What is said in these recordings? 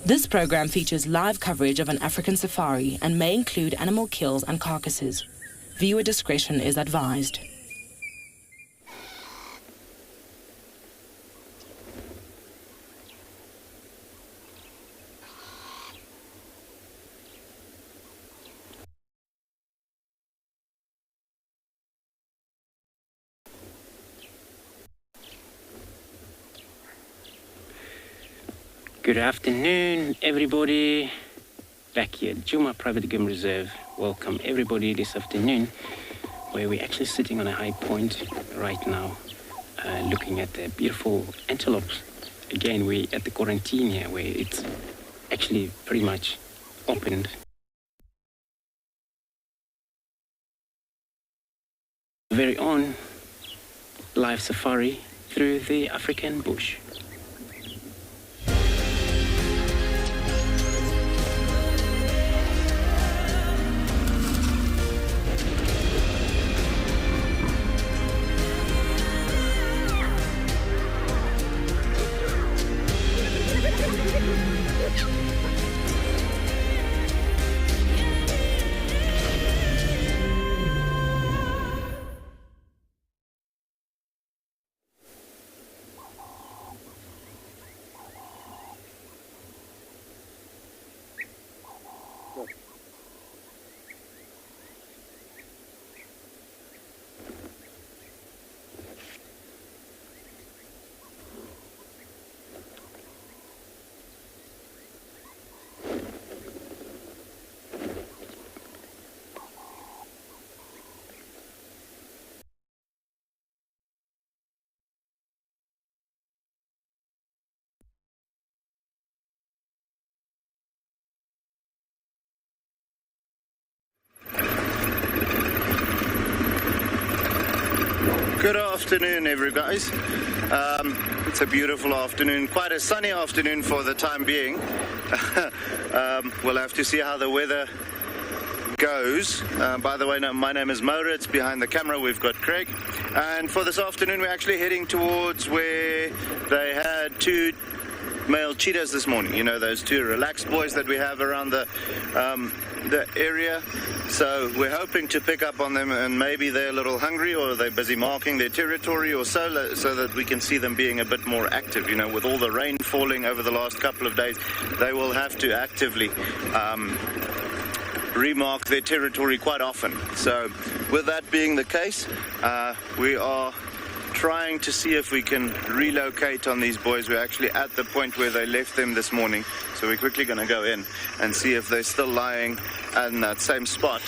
This program features live coverage of an African safari and may include animal kills and carcasses. Viewer discretion is advised. Good afternoon, everybody. Back here at Djuma Private Game Reserve. Welcome everybody this afternoon, where we're actually sitting on a high point right now, looking at the beautiful antelopes. Again, we're at the quarantine here, where it's actually pretty much opened. Very own live safari through the African bush. Good afternoon, everybody. It's a beautiful afternoon, quite a sunny afternoon for the time being. We'll have to see how the weather goes. By the way, my name is Moritz. Behind the camera, we've got Craig. And for this afternoon, we're actually heading towards where they had two male cheetahs this morning. You know, those two relaxed boys that we have around the area. So we're hoping to pick up on them, and maybe they're a little hungry, or they're busy marking their territory or so that we can see them being a bit more active. You know, with all the rain falling over the last couple of days, they will have to actively remark their territory quite often. So with that being the case, we are trying to see if we can relocate on these boys. We're actually at the point where they left them this morning, so we're quickly going to go in and see if they're still lying in that same spot.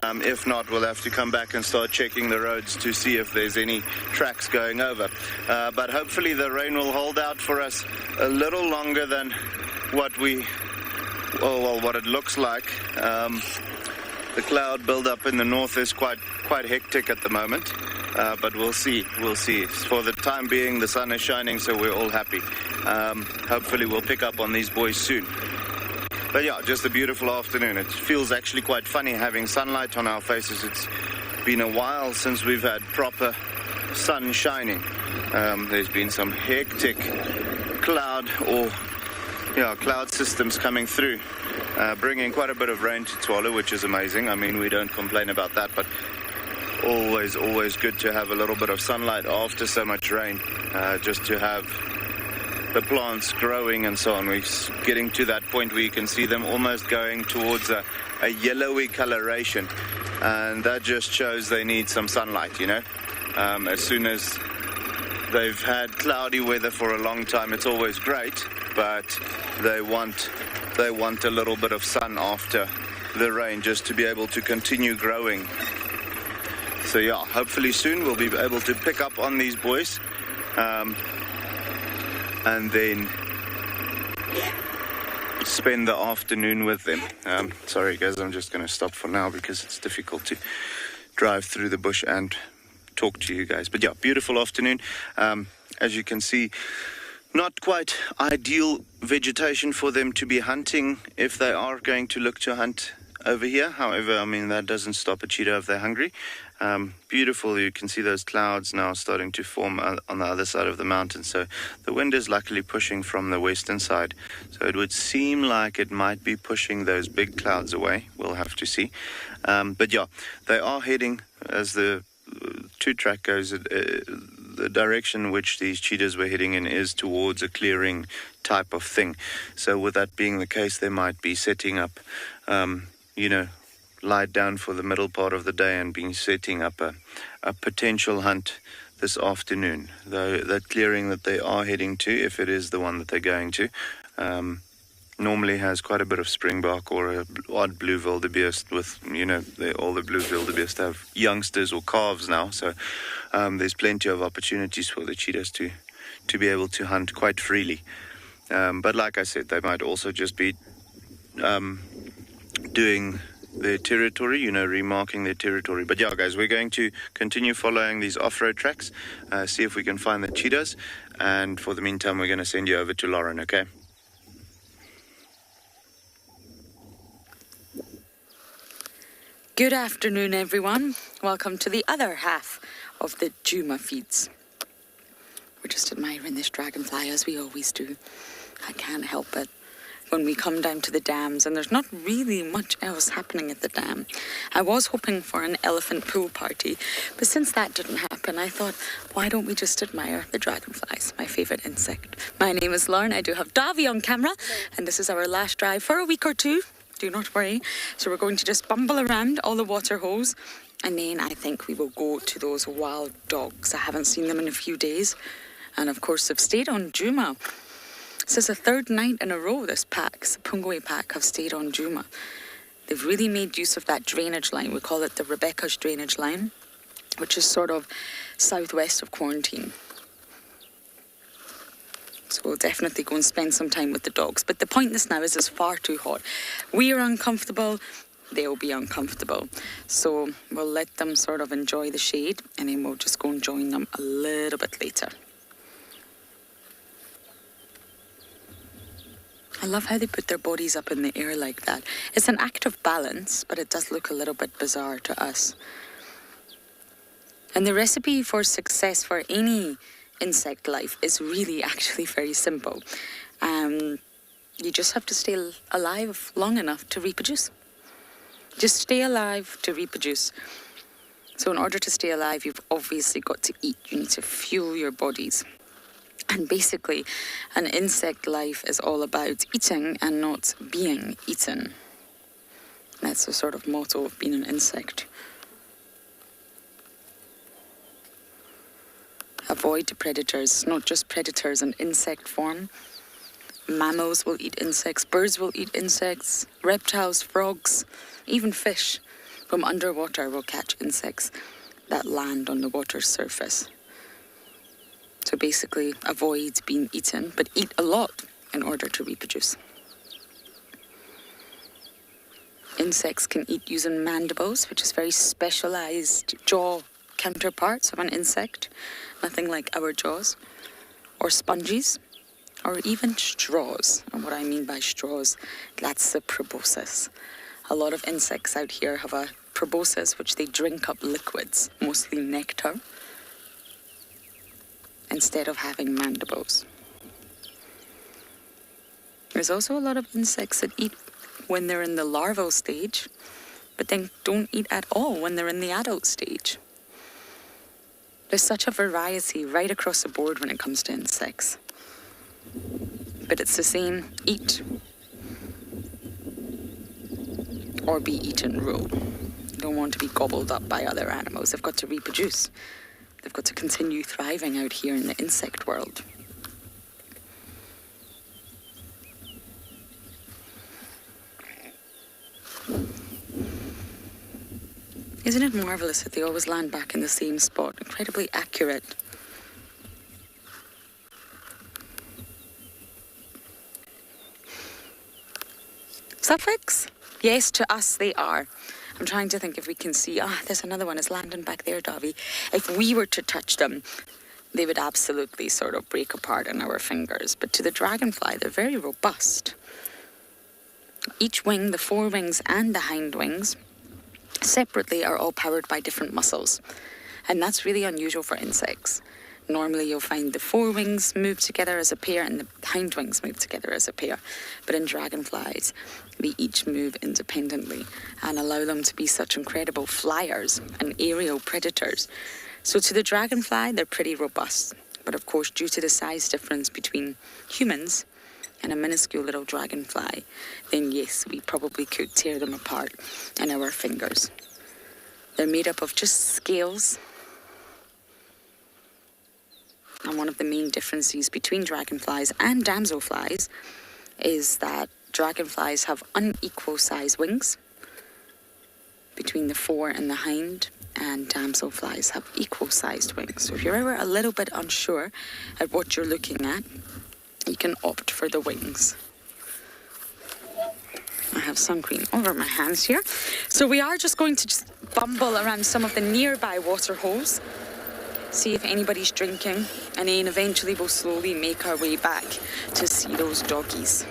If not, we'll have to come back and start checking the roads to see if there's any tracks going over. But hopefully the rain will hold out for us a little longer than what what it looks like. The cloud build-up in the north is quite hectic at the moment, but we'll see. For the time being, the sun is shining, so we're all happy. Hopefully we'll pick up on these boys soon. But yeah, just a beautiful afternoon. It feels actually quite funny having sunlight on our faces. It's been a while since we've had proper sun shining. There's been some hectic cloud systems coming through, bringing quite a bit of rain to Tswalu, which is amazing. I mean, we don't complain about that, but always good to have a little bit of sunlight after so much rain, just to have the plants growing and so on. We're getting to that point where you can see them almost going towards a yellowy coloration, and that just shows they need some sunlight, you know. As soon as they've had cloudy weather for a long time, it's always great, but they want a little bit of sun after the rain just to be able to continue growing. So yeah, hopefully soon we'll be able to pick up on these boys, and then spend the afternoon with them. Sorry guys, I'm just going to stop for now because it's difficult to drive through the bush and talk to you guys. But yeah, beautiful afternoon. As you can see, not quite ideal vegetation for them to be hunting if they are going to look to hunt over here. However, I mean, that doesn't stop a cheetah if they're hungry. Beautiful, you can see those clouds now starting to form on the other side of the mountain. So the wind is luckily pushing from the western side. So it would seem like it might be pushing those big clouds away. We'll have to see. But yeah, they are heading, as the two-track goes, the direction which these cheetahs were heading in is towards a clearing type of thing. So with that being the case, they might be setting up, lied down for the middle part of the day and being setting up a potential hunt this afternoon. Though that clearing that they are heading to, if it is the one that they're going to, normally has quite a bit of springbok or a odd blue wildebeest with, all the blue wildebeest have youngsters or calves now. So there's plenty of opportunities for the cheetahs to be able to hunt quite freely. But like I said, they might also just be doing their territory, remarking their territory. But yeah, guys, we're going to continue following these off-road tracks, see if we can find the cheetahs. And for the meantime, we're going to send you over to Lauren, okay? Good afternoon, everyone. Welcome to the other half of the Djuma feeds. We're just admiring this dragonfly, as we always do. I can't help it. When we come down to the dams, and there's not really much else happening at the dam. I was hoping for an elephant pool party, but since that didn't happen, I thought, why don't we just admire the dragonflies, my favourite insect. My name is Lauren, I do have Davy on camera, and this is our last drive for a week or two. Do not worry. So we're going to just bumble around all the water holes, and then I think we will go to those wild dogs. I haven't seen them in a few days, and of course have stayed on Djuma. This is the third night in a row this pack, the Pungwe pack, have stayed on Djuma. They've really made use of that drainage line. We call it the Rebecca's drainage line, which is sort of southwest of Quarantine. So we'll definitely go and spend some time with the dogs. But the point this now is it's far too hot. We are uncomfortable, they'll be uncomfortable. So we'll let them sort of enjoy the shade, and then we'll just go and join them a little bit later. I love how they put their bodies up in the air like that. It's an act of balance, but it does look a little bit bizarre to us. And the recipe for success for any insect life is really actually very simple. You just have to stay alive long enough to reproduce. Just stay alive to reproduce. So in order to stay alive, you've obviously got to eat. You need to fuel your bodies. And basically, an insect life is all about eating and not being eaten. That's the sort of motto of being an insect. Avoid predators, not just predators in insect form. Mammals will eat insects, birds will eat insects, reptiles, frogs, even fish from underwater will catch insects that land on the water's surface. So basically, avoid being eaten, but eat a lot in order to reproduce. Insects can eat using mandibles, which is very specialized jaw counterparts of an insect, nothing like our jaws, or sponges, or even straws. And what I mean by straws, that's the proboscis. A lot of insects out here have a proboscis, which they drink up liquids, mostly nectar, instead of having mandibles. There's also a lot of insects that eat when they're in the larval stage, but then don't eat at all when they're in the adult stage. There's such a variety right across the board when it comes to insects. But it's the same eat or be eaten rule. You don't want to be gobbled up by other animals. They've got to reproduce. They've got to continue thriving out here in the insect world. Isn't it marvellous that they always land back in the same spot? Incredibly accurate. Suffix? Yes, to us they are. I'm trying to think if we can see. There's another one. It's landing back there, Davy. If we were to touch them, they would absolutely sort of break apart in our fingers. But to the dragonfly, they're very robust. Each wing, the forewings and the hind wings, separately are all powered by different muscles. And that's really unusual for insects. Normally you'll find the forewings move together as a pair and the hind wings move together as a pair. But in dragonflies, they each move independently and allow them to be such incredible flyers and aerial predators. So to the dragonfly, they're pretty robust. But of course, due to the size difference between humans and a minuscule little dragonfly, then yes, we probably could tear them apart in our fingers. They're made up of just scales. And one of the main differences between dragonflies and damselflies is that dragonflies have unequal size wings between the fore and the hind, and damselflies have equal sized wings. So if you're ever a little bit unsure at what you're looking at, you can opt for the wings. I have sun cream over my hands here. So we are just going to just bumble around some of the nearby water holes, see if anybody's drinking, and then eventually we'll slowly make our way back to see those doggies.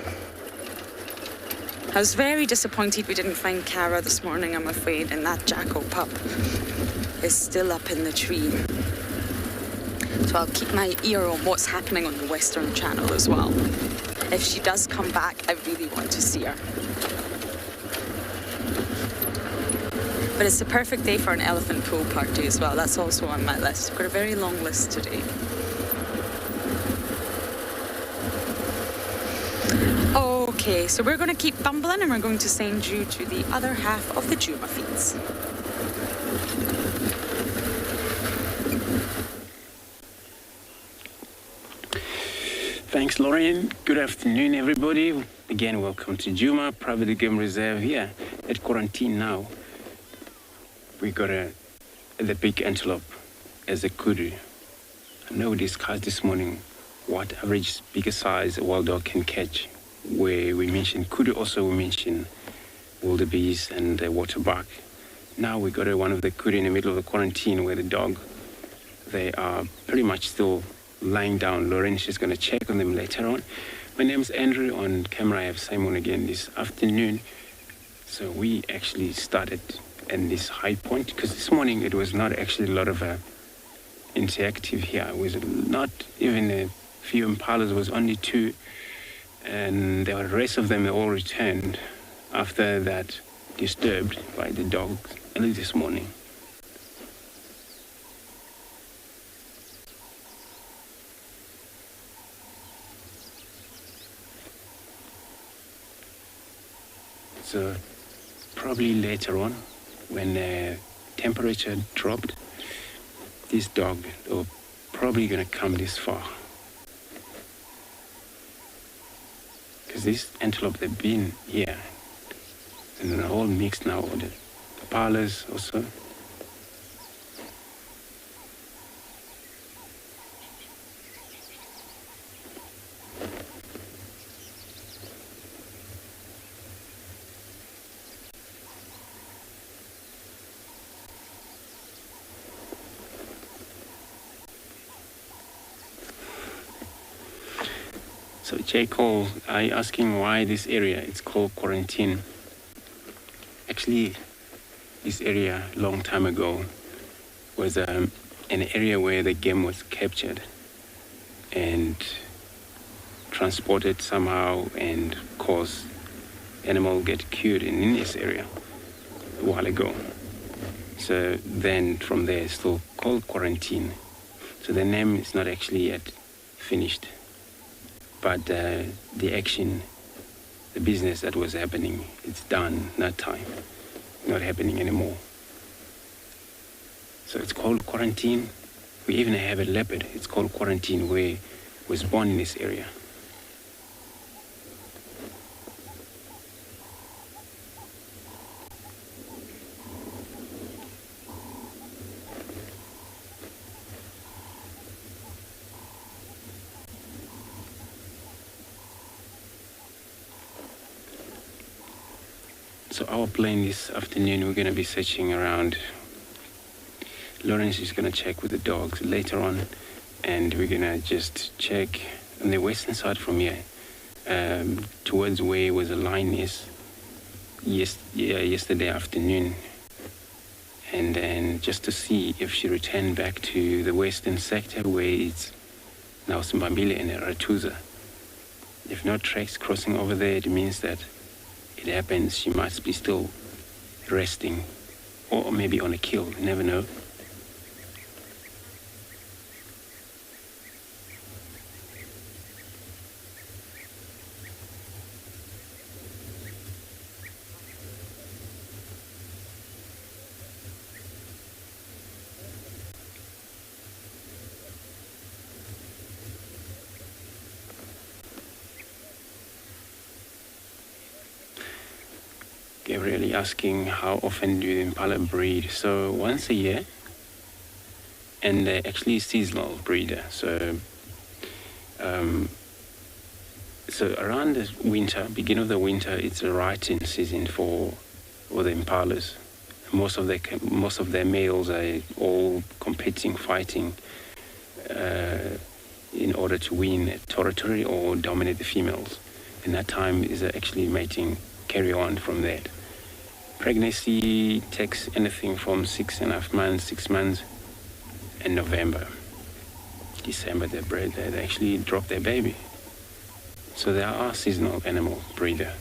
I was very disappointed we didn't find Cara this morning, I'm afraid, and that jackal pup is still up in the tree. So I'll keep my ear on what's happening on the Western Channel as well. If she does come back, I really want to see her. But it's the perfect day for an elephant pool party as well. That's also on my list. I've got a very long list today. Okay, so we're going to keep bumbling and we're going to send you to the other half of the Djuma feeds. Thanks, Lauren. Good afternoon, everybody. Again, welcome to Djuma Private Game Reserve here at quarantine now. We got the big antelope as a kudu. I know we discussed this morning what average bigger size a wild dog can catch. Where we mentioned kudu, also we mentioned wildebeest and waterbuck. Now we got one of the kudu in the middle of the quarantine where the dog, they are pretty much still lying down. Lauren, she's going to check on them later on. My name's Andrew. On camera I have Simon again this afternoon. So we actually started in this high point because this morning it was not actually a lot of interactive here. It was not even a few impalas, it was only two, and the rest of them all returned after that, disturbed by the dogs early this morning. So probably later on, when the temperature dropped, this dog are probably going to come this far. Because this antelope, they've been here, and the whole mix now, the impalas also. So jackal, I asking why this area, it's called quarantine. Actually, this area, long time ago, was an area where the game was captured and transported somehow and caused animal get killed in this area a while ago. So then from there, it's still called quarantine. So the name is not actually yet finished. But the action, the business that was happening, it's done, that time, not happening anymore. So it's called quarantine. We even have a leopard, it's called quarantine, where was born in this area. So our plan this afternoon, we're going to be searching around. Lawrence is going to check with the dogs later on, and we're going to just check on the western side from here, towards where the line is, yesterday afternoon, and then just to see if she returned back to the western sector where it's now Simbambile and Ratuza. If no tracks crossing over there, it means that it happens she must be still resting, or maybe on a kill, you never know. Really asking how often do the impala breed. So once a year, and they're actually a seasonal breeder. So around the winter, beginning of the winter, it's a rutting season for the impalas. Most of their males are all competing, fighting in order to win a territory or dominate the females. And that time is actually mating, carry on from that. Pregnancy takes anything from 6.5 months, 6 months, and November, December they actually drop their baby. So they are a seasonal animal breeder.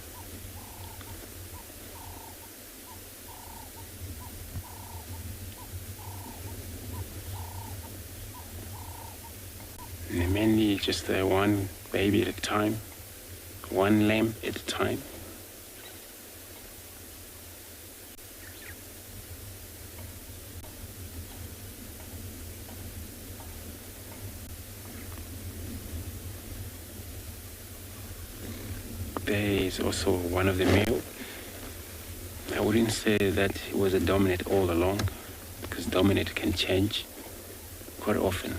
And they're mainly just one baby at a time, one lamb at a time. There is also one of the male. I wouldn't say that it was a dominant all along, because dominant can change quite often.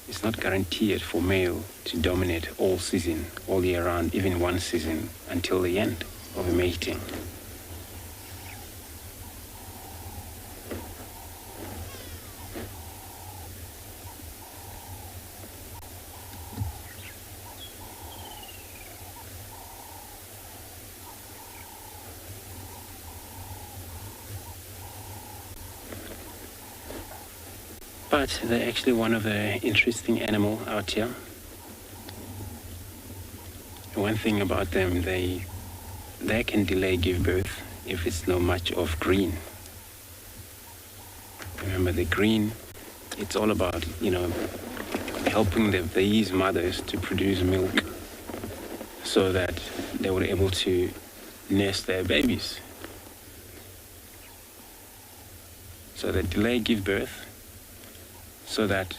It's not guaranteed for male to dominate all season, all year round, even one season, until the end of mating. But they're actually one of the interesting animal out here. One thing about them, they can delay give birth if it's not much of green. Remember, the green, it's all about, helping these mothers to produce milk so that they were able to nurse their babies. So they delay give birth so that,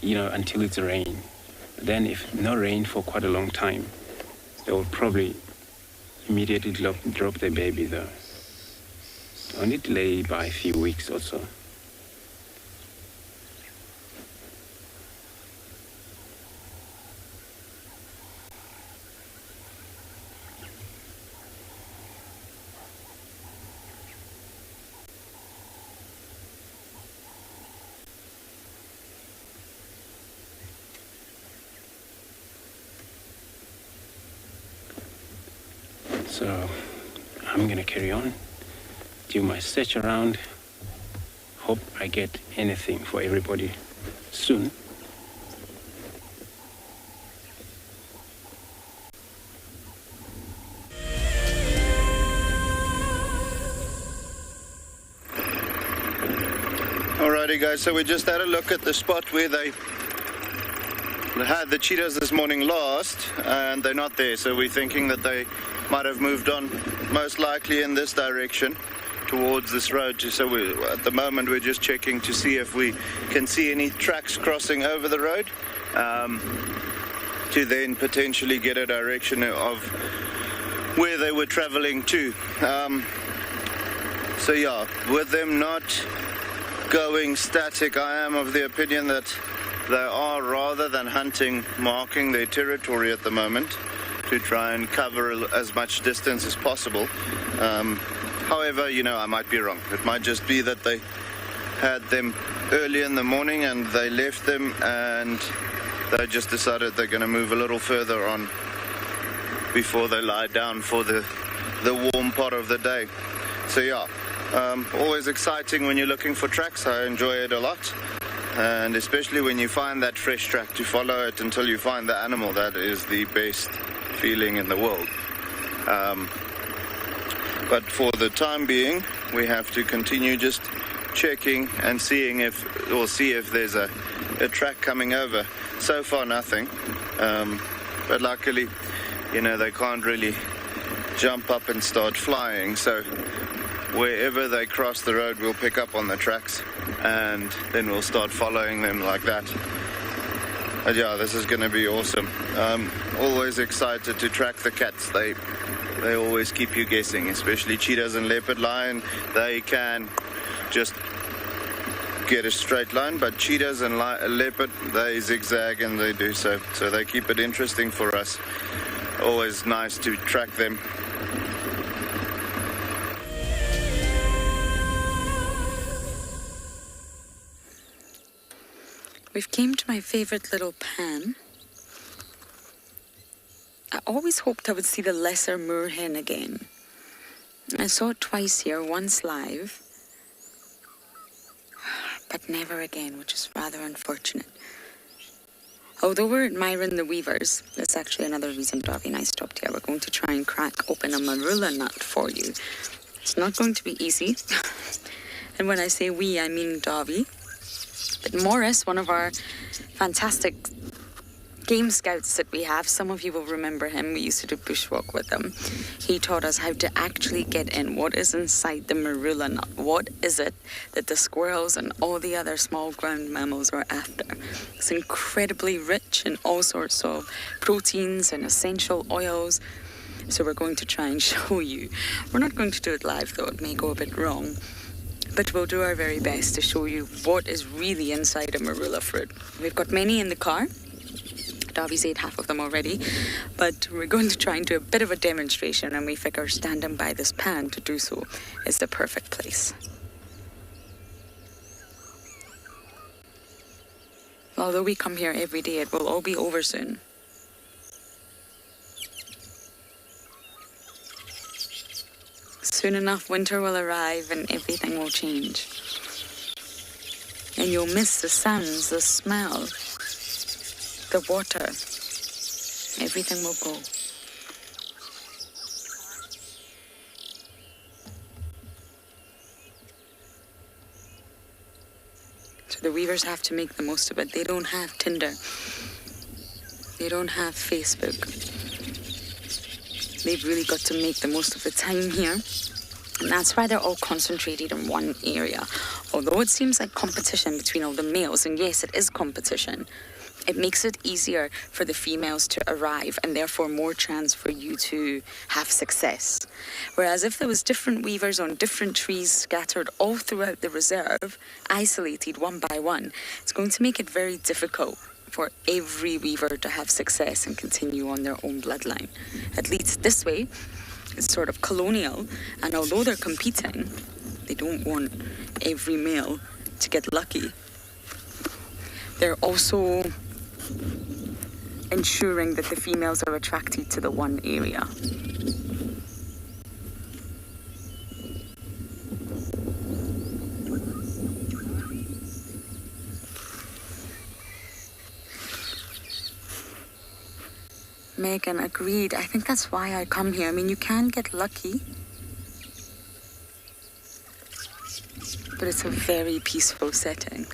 until it's rain. Then if no rain for quite a long time, they will probably immediately drop their baby though. Only delay by a few weeks or so. So I'm going to carry on, do my search around, hope I get anything for everybody soon. Alrighty guys, so we just had a look at the spot where they had the cheetahs this morning last, and they're not there, so we're thinking that they might have moved on, most likely in this direction towards this road. So at the moment we're just checking to see if we can see any tracks crossing over the road, to then potentially get a direction of where they were traveling to. So yeah, with them not going static, I am of the opinion that they are, rather than hunting, marking their territory at the moment to try and cover as much distance as possible. However, I might be wrong. It might just be that they had them early in the morning and they left them and they just decided they're going to move a little further on before they lie down for the warm part of the day. So yeah, always exciting when you're looking for tracks. I enjoy it a lot, and especially when you find that fresh track, to follow it until you find the animal. That is the best feeling in the world. But for the time being, we have to continue just checking and see if there's a track coming over. So far, nothing. But luckily, they can't really jump up and start flying. So wherever they cross the road, we'll pick up on the tracks, and then we'll start following them like that. But yeah, this is going to be awesome. I'm always excited to track the cats. They always keep you guessing, especially cheetahs and leopard lion. They can just get a straight line, but cheetahs and leopard, they zigzag, and they do so they keep it interesting for us. Always nice to track them. We've came to my favorite little pan. I always hoped I would see the lesser moorhen again. I saw it twice here, once live, but never again, which is rather unfortunate. Although we're admiring the weavers, that's actually another reason Davi and I stopped here. We're going to try and crack open a Marula nut for you. It's not going to be easy. And when I say we, I mean Davi. But Morris, one of our fantastic game scouts that we have, some of you will remember him, we used to do bushwalk with him. He taught us how to actually get in. What is inside the Marula nut? What is it that the squirrels and all the other small ground mammals are after? It's incredibly rich in all sorts of proteins and essential oils. So we're going to try and show you. We're not going to do it live though, it may go a bit wrong. But we'll do our very best to show you what is really inside a Marula fruit. We've got many in the car. Davi's ate half of them already. But we're going to try and do a bit of a demonstration, and we figure standing by this pan to do so is the perfect place. Although we come here every day, it will all be over soon. Soon enough, winter will arrive and everything will change. And you'll miss the sounds, the smell, the water. Everything will go. So the weavers have to make the most of it. They don't have Tinder. They don't have Facebook. They've really got to make the most of the time here. And that's why they're all concentrated in one area. Although it seems like competition between all the males, and yes, it is competition, it makes it easier for the females to arrive and therefore more chance for you to have success. Whereas if there was different weavers on different trees scattered all throughout the reserve, isolated one by one, it's going to make it very difficult for every weaver to have success and continue on their own bloodline. At least this way, it's sort of colonial, and although they're competing, they don't want every male to get lucky. They're also ensuring that the females are attracted to the one area. Megan agreed. I think that's why I come here. I mean, you can get lucky, but it's a very peaceful setting.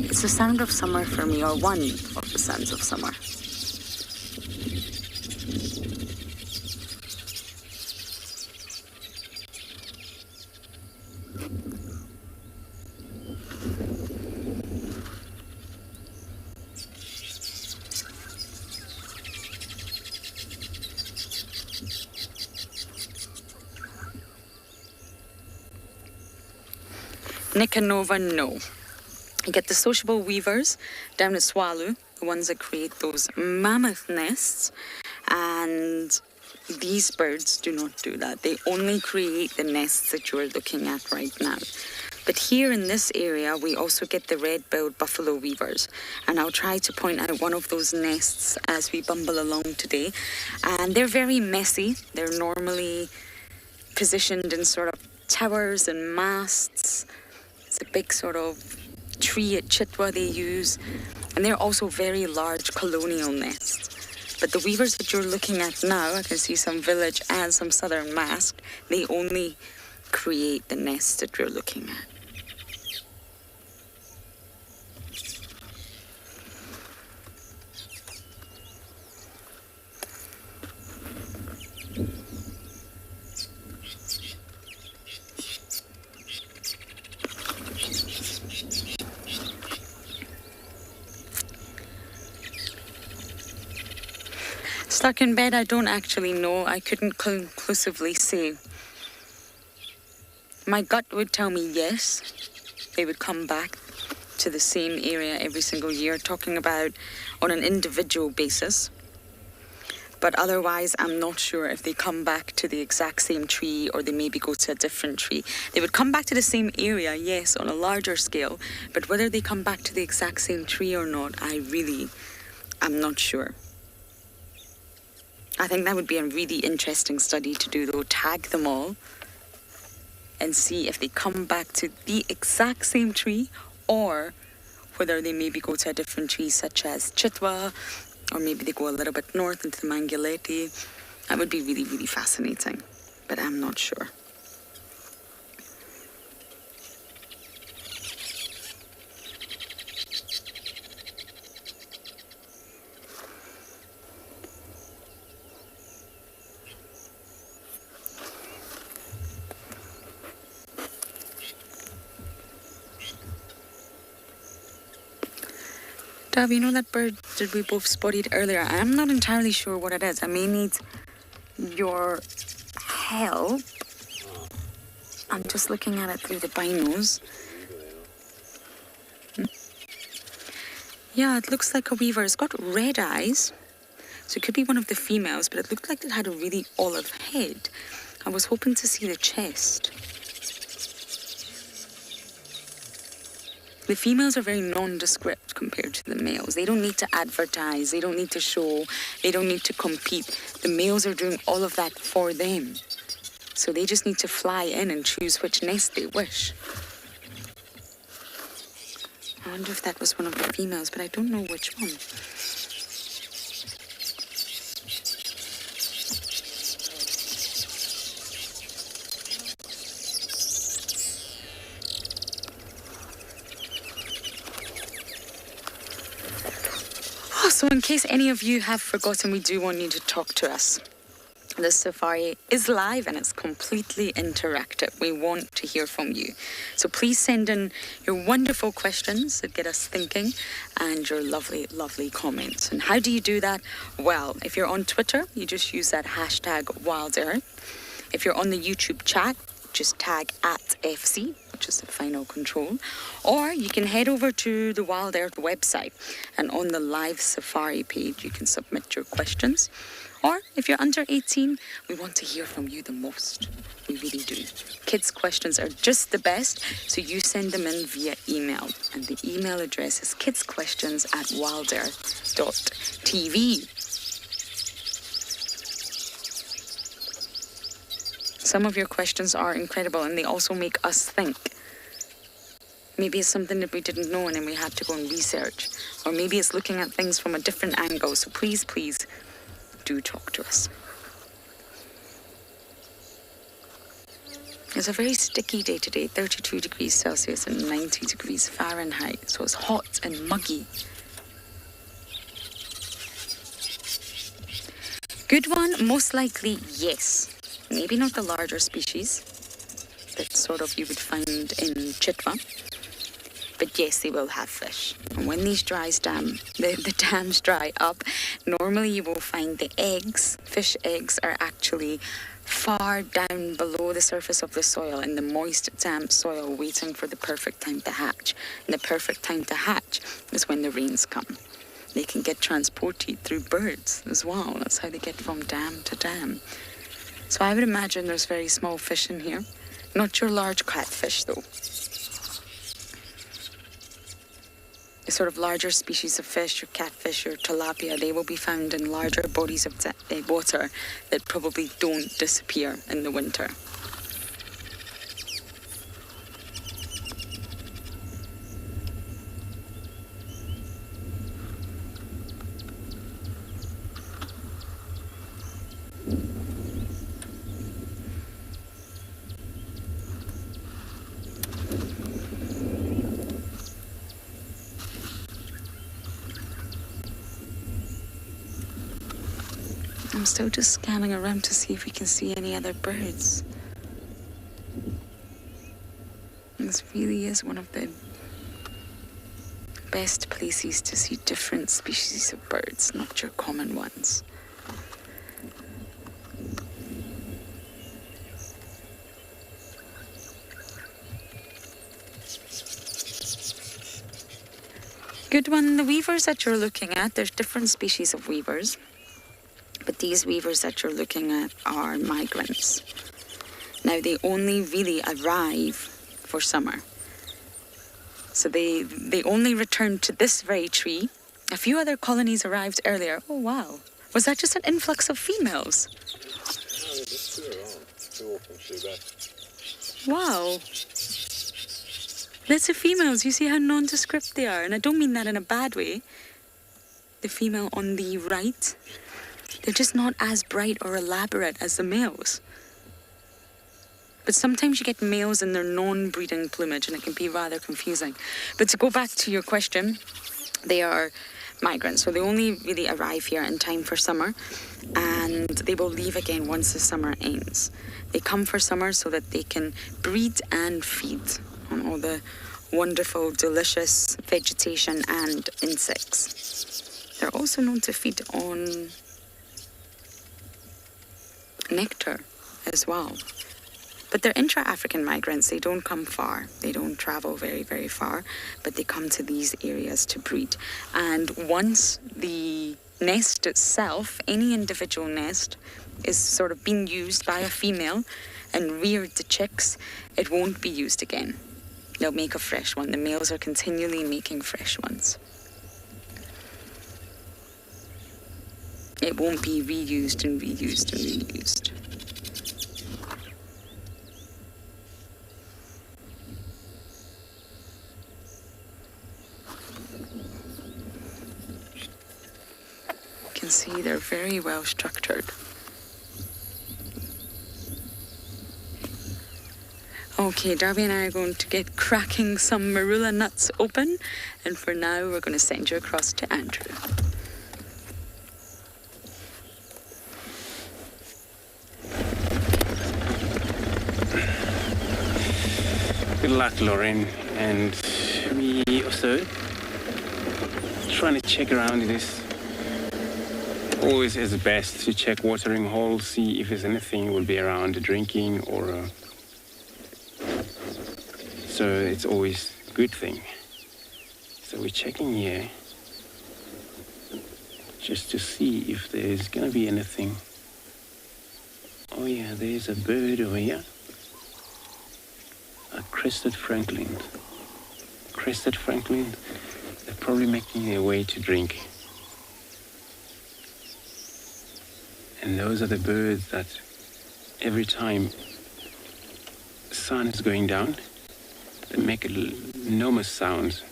It's the sound of summer for me, or one of the sounds of summer. Nick and Nova, no. You get the sociable weavers down at Tswalu, the ones that create those mammoth nests, and these birds do not do that. They only create the nests that you're looking at right now. But here in this area, we also get the red-billed buffalo weavers. And I'll try to point out one of those nests as we bumble along today. And they're very messy. They're normally positioned in sort of towers and masts. It's a big sort of tree at Chitwa they use. And they're also very large colonial nests. But the weavers that you're looking at now, I can see some village and some southern masked, they only create the nests that you're looking at. Stuck in bed, I don't actually know. I couldn't conclusively say. My gut would tell me yes, they would come back to the same area every single year, talking about on an individual basis. But otherwise, I'm not sure if they come back to the exact same tree or they maybe go to a different tree. They would come back to the same area, yes, on a larger scale, but whether they come back to the exact same tree or not, I'm not sure. I think that would be a really interesting study to do, though. Tag them all and see if they come back to the exact same tree or whether they maybe go to a different tree such as Chitwa, or maybe they go a little bit north into the Mangileti. That would be really, really fascinating, but I'm not sure. Dab, you know that bird that we both spotted earlier? I'm not entirely sure what it is. I may need your help. I'm just looking at it through the binos. Yeah, it looks like a weaver. It's got red eyes. So it could be one of the females, but it looked like it had a really olive head. I was hoping to see the chest. The females are very nondescript compared to the males. They don't need to advertise, they don't need to show, they don't need to compete. The males are doing all of that for them. So they just need to fly in and choose which nest they wish. I wonder if that was one of the females, but I don't know which one. So in case any of you have forgotten, we do want you to talk to us. The safari is live and it's completely interactive. We want to hear from you. So please send in your wonderful questions that get us thinking and your lovely, lovely comments. And how do you do that? Well, if you're on Twitter, you just use that hashtag WildEarth. If you're on the YouTube chat, just tag @FC, which is the final control. Or you can head over to the WildEarth website, and on the live safari page, you can submit your questions. Or if you're under 18, we want to hear from you the most. We really do. Kids' questions are just the best, so you send them in via email. And the email address is kidssquestions@wildearth.tv. Some of your questions are incredible and they also make us think. Maybe it's something that we didn't know and then we had to go and research. Or maybe it's looking at things from a different angle. So please, please do talk to us. It's a very sticky day today, 32 degrees Celsius and 90 degrees Fahrenheit. So it's hot and muggy. Good one, most likely yes. Maybe not the larger species that sort of you would find in Chitwa. But yes, they will have fish. And when these the dams dry up, normally you will find the eggs, fish eggs, are actually far down below the surface of the soil in the moist, damp soil, waiting for the perfect time to hatch. And the perfect time to hatch is when the rains come. They can get transported through birds as well. That's how they get from dam to dam. So I would imagine there's very small fish in here. Not your large catfish, though. sort of larger species of fish, your catfish, your tilapia, they will be found in larger bodies of water that probably don't disappear in the winter. I'm still just scanning around to see if we can see any other birds. This really is one of the best places to see different species of birds, not your common ones. Good one, the weavers that you're looking at, there's different species of weavers. But these weavers that you're looking at are migrants. Now, they only really arrive for summer. So they only return to this very tree. A few other colonies arrived earlier. Oh, wow. Was that just an influx of females? No, they just flew around. Flew off and flew back. Wow. Lots of females. You see how nondescript they are. And I don't mean that in a bad way. The female on the right, they're just not as bright or elaborate as the males. But sometimes you get males in their non-breeding plumage and it can be rather confusing. But to go back to your question, they are migrants. So they only really arrive here in time for summer and they will leave again once the summer ends. They come for summer so that they can breed and feed on all the wonderful, delicious vegetation and insects. They're also known to feed on nectar as well. But they're intra-African migrants. They don't come far. They don't travel very, very far, but they come to these areas to breed. And once the nest itself, any individual nest, is sort of being used by a female and reared the chicks, it won't be used again. They'll make a fresh one. The males are continually making fresh ones. It won't be reused and reused and reused. You can see they're very well structured. Okay, Darby and I are going to get cracking some Marula nuts open, and for now we're going to send you across to Andrew. Good luck, Lauren. And we also trying to check around this. Always is best to check watering holes, see if there's anything will be around drinking or so it's always a good thing. So we're checking here just to see if there's gonna be anything. Oh yeah, there's a bird over here. A crested francolin. Crested francolin, they're probably making their way to drink. And those are the birds that every time the sun is going down, they make enormous sounds,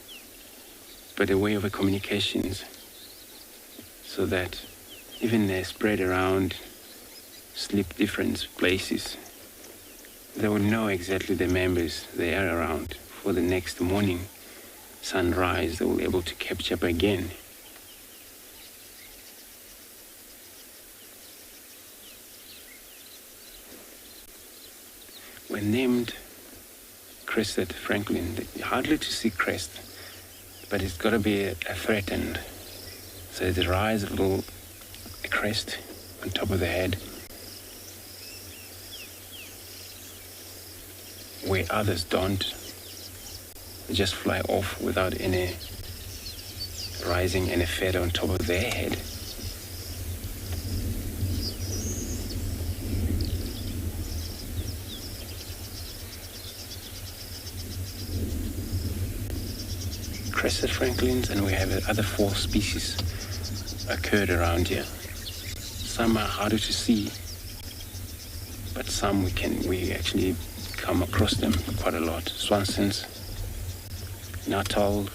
but a way of communications, so that even they spread around, sleep different places, they will know exactly the members they are around. For the next morning sunrise, they will be able to capture up again. When named crested francolin, hardly to see crest, but it's got to be a threatened. So they rise a little crest on top of the head, where others don't. They just fly off without any rising any feather on top of their head. crested francolins, and we have other 4 species occurred around here. Some are harder to see, but some we actually come across them quite a lot. Swansons, Natal,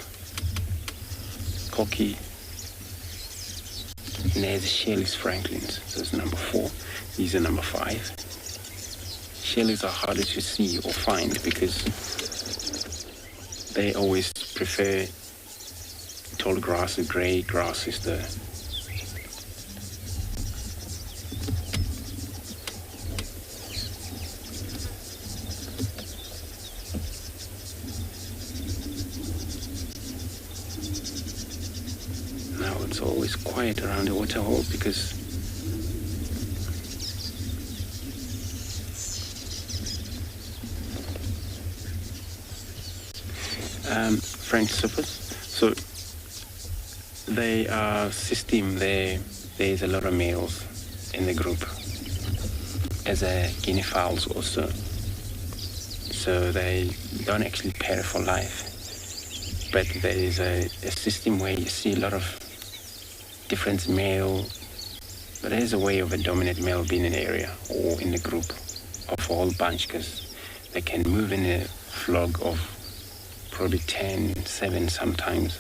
Cocky, and there's Shelley's francolins. So it's number 4. These are number 5. Shelley's are harder to see or find because they always prefer tall grass. Grey grass is the now it's always quiet around the waterhole because French suppers. So they are system there's a lot of males in the group as a guinea fowls also. So they don't actually pair for life. But there is a system where you see a lot of different male, but there's a way of a dominant male being in the area or in the group of a whole bunch because they can move in a flock of probably 10, 7 sometimes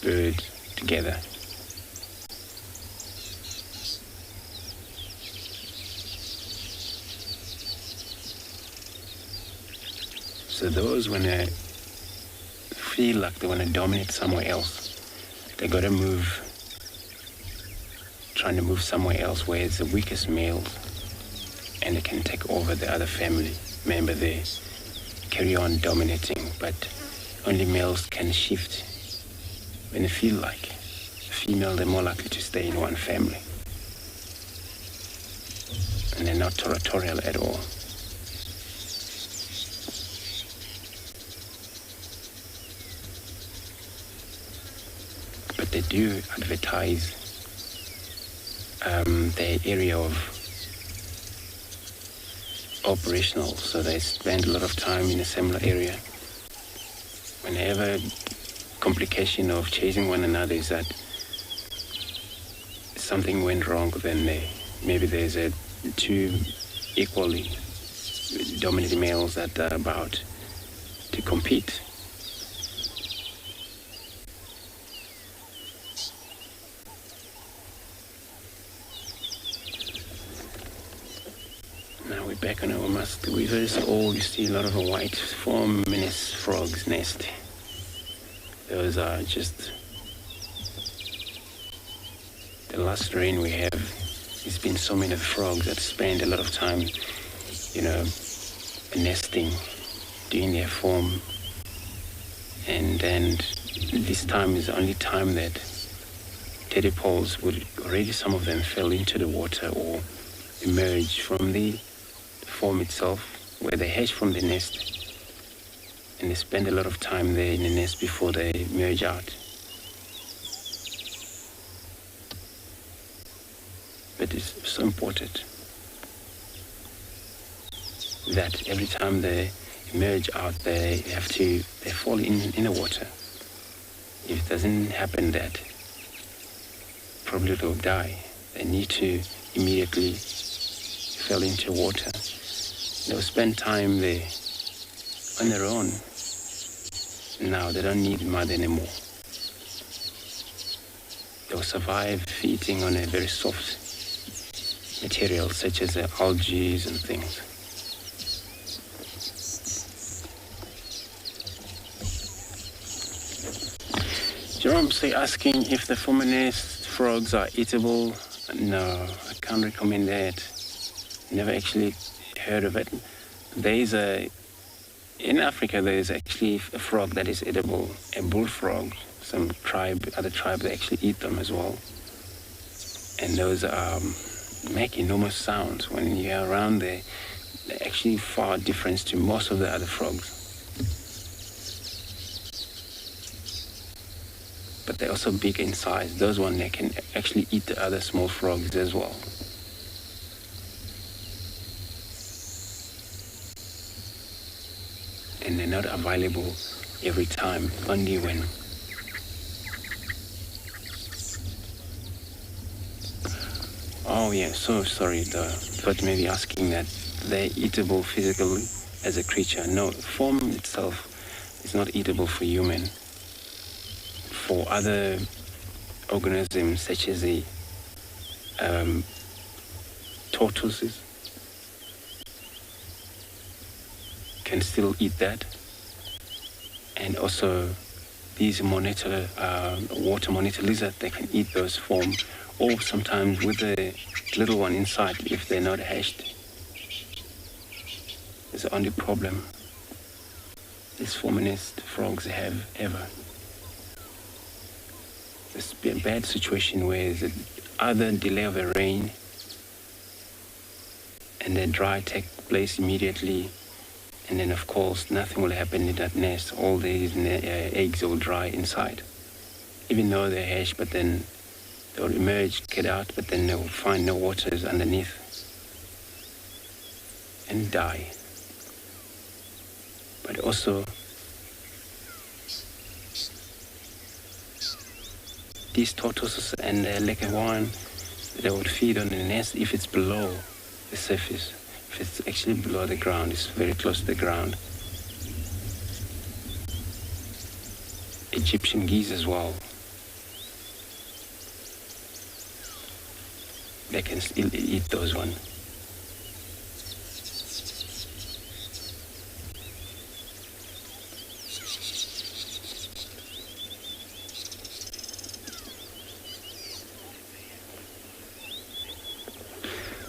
birds together. So those when they feel like they want to dominate somewhere else, they got to trying to move somewhere else where it's the weakest males and they can take over the other family member there. Carry on dominating, but only males can shift when they feel like. Female, they're more likely to stay in one family. And they're not territorial at all. But they do advertise their area of operational, so they spend a lot of time in a similar area. Whenever complication of chasing one another is that something went wrong, then maybe there's 2 equally dominant males that are about to compete. Now we're back on our musk weavers. You see a lot of a white 4-minute frog's nest. Those are just the last rain we have. There's been so many frogs that spend a lot of time, nesting, doing their form. And then this time is the only time that tadpoles would already, some of them fell into the water or emerge from the form itself where they hatch from the nest. And they spend a lot of time there in the nest before they merge out. But it's so important that every time they emerge out, they fall in the water. If it doesn't happen, that probably they'll die. They need to immediately fall into water. They'll spend time there on their own. Now they don't need mud anymore. They'll survive feeding on a very soft material such as algae and things. Jerome's asking if the former-nest frogs are eatable. No, I can't recommend that. Never actually heard of it. In Africa, there is actually a frog that is edible, a bullfrog. Some other tribe, they actually eat them as well. And those make enormous sounds. When you're around there, they're actually far different to most of the other frogs. But they're also big in size. Those ones, they can actually eat the other small frogs as well. And they're not available every time, only when. Oh yeah, so sorry though, but maybe asking that they're eatable physically as a creature. No, form itself is not eatable for human. For other organisms such as the tortoises can still eat that, and also these water monitor lizards, they can eat those form, or sometimes with the little one inside if they're not hatched. It's the only problem these formanist frogs have ever. There's been a bad situation where there's either delay of a rain and then dry take place immediately, and then of course nothing will happen in that nest. All these eggs will dry inside, even though they're hatched, but then they'll emerge, get out, but then they'll find no waters underneath and die. But also these tortoises and Leopard, they would feed on the nest if it's below the surface. If it's actually below the ground, it's very close to the ground. Egyptian geese as well. They can still eat those ones.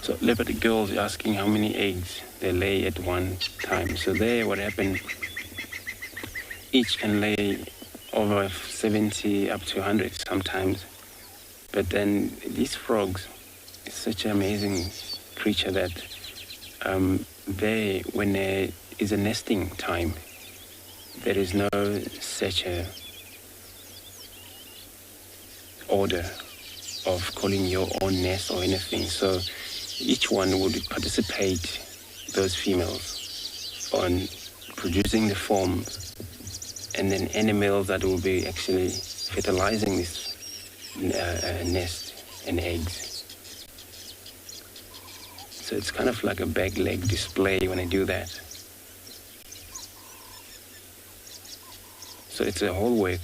So leopard girls asking how many eggs they lay at one time. So there, what happened, each can lay over 70 up to 100 sometimes. But then these frogs, it's such an amazing creature that when there is a nesting time, there is no such a order of calling your own nest or anything. So each one would participate, those females, on producing the form, and then any males that will be actually fertilizing this nest and eggs. So it's kind of like a back leg display when I do that. So it's a whole work,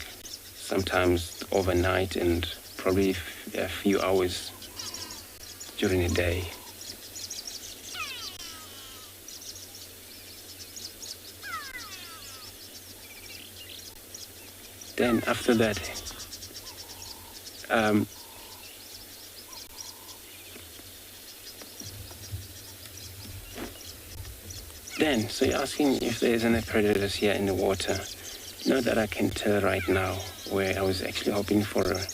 sometimes overnight and probably a few hours during the day. Then after that, so you're asking if there's any predators here in the water. Not that I can tell right now, where I was actually hoping for a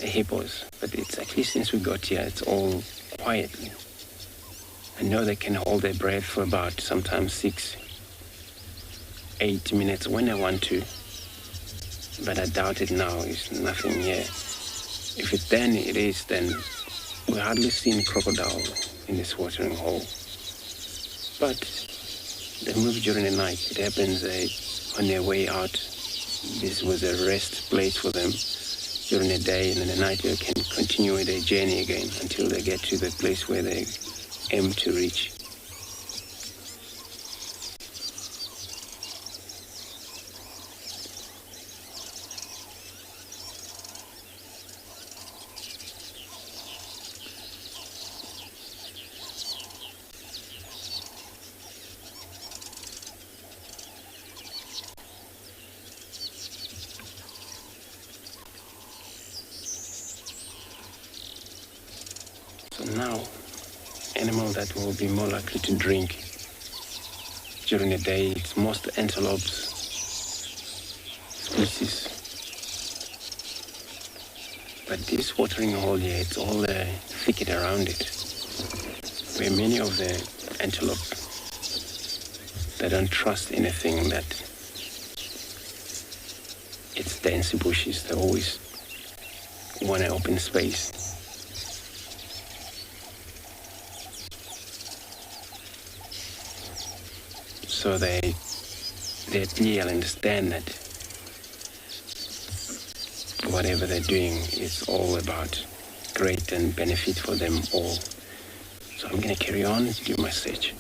hippos, but it's actually since we got here, it's all quiet. I know they can hold their breath for about sometimes 6-8 minutes when I want to. But I doubt it now. It's nothing here. If it is, then we hardly seen crocodile in this watering hole. But they move during the night. It happens on their way out. This was a rest place for them during the day, and in the night they can continue their journey again until they get to the place where they aim to reach. Now, animal that will be more likely to drink during the day, it's most antelopes species. But this watering hole here, it's all the thicket around it, where many of the antelope, they don't trust anything that it's dense bushes. They always want an open space. So they that Neil understand that whatever they're doing is all about great and benefit for them all. So I'm going to carry on, do my search.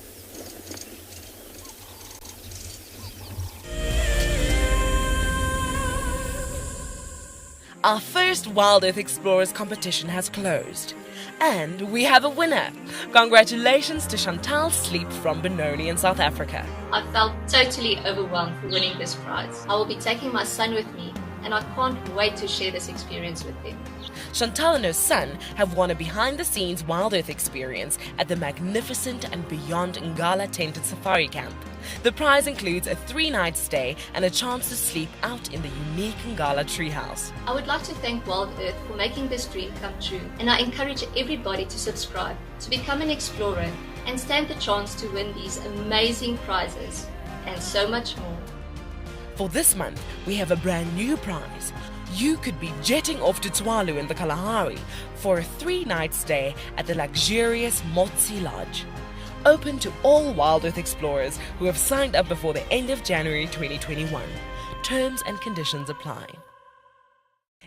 Our first WildEarth Explorers competition has closed. And we have a winner. Congratulations to Chantal Sleep from Benoni in South Africa. I felt totally overwhelmed for winning this prize. I will be taking my son with me, and I can't wait to share this experience with him. Chantal and her son have won a behind-the-scenes WildEarth experience at the magnificent and beyond Ngala tented safari camp. The prize includes a 3-night stay and a chance to sleep out in the unique Ngala treehouse. I would like to thank WildEarth for making this dream come true, and I encourage everybody to subscribe, to become an explorer, and stand the chance to win these amazing prizes, and so much more. For this month, we have a brand new prize. You could be jetting off to Tswalu in the Kalahari for a 3-night stay at the luxurious Motsi Lodge. Open to all WildEarth explorers who have signed up before the end of January 2021. Terms and conditions apply.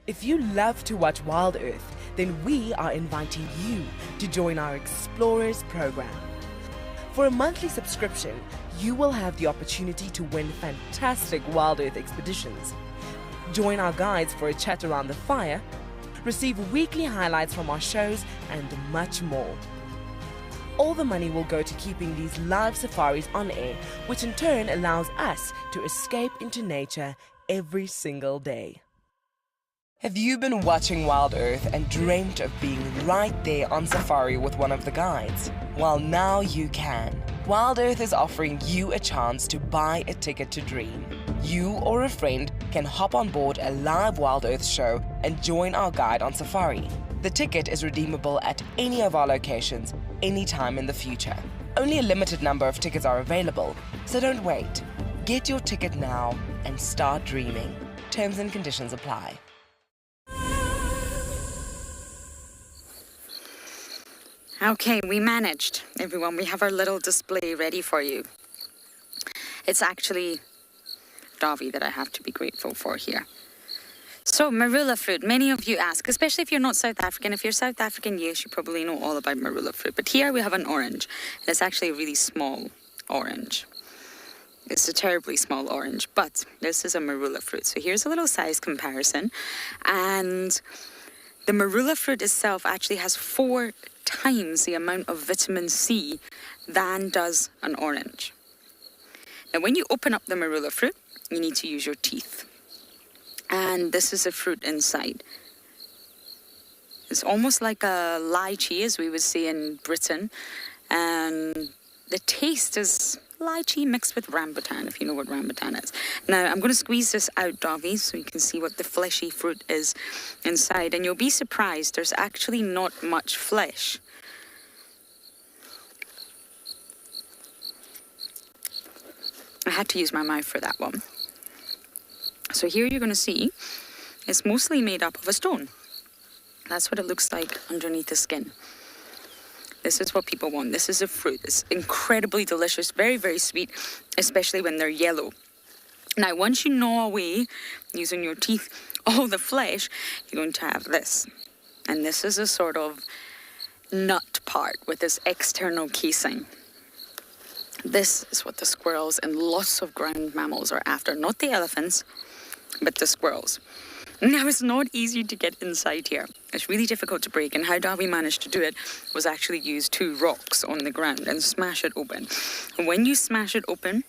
If you love to watch WildEarth, then we are inviting you to join our Explorers program. For a monthly subscription, you will have the opportunity to win fantastic WildEarth expeditions. Join our guides for a chat around the fire, receive weekly highlights from our shows, and much more. All the money will go to keeping these live safaris on air, which in turn allows us to escape into nature every single day. Have you been watching WildEarth and dreamt of being right there on safari with one of the guides? Well, now you can. WildEarth is offering you a chance to buy a ticket to dream. You or a friend can hop on board a live WildEarth show and join our guide on safari. The ticket is redeemable at any of our locations, anytime in the future. Only a limited number of tickets are available, so don't wait. Get your ticket now and start dreaming. Terms and conditions apply. Okay, we managed. Everyone, we have our little display ready for you. It's actually Davi that I have to be grateful for here. So, Marula fruit. Many of you ask, especially if you're not South African. If you're South African, yes, you probably know all about Marula fruit. But here we have an orange. And it's actually a really small orange. It's a terribly small orange, but this is a Marula fruit. So here's a little size comparison. And the Marula fruit itself actually has 4 times the amount of vitamin C than does an orange. Now, when you open up the Marula fruit, you need to use your teeth. And this is a fruit inside. It's almost like a lychee, as we would say in Britain. And the taste is lychee mixed with rambutan, if you know what rambutan is. Now, I'm going to squeeze this out, Davi, so you can see what the fleshy fruit is inside. And you'll be surprised, there's actually not much flesh. I had to use my mouth for that one. So here you're going to see it's mostly made up of a stone. That's what it looks like underneath the skin. This is what people want. This is a fruit. It's incredibly delicious, very, very sweet, especially when they're yellow. Now, once you gnaw away, using your teeth, all the flesh, you're going to have this. And this is a sort of nut part with this external casing. This is what the squirrels and lots of ground mammals are after. Not the elephants, but the squirrels. Now, it's not easy to get inside here. It's really difficult to break, and how Davi managed to do it was actually use 2 rocks on the ground and smash it open. And when you smash it open,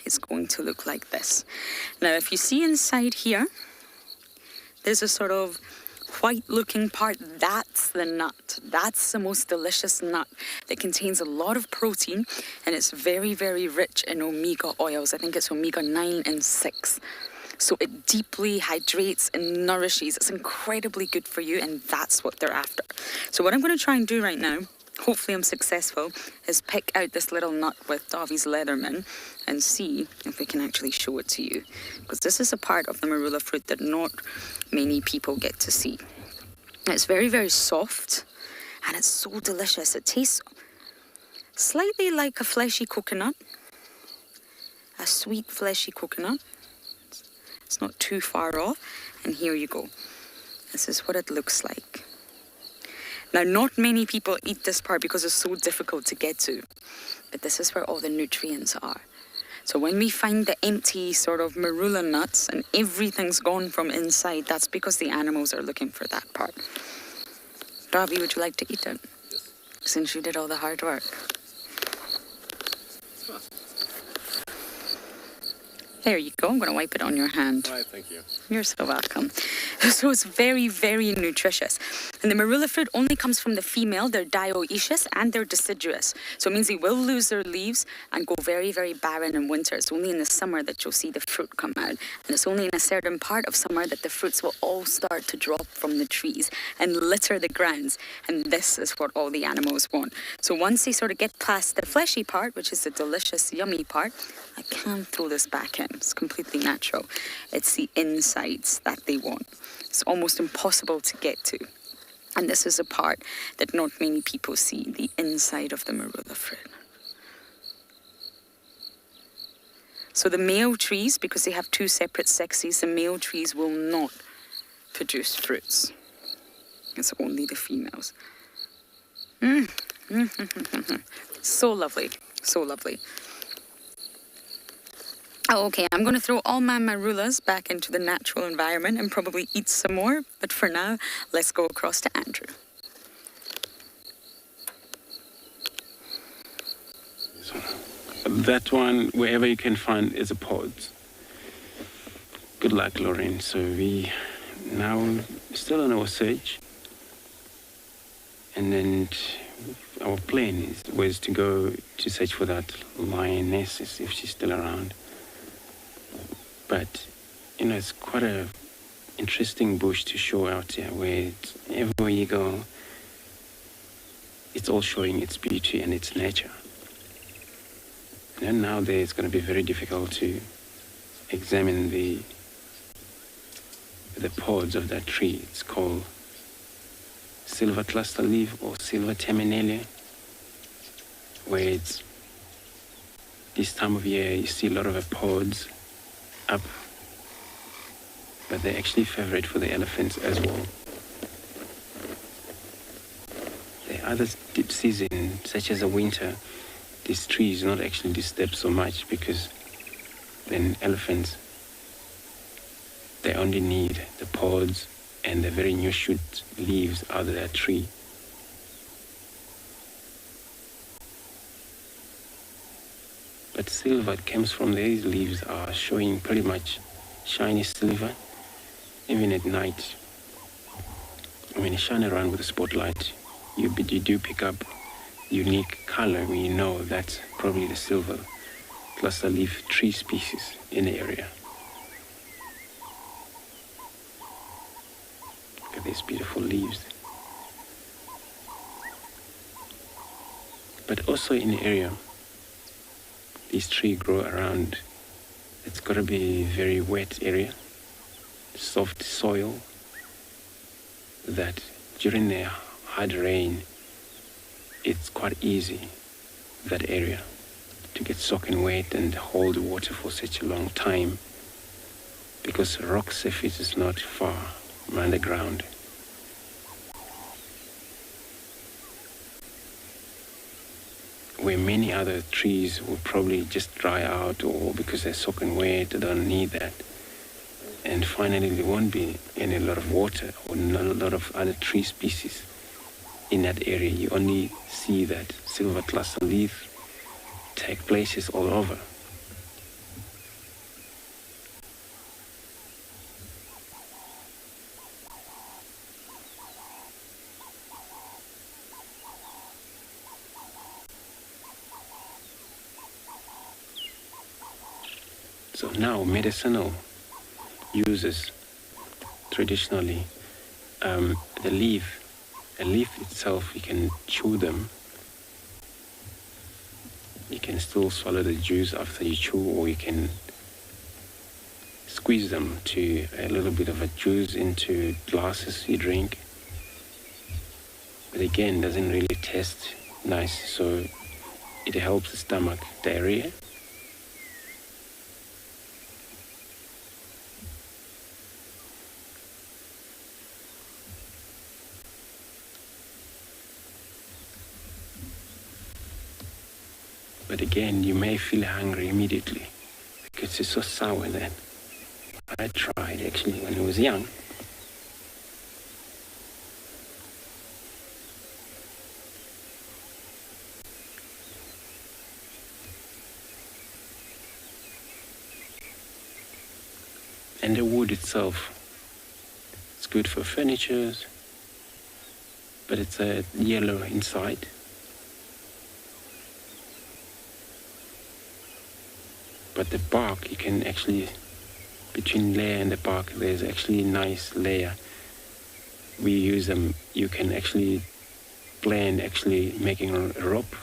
it's going to look like this. Now, if you see inside here, there's a sort of white-looking part. That's the nut. That's the most delicious nut that contains a lot of protein, and it's very, very rich in omega oils. I think it's omega 9 and 6. So it deeply hydrates and nourishes. It's incredibly good for you, and that's what they're after. So what I'm going to try and do right now, hopefully I'm successful, is pick out this little nut with Davi's Leatherman and see if we can actually show it to you. Because this is a part of the Marula fruit that not many people get to see. It's very, very soft, and it's so delicious. It tastes slightly like a fleshy coconut. a sweet fleshy coconut. It's not too far off. And here you go. This is what it looks like. Now, not many people eat this part because it's so difficult to get to. But this is where all the nutrients are. So when we find the empty sort of Marula nuts and everything's gone from inside, that's because the animals are looking for that part. Ravi, would you like to eat it? Yes. Since you did all the hard work. There you go. I'm going to wipe it on your hand. All right, thank you. You're so welcome. So it's very, very nutritious. And the Marula fruit only comes from the female. They're dioecious and they're deciduous. So it means they will lose their leaves and go very, very barren in winter. It's only in the summer that you'll see the fruit come out. And it's only in a certain part of summer that the fruits will all start to drop from the trees and litter the grounds. And this is what all the animals want. So once they sort of get past the fleshy part, which is the delicious, yummy part, I can't throw this back in. It's completely natural. It's the insides that they want. It's almost impossible to get to. And this is a part that not many people see, the inside of the Marula fruit. So the male trees, because they have two separate sexes, the male trees will not produce fruits. It's only the females. So lovely, so lovely. Oh, okay, I'm going to throw all my marulas back into the natural environment and probably eat some more. But for now, let's go across to Andrew. That one, wherever you can find, is a pod. Good luck, Lauren. So we now still on our search. And then our plan was to go to search for that lioness, if she's still around. But, you know, it's quite a interesting bush to show out here, where everywhere you go, it's all showing its beauty and its nature. And then now there, it's going to be very difficult to examine the pods of that tree. It's called silver cluster leaf or silver terminalia, where it's this time of year you see a lot of pods up, but they're actually favorite for the elephants as well. The other deep season, such as the winter, this tree is not actually disturbed so much, because then elephants, they only need the pods and the very new shoot leaves out of that tree. But silver that comes from these leaves are showing pretty much shiny silver, even at night. When you shine around with a spotlight, you do pick up unique color when you know that's probably the silver cluster leaf tree species in the area. Look at these beautiful leaves. But also in the area, these trees grow around, it's got to be a very wet area, soft soil, that during the hard rain, it's quite easy, that area, to get soaking wet and hold water for such a long time, because rock surface is not far from underground. Where many other trees will probably just dry out, or because they're soaking wet, they don't need that. And finally, there won't be any lot of water or not a lot of other tree species in that area. You only see that silver cluster leaf take places all over. So now medicinal uses, traditionally, the leaf, a leaf itself, you can chew them. You can still swallow the juice after you chew, or you can squeeze them to a little bit of a juice into glasses you drink. But again, doesn't really taste nice, so it helps the stomach, diarrhea. But again, you may feel hungry immediately because it's so sour that I tried actually when I was young. And the wood itself, it's good for furniture, but it's yellow inside. But the bark, you can actually, between layer and the bark, there's actually a nice layer. We use them, you can actually blend, actually making a rope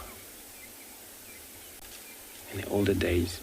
in the older days.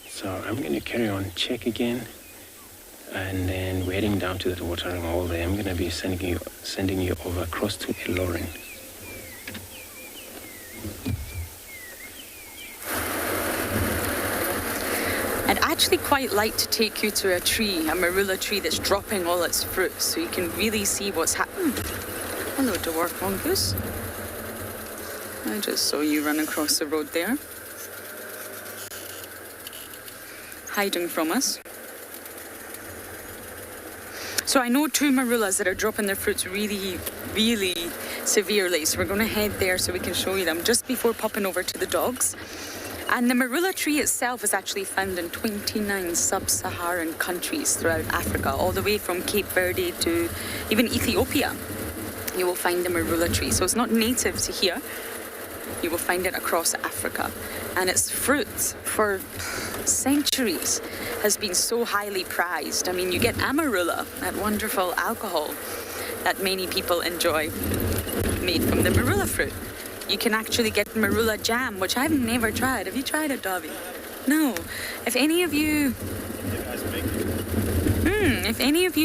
So I'm going to carry on, check again, and then we're heading down to that watering hole there. I'm going to be sending you over across to Lauren. I'd actually quite like to take you to a tree, a marula tree that's dropping all its fruit, so you can really see what's happening. Hello, dwarf mongoose. I just saw you run across the road there, hiding from us. So I know 2 marulas that are dropping their fruits really, really severely. So we're going to head there so we can show you them just before popping over to the dogs. And the marula tree itself is actually found in 29 sub-Saharan countries throughout Africa, all the way from Cape Verde to even Ethiopia. You will find the marula tree. So it's not native to here. You will find it across Africa. And its fruit for centuries has been so highly prized. I mean, you get amarula, that wonderful alcohol that many people enjoy, made from the marula fruit. You can actually get marula jam, which I've never tried. Have you tried it, Dobby? No. If any of you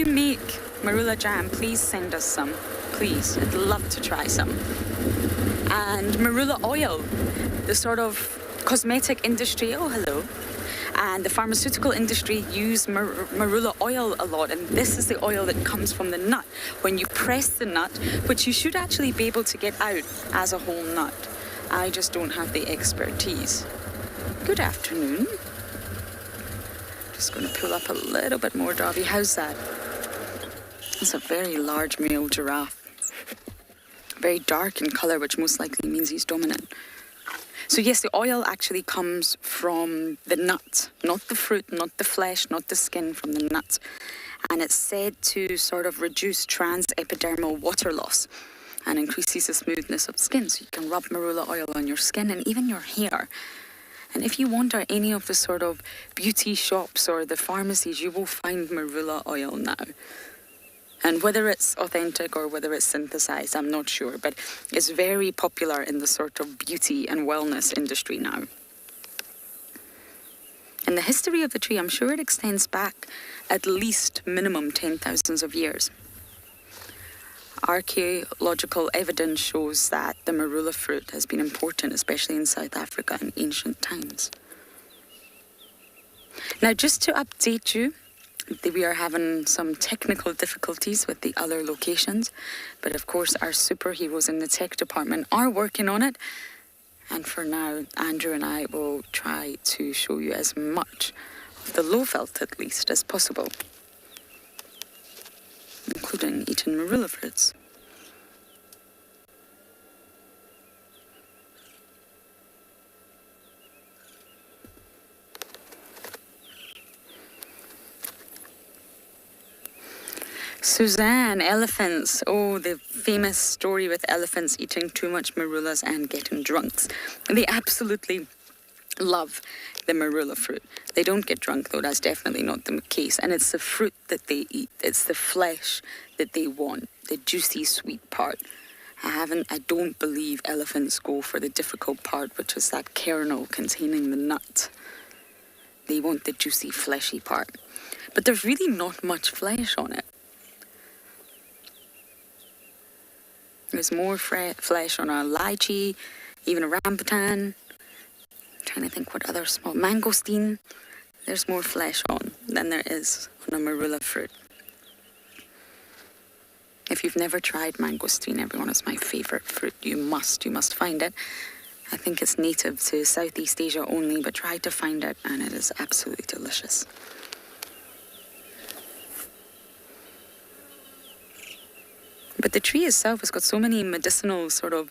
make marula jam, please send us some. Please, I'd love to try some. And marula oil, the sort of cosmetic industry, oh hello, and the pharmaceutical industry use marula oil a lot, and this is the oil that comes from the nut. When you press the nut, which you should actually be able to get out as a whole nut. I just don't have the expertise. Good afternoon. Just going to pull up a little bit more, Dobby. How's that? It's a very large male giraffe. Very dark in colour, which most likely means he's dominant. So yes, the oil actually comes from the nut, not the fruit, not the flesh, not the skin, from the nut. And it's said to sort of reduce transepidermal water loss and increases the smoothness of skin. So you can rub marula oil on your skin and even your hair. And if you wander any of the sort of beauty shops or the pharmacies, you will find marula oil now. And whether it's authentic or whether it's synthesized, I'm not sure, but it's very popular in the sort of beauty and wellness industry now. And the history of the tree, I'm sure it extends back at least minimum 10,000 of years. Archaeological evidence shows that the marula fruit has been important, especially in South Africa in ancient times. Now, just to update you, we are having some technical difficulties with the other locations, but of course our superheroes in the tech department are working on it. And for now, Andrew and I will try to show you as much of the low veld, at least, as possible, including eating marula fruits. Suzanne, elephants. Oh, the famous story with elephants eating too much marulas and getting drunks. They absolutely love the Marula fruit. They don't get drunk though, that's definitely not the case. And it's the fruit that they eat. It's the flesh that they want, the juicy sweet part. I don't believe elephants go for the difficult part, which is that kernel containing the nut. They want the juicy fleshy part. But there's really not much flesh on it. There's more flesh on a lychee, even a rambutan. I'm trying to think what other small... Mangosteen. There's more flesh on than there is on a Marula fruit. If you've never tried mangosteen, everyone, it's my favourite fruit. You must find it. I think it's native to Southeast Asia only, but try to find it and it is absolutely delicious. But the tree itself has got so many medicinal sort of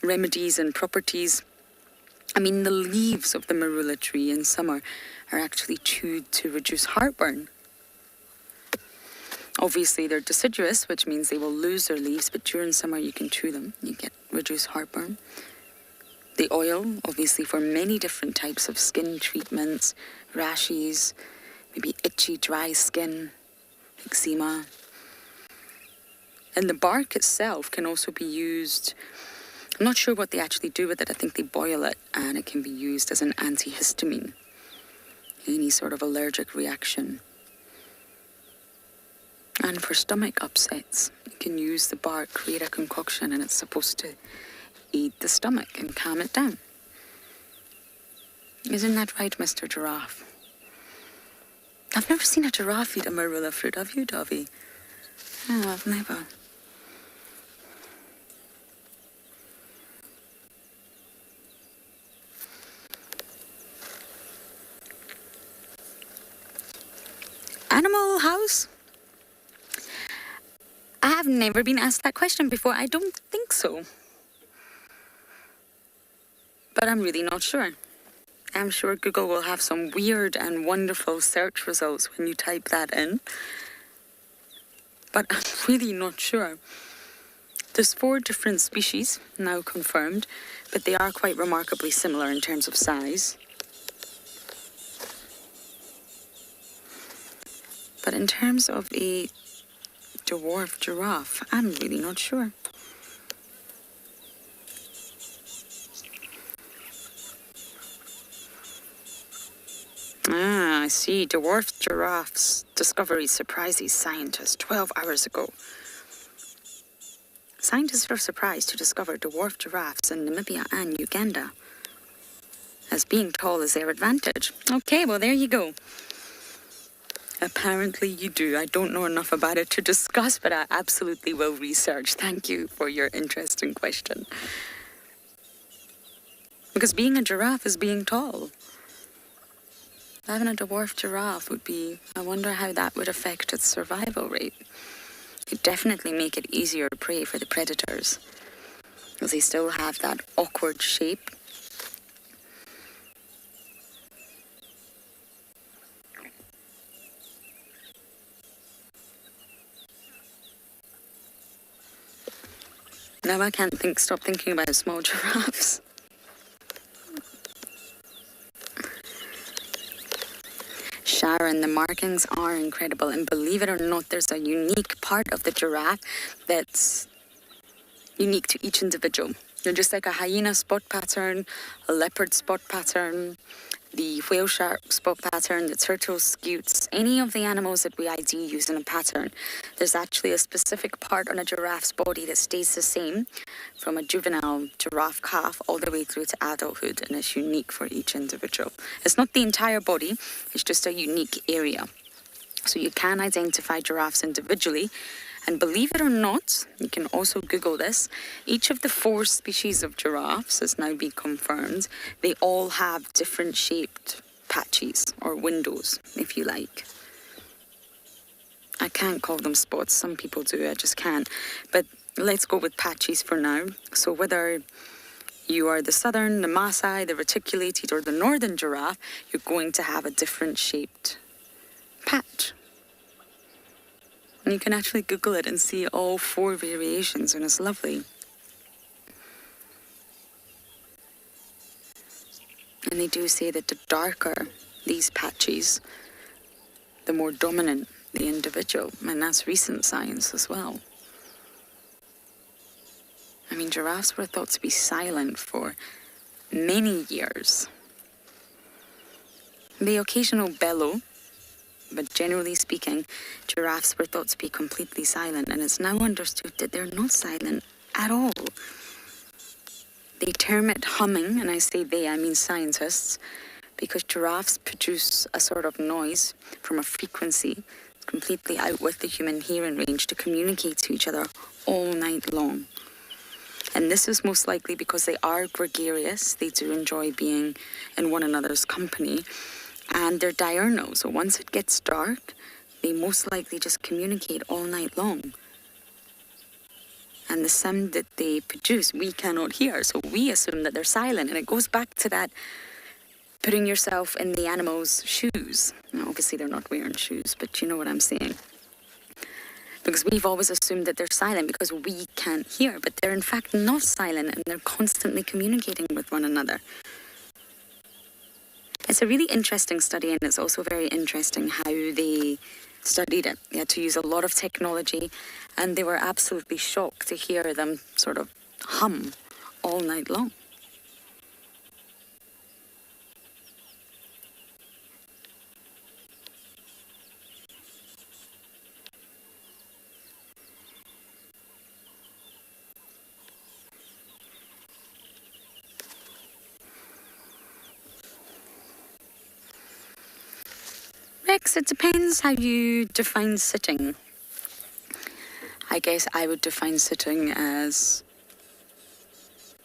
remedies and properties. I mean, the leaves of the Marula tree in summer are actually chewed to reduce heartburn. Obviously, they're deciduous, which means they will lose their leaves, but during summer you can chew them. You get reduced heartburn. The oil, obviously, for many different types of skin treatments, rashes, maybe itchy, dry skin, eczema. And the bark itself can also be used, I'm not sure what they actually do with it. I think they boil it and it can be used as an antihistamine. Any sort of allergic reaction. And for stomach upsets, you can use the bark, create a concoction, and it's supposed to aid the stomach and calm it down. Isn't that right, Mr. Giraffe? I've never seen a giraffe eat a Marula fruit, have you, Dovey? No, I've never. Animal house? I have never been asked that question before. I don't think so. But I'm really not sure. I'm sure Google will have some weird and wonderful search results when you type that in. But I'm really not sure. There's 4 different species now confirmed, but they are quite remarkably similar in terms of size. But in terms of a dwarf giraffe, I'm really not sure. I see. Dwarf giraffes discovery surprises scientists 12 hours ago. Scientists were surprised to discover dwarf giraffes in Namibia and Uganda. As being tall is their advantage. Okay, well, there you go. Apparently you do. I don't know enough about it to discuss, but I absolutely will research. Thank you for your interesting question. Because being a giraffe is being tall. Having a dwarf giraffe would be... I wonder how that would affect its survival rate. It'd definitely make it easier to prey for the predators. Because they still have that awkward shape. Now I can't stop thinking about small giraffes. Sharon, the markings are incredible, and believe it or not, there's a unique part of the giraffe that's unique to each individual. They're just like a hyena spot pattern, a leopard spot pattern, the whale shark spot pattern, the turtle scutes, any of the animals that we ID use in a pattern. There's actually a specific part on a giraffe's body that stays the same from a juvenile giraffe calf all the way through to adulthood, and it's unique for each individual. It's not the entire body, it's just a unique area. So you can identify giraffes individually. And believe it or not, you can also Google this, each of the 4 species of giraffes has now been confirmed. They all have different shaped patches or windows, if you like. I can't call them spots, some people do, I just can't. But let's go with patches for now. So whether you are the southern, the Maasai, the reticulated, or the northern giraffe, you're going to have a different shaped patch. And you can actually Google it and see all 4 variations, and it's lovely. And they do say that the darker these patches, the more dominant the individual, and that's recent science as well. I mean, giraffes were thought to be silent for many years. The occasional bellow, but generally speaking, giraffes were thought to be completely silent, and it's now understood that they're not silent at all. They term it humming, and I say they, I mean scientists, because giraffes produce a sort of noise from a frequency completely out with the human hearing range to communicate to each other all night long. And this is most likely because they are gregarious. They do enjoy being in one another's company. And they're diurnal, so once it gets dark, they most likely just communicate all night long. And the sound that they produce, we cannot hear, so we assume that they're silent. And it goes back to that putting yourself in the animal's shoes. Now, obviously, they're not wearing shoes, but you know what I'm saying. Because we've always assumed that they're silent because we can't hear, but they're in fact not silent, and they're constantly communicating with one another. It's a really interesting study, and it's also very interesting how they studied it. They had to use a lot of technology, and they were absolutely shocked to hear them sort of hum all night long. Rex, it depends how you define sitting. I guess I would define sitting as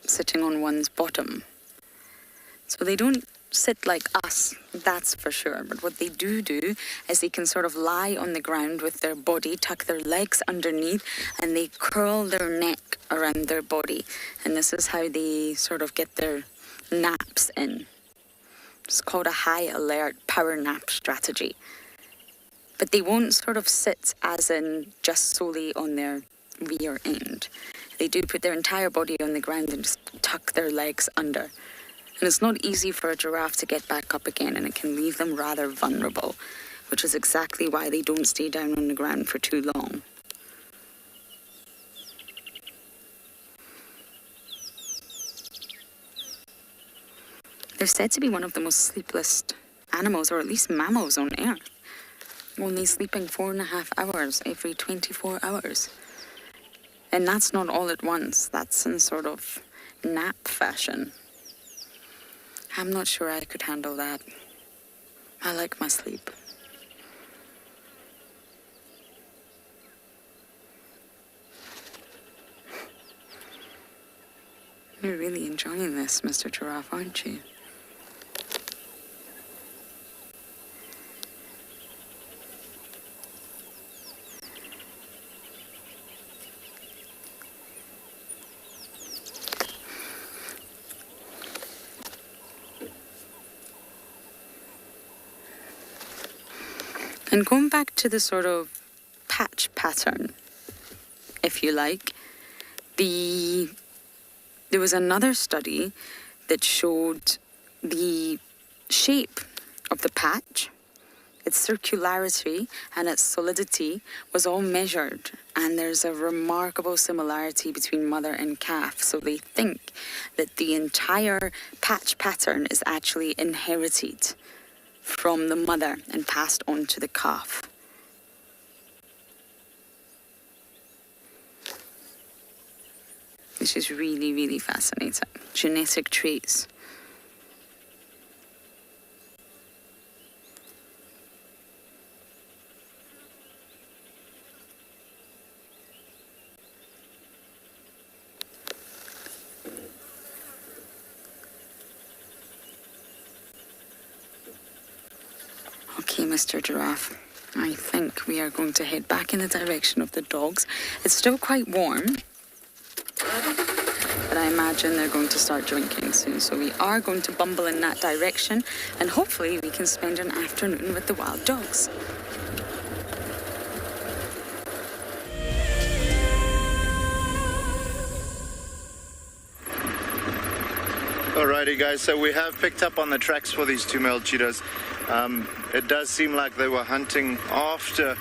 sitting on one's bottom. So they don't sit like us, that's for sure. But what they do is they can sort of lie on the ground with their body, tuck their legs underneath, and they curl their neck around their body. And this is how they sort of get their naps in. It's called a high alert power nap strategy. But they won't sort of sit as in just solely on their rear end. They do put their entire body on the ground and just tuck their legs under. And it's not easy for a giraffe to get back up again, and it can leave them rather vulnerable, which is exactly why they don't stay down on the ground for too long. They're said to be one of the most sleepless animals, or at least mammals on Earth. Only sleeping 4.5 hours every 24 hours. And that's not all at once. That's in sort of nap fashion. I'm not sure I could handle that. I like my sleep. You're really enjoying this, Mr. Giraffe, aren't you? And going back to the sort of patch pattern, if you like, there was another study that showed the shape of the patch, its circularity and its solidity was all measured, and there's a remarkable similarity between mother and calf. So they think that the entire patch pattern is actually inherited from the mother and passed on to the calf. This is really, really fascinating. Genetic traits. Okay, Mr. Giraffe, I think we are going to head back in the direction of the dogs. It's still quite warm, but I imagine they're going to start drinking soon. So we are going to bumble in that direction, and hopefully we can spend an afternoon with the wild dogs. Alrighty guys, so we have picked up on the tracks for these two male cheetahs. It does seem like they were hunting after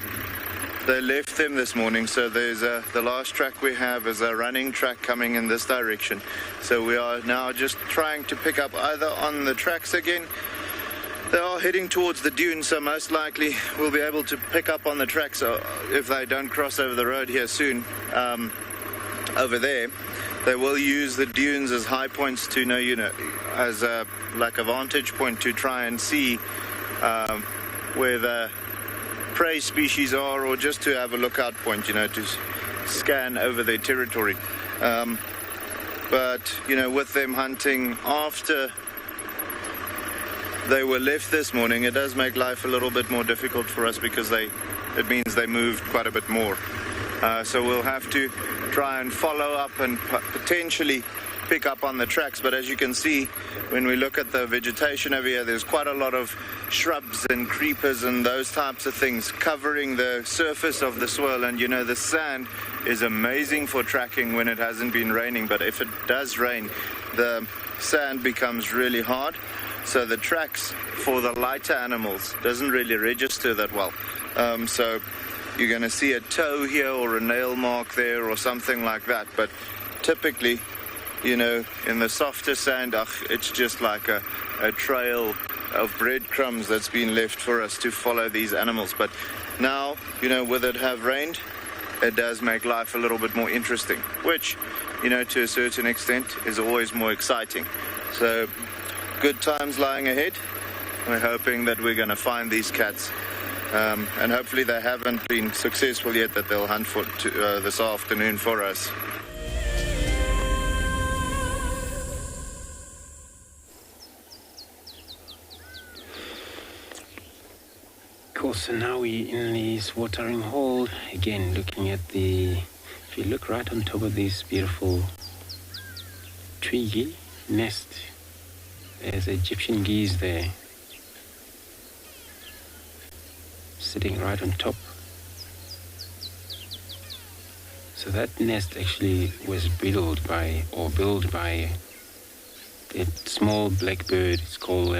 they left them this morning, so there's the last track we have is a running track coming in this direction. So we are now just trying to pick up either on the tracks again. They are heading towards the dunes, so most likely we'll be able to pick up on the tracks if they don't cross over the road here soon. Over there, they will use the dunes as high points to as a vantage point to try and see where the prey species are, or just to have a lookout point, to scan over their territory. But with them hunting after they were left this morning, it does make life a little bit more difficult for us because it means they moved quite a bit more. So we'll have to try and follow up and potentially pick up on the tracks. But as you can see, when we look at the vegetation over here, there's quite a lot of shrubs and creepers and those types of things covering the surface of the swirl. And the sand is amazing for tracking when it hasn't been raining, but if it does rain, the sand becomes really hard. So the tracks for the lighter animals doesn't really register that well. So you're going to see a toe here or a nail mark there or something like that. But typically, in the softer sand, it's just like a trail of breadcrumbs that's been left for us to follow these animals. But now, with it have rained, it does make life a little bit more interesting, which, to a certain extent is always more exciting. So good times lying ahead. We're hoping that we're going to find these cats. And hopefully they haven't been successful yet, that they'll hunt for this afternoon for us. Cool, so now we're in this watering hole again, looking at if you look right on top of this beautiful tree nest, there's Egyptian geese there, sitting right on top. So that nest actually was built by a small black bird. It's called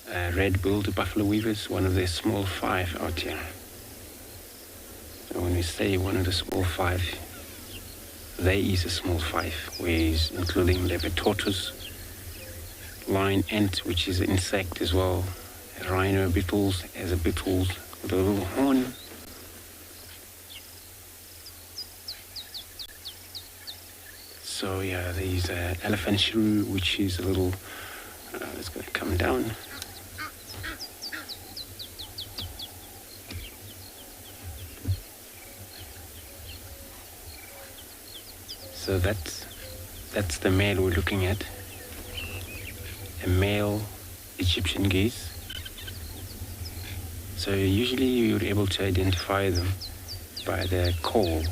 red-billed buffalo weavers, one of the small five out here. So when we say one of the small five, there is a small five, where is including leopard tortoise, lion ant, which is an insect as well, rhino beetles as a beetles with a little horn. So yeah, there's elephant shrew, which is a little, it's going to come down. So that's the male we're looking at, a male Egyptian geese. So usually you're able to identify them by their call,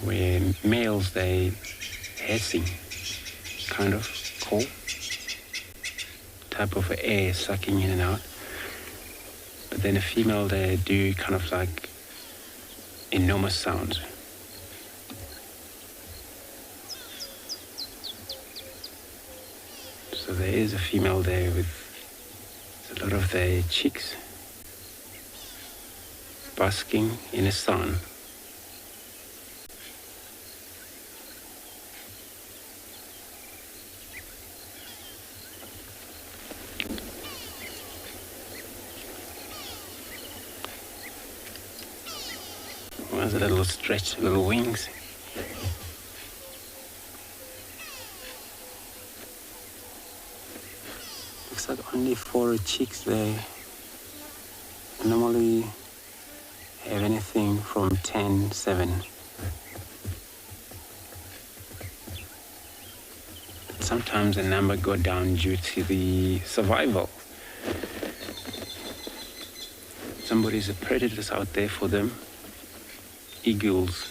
where males, they hissing kind of call, type of air sucking in and out. But then a female, they do kind of like enormous sounds. So there is a female there with a lot of their chicks basking in the sun. There's a little stretch, little wings. Looks like only 4 chicks there. Normally have anything from 10, 7. But sometimes the number go down due to the survival. Somebody's a predators out there for them. Eagles.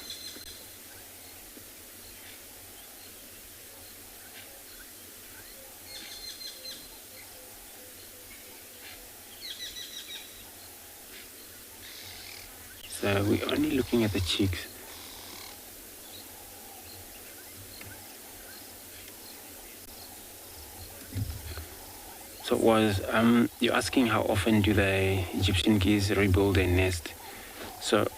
So we're only looking at the chicks. So you're asking how often do the Egyptian geese rebuild their nest? So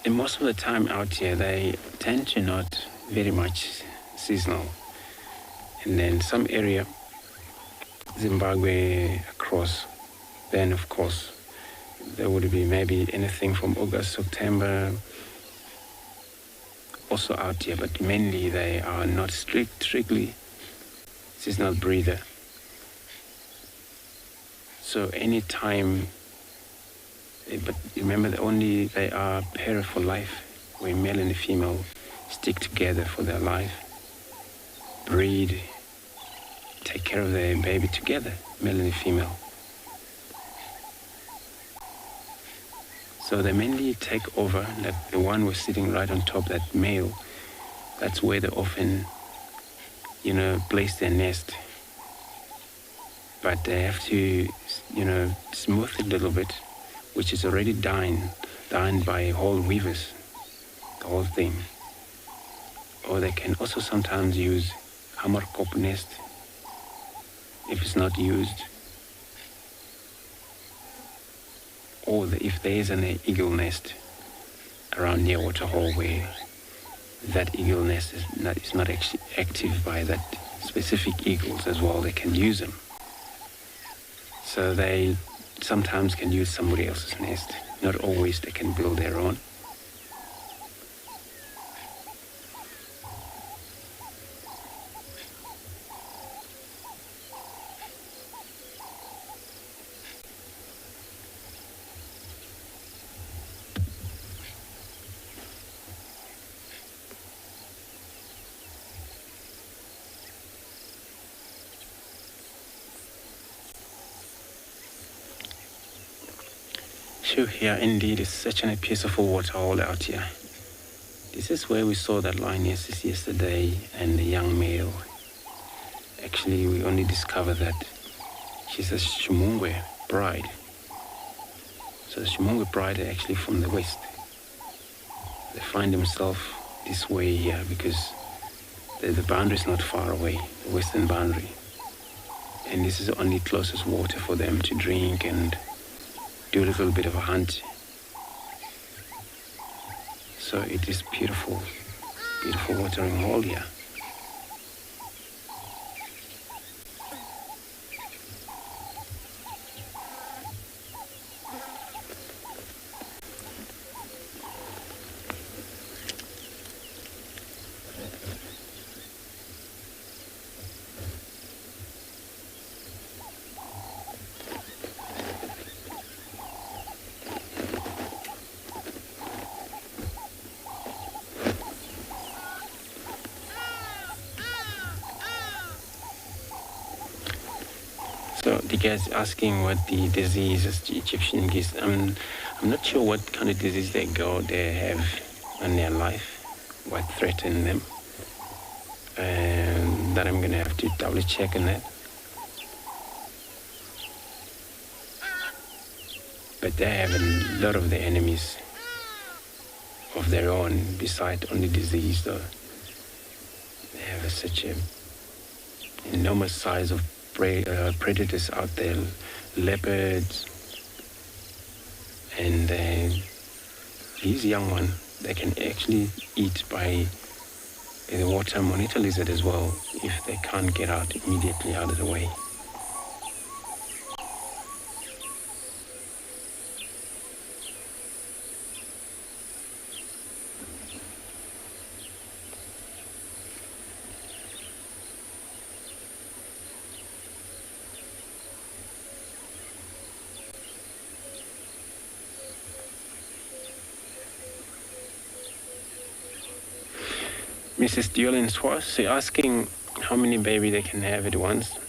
most of the time out here, they tend to not very much seasonal. And then some area, Zimbabwe across, then of course, there would be maybe anything from August, September, also out here, but mainly they are not strictly seasonal breeder. So any time, but remember they are a pair for life, where male and female stick together for their life, breed, take care of their baby together, male and female. So they mainly take over, like the one was sitting right on top, that male, that's where they often, place their nest. But they have to, smooth it a little bit, which is already done by whole weavers, the whole thing. Or they can also sometimes use hammerkop nest if it's not used. Or if there is an eagle nest around near waterhole where that eagle nest is not actually active by that specific eagles as well, they can use them. So they sometimes can use somebody else's nest. Not always they can build their own. Here indeed is such a beautiful waterhole out here. This is where we saw that lioness yesterday and the young male. Actually, we only discovered that she's a Shumungwe bride. So the Shumungwe bride are actually from the west. They find themselves this way here because the boundary is not far away, the western boundary. And this is the only closest water for them to drink and do a little bit of a hunt. So it is beautiful, beautiful watering hole here. So the guy's asking what the disease is, the Egyptian geese. I'm not sure what kind of disease they have on their life, what threaten them. That I'm gonna have to double check on that. But they have a lot of the enemies of their own, besides only disease though. They have such an enormous size of predators out there, leopards, and these young one, they can actually eat by the water monitor lizard as well if they can't get out immediately out of the way. Mrs. Diolin Swas asking how many baby they can have at once.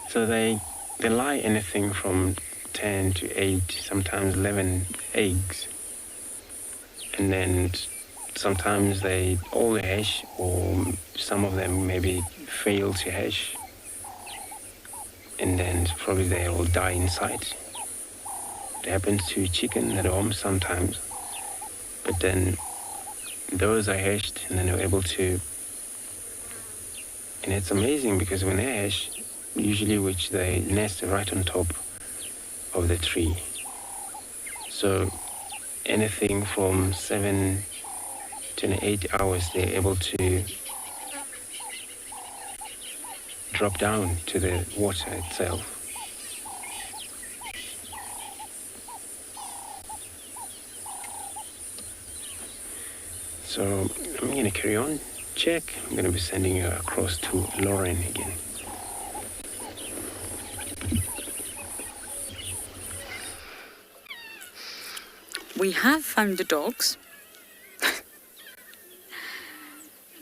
So they lie anything from 10 to 8, sometimes 11 eggs. And then sometimes they all hatch, or some of them maybe fail to hatch. And then probably they will die inside. It happens to chicken at home sometimes. But then those are hatched and then they're able to, and it's amazing because when they hatch, usually which they nest right on top of the tree. So anything from 7 to 8 hours, they're able to drop down to the water itself. So I'm going to carry on, check. I'm going to be sending you across to Lauren again. We have found the dogs.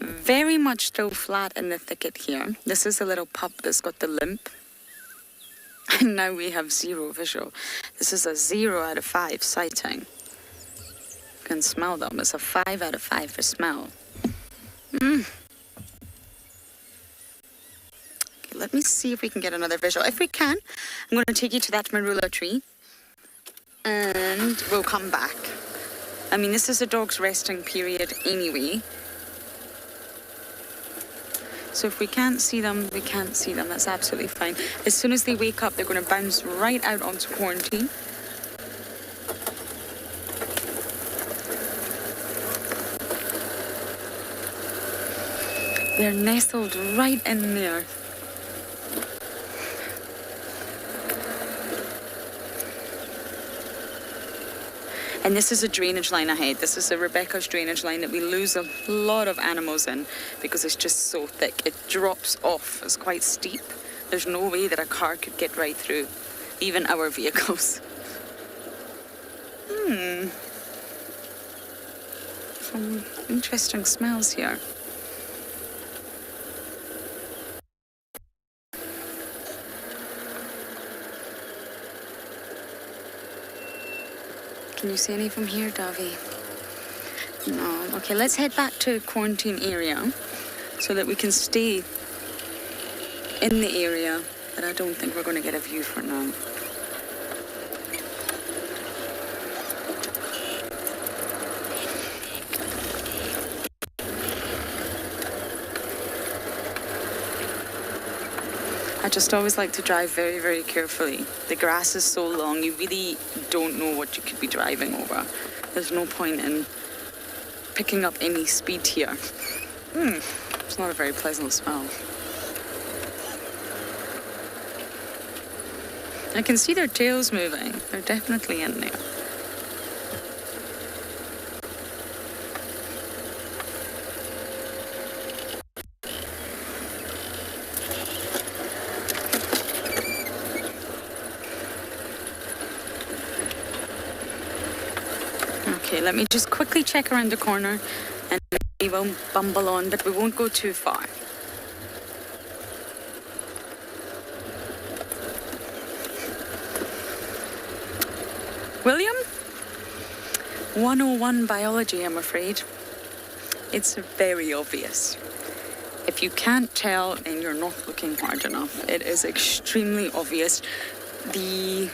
Very much still flat in the thicket here. This is a little pup that's got the limp. And now we have 0 visual. This is a 0 out of 5 sighting. You can smell them. It's a 5 out of 5 for smell. Okay, let me see if we can get another visual. If we can, I'm going to take you to that Marula tree. And we'll come back. I mean, this is a dog's resting period anyway. So if we can't see them, we can't see them. That's absolutely fine. As soon as they wake up, they're going to bounce right out onto quarantine. They're nestled right in there. And this is a drainage line ahead. This is a Rebecca's drainage line that we lose a lot of animals in because it's just so thick. It drops off. It's quite steep. There's no way that a car could get right through, even our vehicles. Some interesting smells here. Can you see any from here, Davy? No. Okay, let's head back to quarantine area so that we can stay in the area, but I don't think we're going to get a view for now. I just always like to drive very, very carefully. The grass is so long, you really don't know what you could be driving over. There's no point in picking up any speed here. It's not a very pleasant smell. I can see their tails moving. They're definitely in there. Okay, let me just quickly check around the corner and we will bumble on, but we won't go too far. William? 101 biology, I'm afraid. It's very obvious. If you can't tell, then you're not looking hard enough. It is extremely obvious. The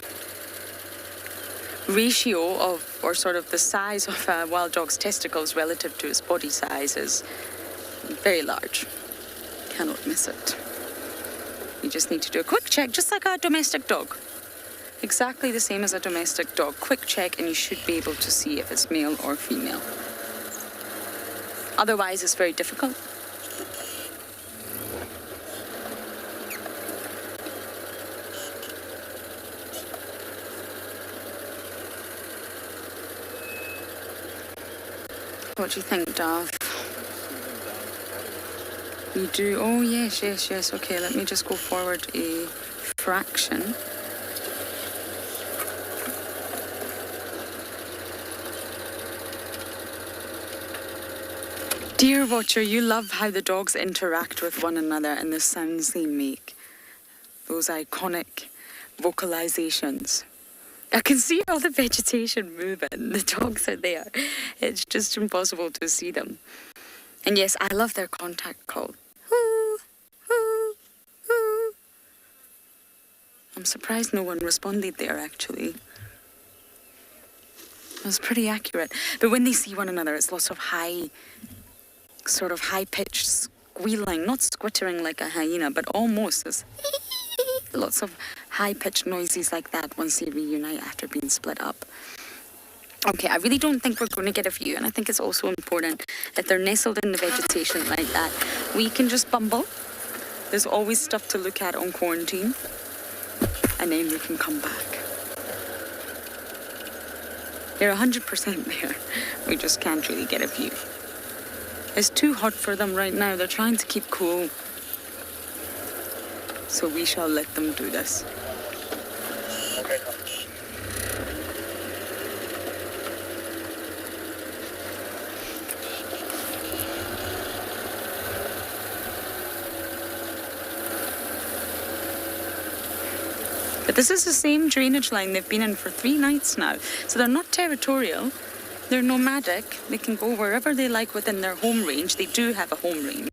ratio of, or sort of the size of a wild dog's testicles relative to its body size is very large. Cannot miss it. You just need to do a quick check, just like a domestic dog. Exactly the same as a domestic dog. Quick check and you should be able to see if it's male or female. Otherwise, it's very difficult. What do you think, Dav? You do? Oh, yes. Okay, let me just go forward a fraction. Dear watcher, you love how the dogs interact with one another and the sounds they make. Those iconic vocalizations. I can see all the vegetation moving. The dogs are there. It's just impossible to see them. And yes, I love their contact call. Hoo, hoo, hoo. I'm surprised no one responded there, actually. It was pretty accurate. But when they see one another, it's lots of high-pitched squealing. Not squittering like a hyena, but almost as... lots of high-pitched noises like that once they reunite after being split up. Okay, I really don't think we're going to get a view, and I think it's also important that they're nestled in the vegetation like that. We can just bumble. There's always stuff to look at on quarantine, and then we can come back. They're 100% there. We just can't really get a view. It's too hot for them right now. They're trying to keep cool. So we shall let them do this. Okay. But this is the same drainage line they've been in for 3 nights now. So they're not territorial. They're nomadic. They can go wherever they like within their home range. They do have a home range.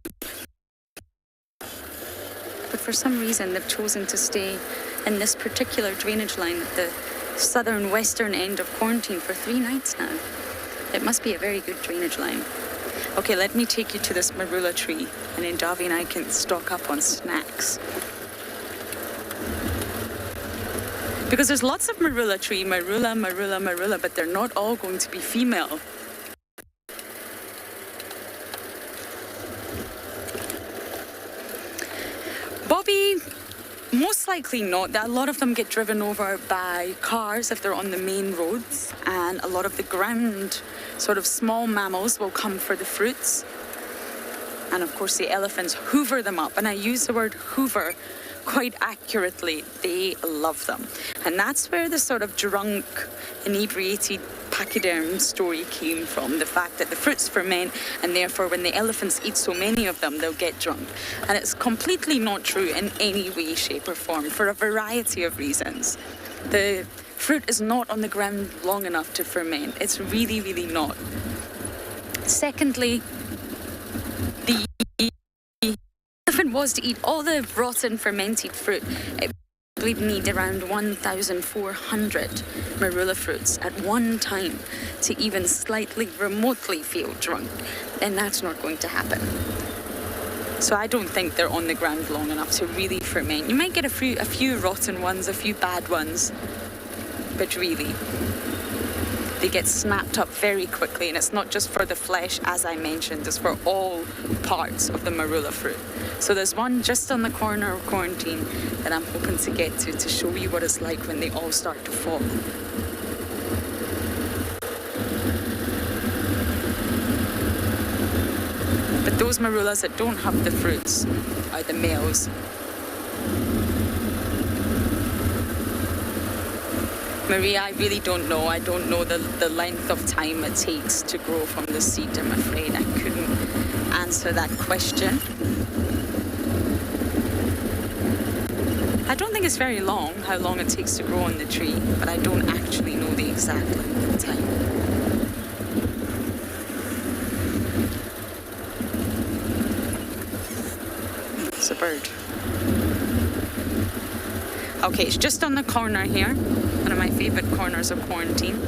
But for some reason, they've chosen to stay in this particular drainage line at the southern western end of quarantine for 3 nights now. It must be a very good drainage line. Okay, let me take you to this Marula tree, and then Davi and I can stock up on snacks. Because there's lots of Marula tree, Marula, but they're not all going to be female. Bobby, most likely not. A lot of them get driven over by cars if they're on the main roads, and a lot of the ground sort of small mammals will come for the fruits. And of course the elephants hoover them up, and I use the word hoover quite accurately. They love them. And that's where the sort of drunk, inebriated pachyderm story came from. The fact that the fruits ferment, and therefore when the elephants eat so many of them, they'll get drunk. And it's completely not true in any way, shape or form, for a variety of reasons. The fruit is not on the ground long enough to ferment. It's really, really not. Secondly, the elephant was to eat all the rotten fermented fruit, it would need around 1,400 Marula fruits at one time to even slightly remotely feel drunk, and that's not going to happen. So I don't think they're on the ground long enough to really ferment. You might get a few rotten ones, a few bad ones, but really they get snapped up very quickly, and it's not just for the flesh, as I mentioned, it's for all parts of the Marula fruit. So there's one just on the corner of quarantine that I'm hoping to get to show you what it's like when they all start to fall. But those Marulas that don't have the fruits are the males. Maria, I really don't know. I don't know the length of time it takes to grow from the seed, I'm afraid. I couldn't answer that question. I don't think it's very long, how long it takes to grow on the tree, but I don't actually know the exact length of time. It's a bird. Okay, it's just on the corner here. One of my favourite corners of quarantine.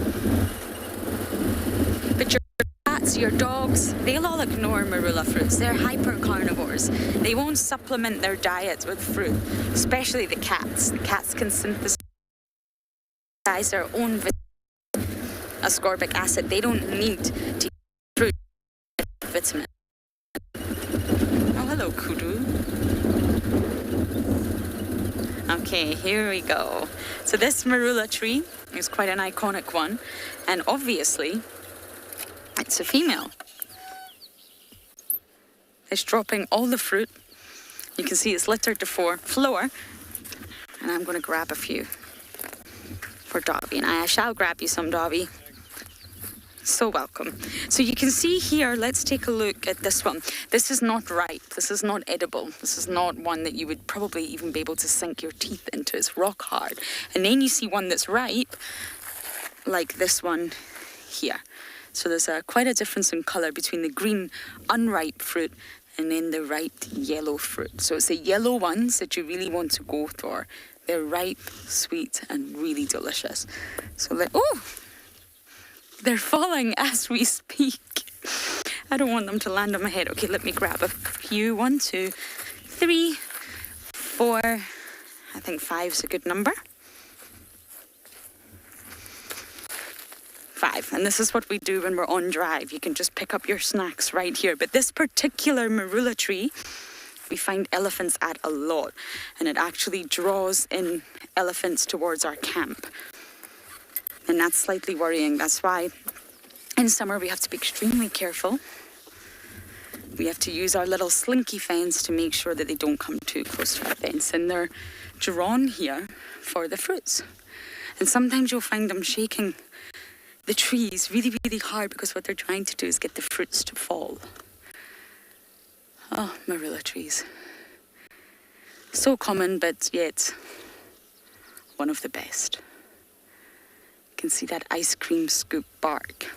But your cats, your dogs, they'll all ignore Marula fruits. They're hyper carnivores. They won't supplement their diet with fruit, especially the cats. The cats can synthesize their own ascorbic acid. They don't need to eat fruit vitamin. Oh, hello, kudu. Okay, here we go. So this Marula tree is quite an iconic one, and obviously it's a female. It's dropping all the fruit. You can see it's littered the floor, and I'm going to grab a few for Davi, and I shall grab you some, Davi. So welcome. So you can see here, let's take a look at this one. This is not ripe. This is not edible. This is not one that you would probably even be able to sink your teeth into. It's rock hard. And then you see one that's ripe, like this one here. So there's quite a difference in colour between the green, unripe fruit and then the ripe yellow fruit. So it's the yellow ones that you really want to go for. They're ripe, sweet, and really delicious. So they're falling as we speak. I don't want them to land on my head. Okay, let me grab a few. 1, 2, 3, 4, I think 5's a good number. 5. And this is what we do when we're on drive. You can just pick up your snacks right here. But this particular Marula tree, we find elephants at a lot. And it actually draws in elephants towards our camp. And that's slightly worrying. That's why in summer we have to be extremely careful. We have to use our little slinky fence to make sure that they don't come too close to our fence. And they're drawn here for the fruits. And sometimes you'll find them shaking the trees really, really hard because what they're trying to do is get the fruits to fall. Oh, Marula trees. So common, but yet one of the best. You can see that ice cream scoop bark.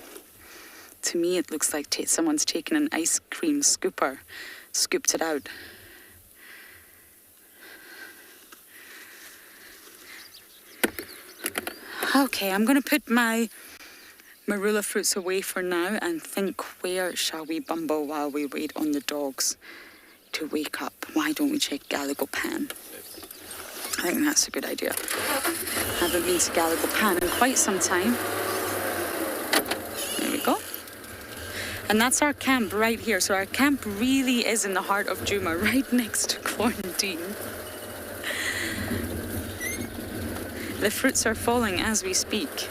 To me, it looks like someone's taken an ice cream scooper, scooped it out. Okay, I'm going to put my Marula fruits away for now and think, where shall we bumble while we wait on the dogs to wake up? Why don't we check Galago Pan? I think that's a good idea. I haven't been to Galago Pan in quite some time. There we go. And that's our camp right here. So our camp really is in the heart of Djuma, right next to quarantine. The fruits are falling as we speak.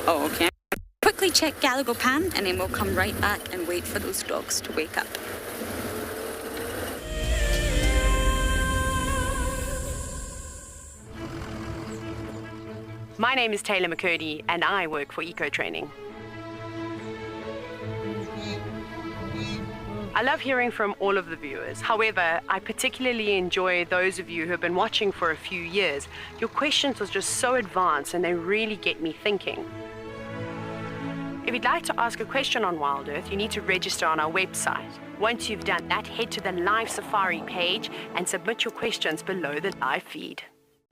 Oh, okay. Quickly check Galago Pan and then we'll come right back and wait for those dogs to wake up. My name is Taylor McCurdy and I work for Eco Training. I love hearing from all of the viewers. However, I particularly enjoy those of you who have been watching for a few years. Your questions are just so advanced and they really get me thinking. If you'd like to ask a question on WildEarth, you need to register on our website. Once you've done that, head to the live safari page and submit your questions below the live feed.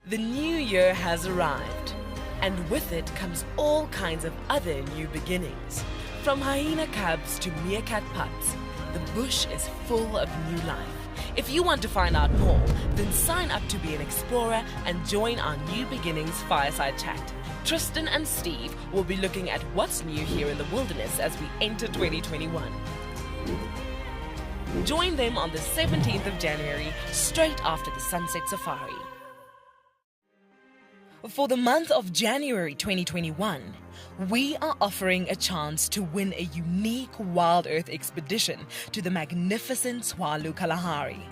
The new year has arrived, and with it comes all kinds of other new beginnings. From hyena cubs to meerkat pups, the bush is full of new life. If you want to find out more, then sign up to be an explorer and join our New Beginnings Fireside Chat. Tristan and Steve will be looking at what's new here in the wilderness as we enter 2021. Join them on the 17th of January, straight after the Sunset Safari. For the month of January 2021, we are offering a chance to win a unique WildEarth expedition to the magnificent Tswalu Kalahari.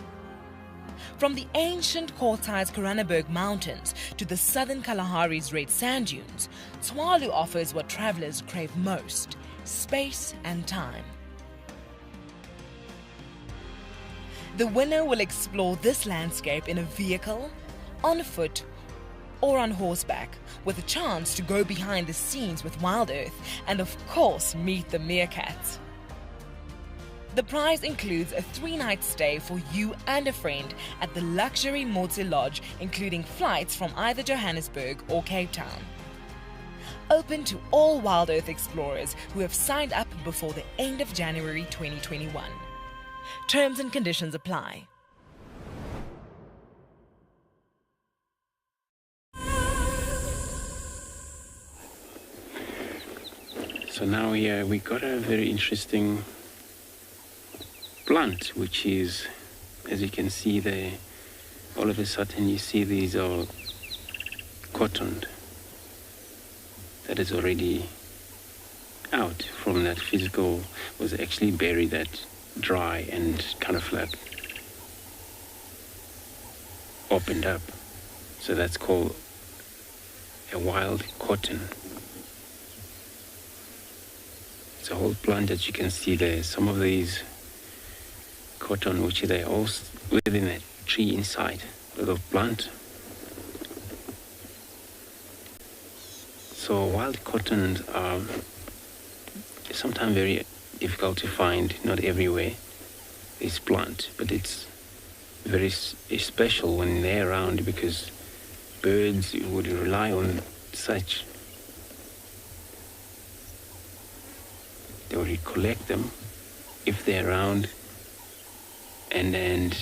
From the ancient quartzite Koranenberg Mountains to the southern Kalahari's red sand dunes, Tswalu offers what travelers crave most: space and time. The winner will explore this landscape in a vehicle, on foot, or on horseback, with a chance to go behind the scenes with WildEarth and of course meet the meerkats. The prize includes a 3-night stay for you and a friend at the luxury Motse Lodge, including flights from either Johannesburg or Cape Town. Open to all WildEarth explorers who have signed up before the end of January 2021. Terms and conditions apply. So now here we got a very interesting plant, which is, as you can see there, all of a sudden you see these are cotton that is already out from that physical, was actually buried that dry and kind of like opened up. So that's called a wild cotton. It's a whole plant that you can see there. Some of these cotton, which they all within a tree inside, little plant. So wild cottons are sometimes very difficult to find, not everywhere, this plant, but it's very special when they're around because birds would rely on such. They would collect them if they're around And then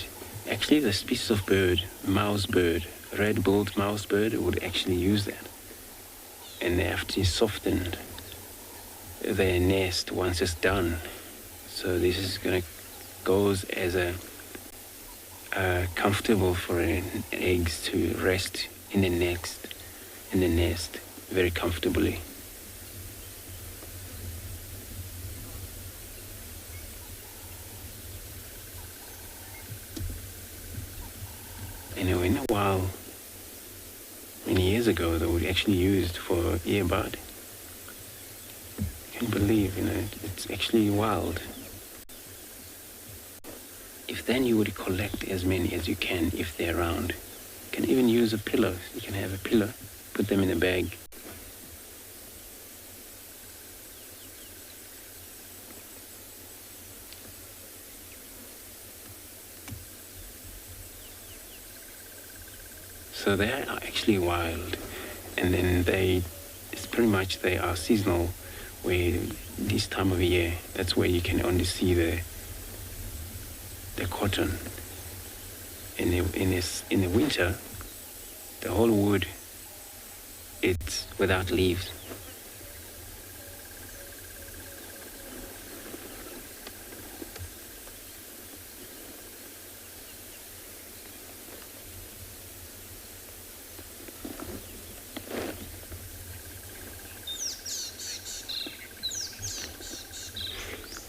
actually the species of bird, mouse bird, red-billed mouse bird, would actually use that. And they have to soften their nest once it's done. So this is going to goes as a comfortable for eggs to rest in the nest very comfortably. You know, in a while, many years ago, they were actually used for earbud. I can't believe, you know, it's actually wild. If then you would collect as many as you can if they're around. You can even use a pillow. You can have a pillow, put them in a bag. So they are actually wild, and then it's pretty much they are seasonal, where this time of year, that's where you can only see the cotton. In the winter, the whole wood, it's without leaves.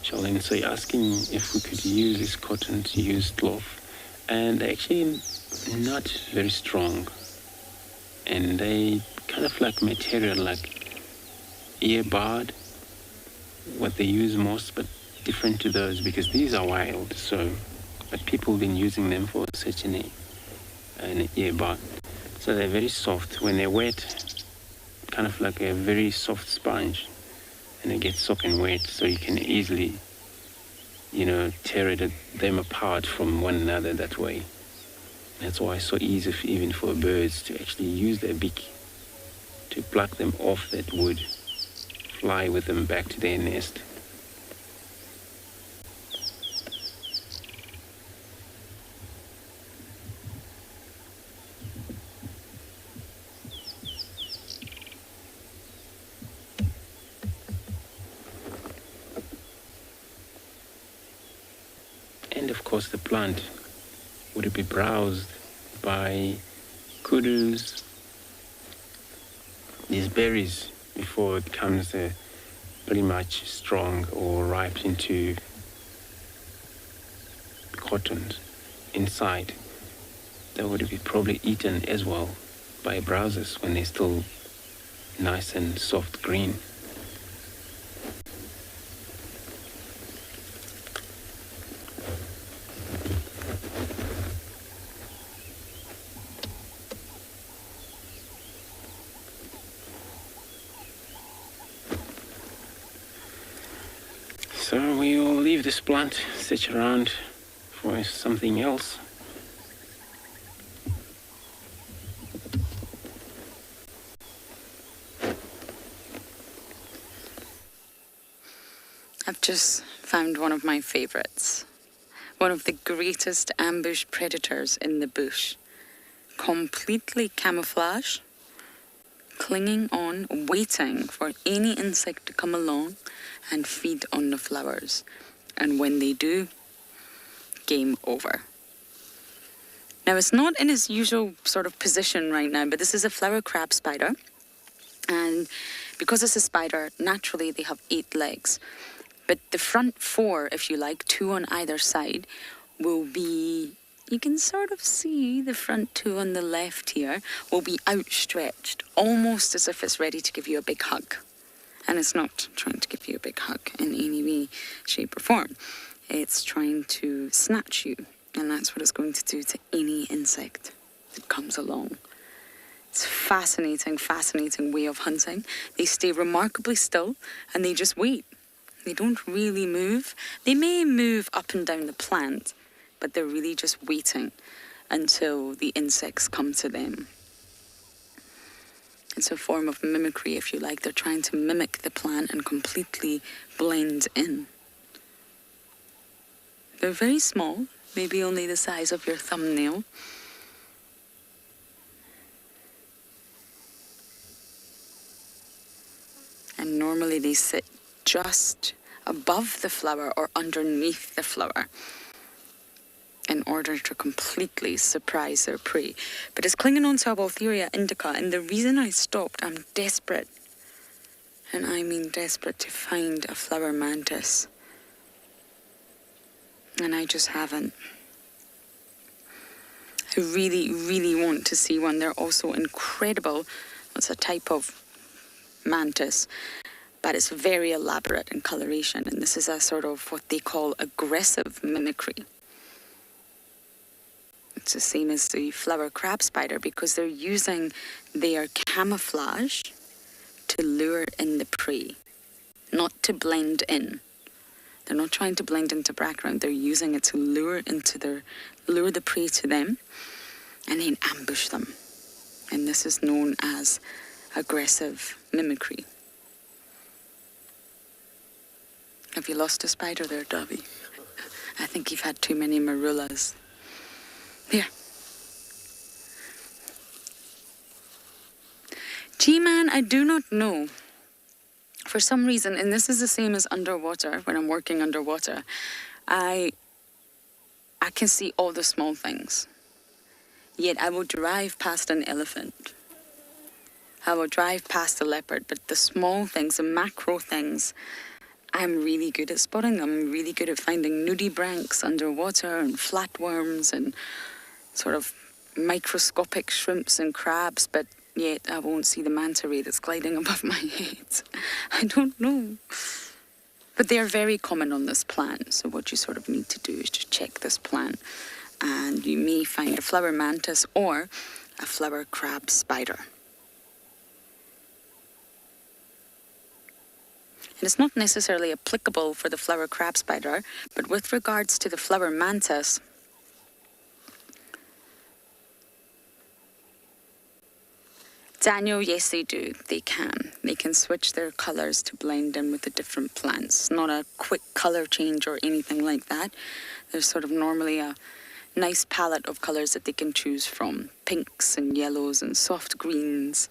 Charlene, so you're asking if we could use this cotton to use cloth, and they're actually not very strong, and they kind of like material like earbud, what they use most, but different to those because these are wild. So, but people have been using them for such an earbud. So they're very soft when they're wet, kind of like a very soft sponge. And it gets soaking wet, so you can easily, you know, tear them apart from one another that way. That's why it's so easy even for birds to actually use their beak to pluck them off that wood, fly with them back to their nest. And of course the plant would be browsed by kudus, these berries, before it becomes pretty much strong or ripe into cotton inside. That would be probably eaten as well by browsers when they're still nice and soft green. So we will leave this plant, sit around for something else. I've just found one of my favorites. One of the greatest ambush predators in the bush. Completely camouflaged, clinging on, waiting for any insect to come along and feed on the flowers. And when they do, game over. Now, it's not in its usual sort of position right now, but this is a flower crab spider. And because it's a spider, naturally they have 8 legs. But the front 4, if you like, 2 on either side, will be, you can sort of see the front 2 on the left here, will be outstretched, almost as if it's ready to give you a big hug. And it's not trying to give you a big hug in any way, shape or form. It's trying to snatch you. And that's what it's going to do to any insect that comes along. It's a fascinating, fascinating way of hunting. They stay remarkably still and they just wait. They don't really move. They may move up and down the plant, but they're really just waiting until the insects come to them. It's a form of mimicry, if you like. They're trying to mimic the plant and completely blend in. They're very small. maybe only the size of your thumbnail. And normally they sit just above the flower or underneath the flower in order to completely surprise their prey. But it's clinging on to a Waltheria indica, and the reason I stopped, I'm desperate, and I mean desperate, to find a flower mantis. And I just haven't. I really, really want to see one. They're also incredible. It's a type of mantis, but it's very elaborate in coloration, and this is a sort of what they call aggressive mimicry. It's the same as the flower crab spider because they're using their camouflage to lure in the prey, not to blend in. They're not trying to blend into background. They're using it to lure the prey to them and then ambush them. And this is known as aggressive mimicry. Have you lost a spider there, Dobby? I think you've had too many Marulas. Here. G-Man, I do not know. For some reason, and this is the same as underwater, when I'm working underwater, I can see all the small things. Yet I will drive past an elephant. I will drive past a leopard, but the small things, the macro things, I'm really good at spotting them. I'm really good at finding nudibranchs underwater and flatworms and sort of microscopic shrimps and crabs, but yet I won't see the manta ray that's gliding above my head. I don't know. But they are very common on this plant, so what you sort of need to do is just check this plant, and you may find a flower mantis or a flower crab spider. And it's not necessarily applicable for the flower crab spider, but with regards to the flower mantis, Daniel, yes they do. They can. They can switch their colours to blend in with the different plants. Not a quick colour change or anything like that. There's sort of normally a nice palette of colours that they can choose from. Pinks and yellows and soft greens.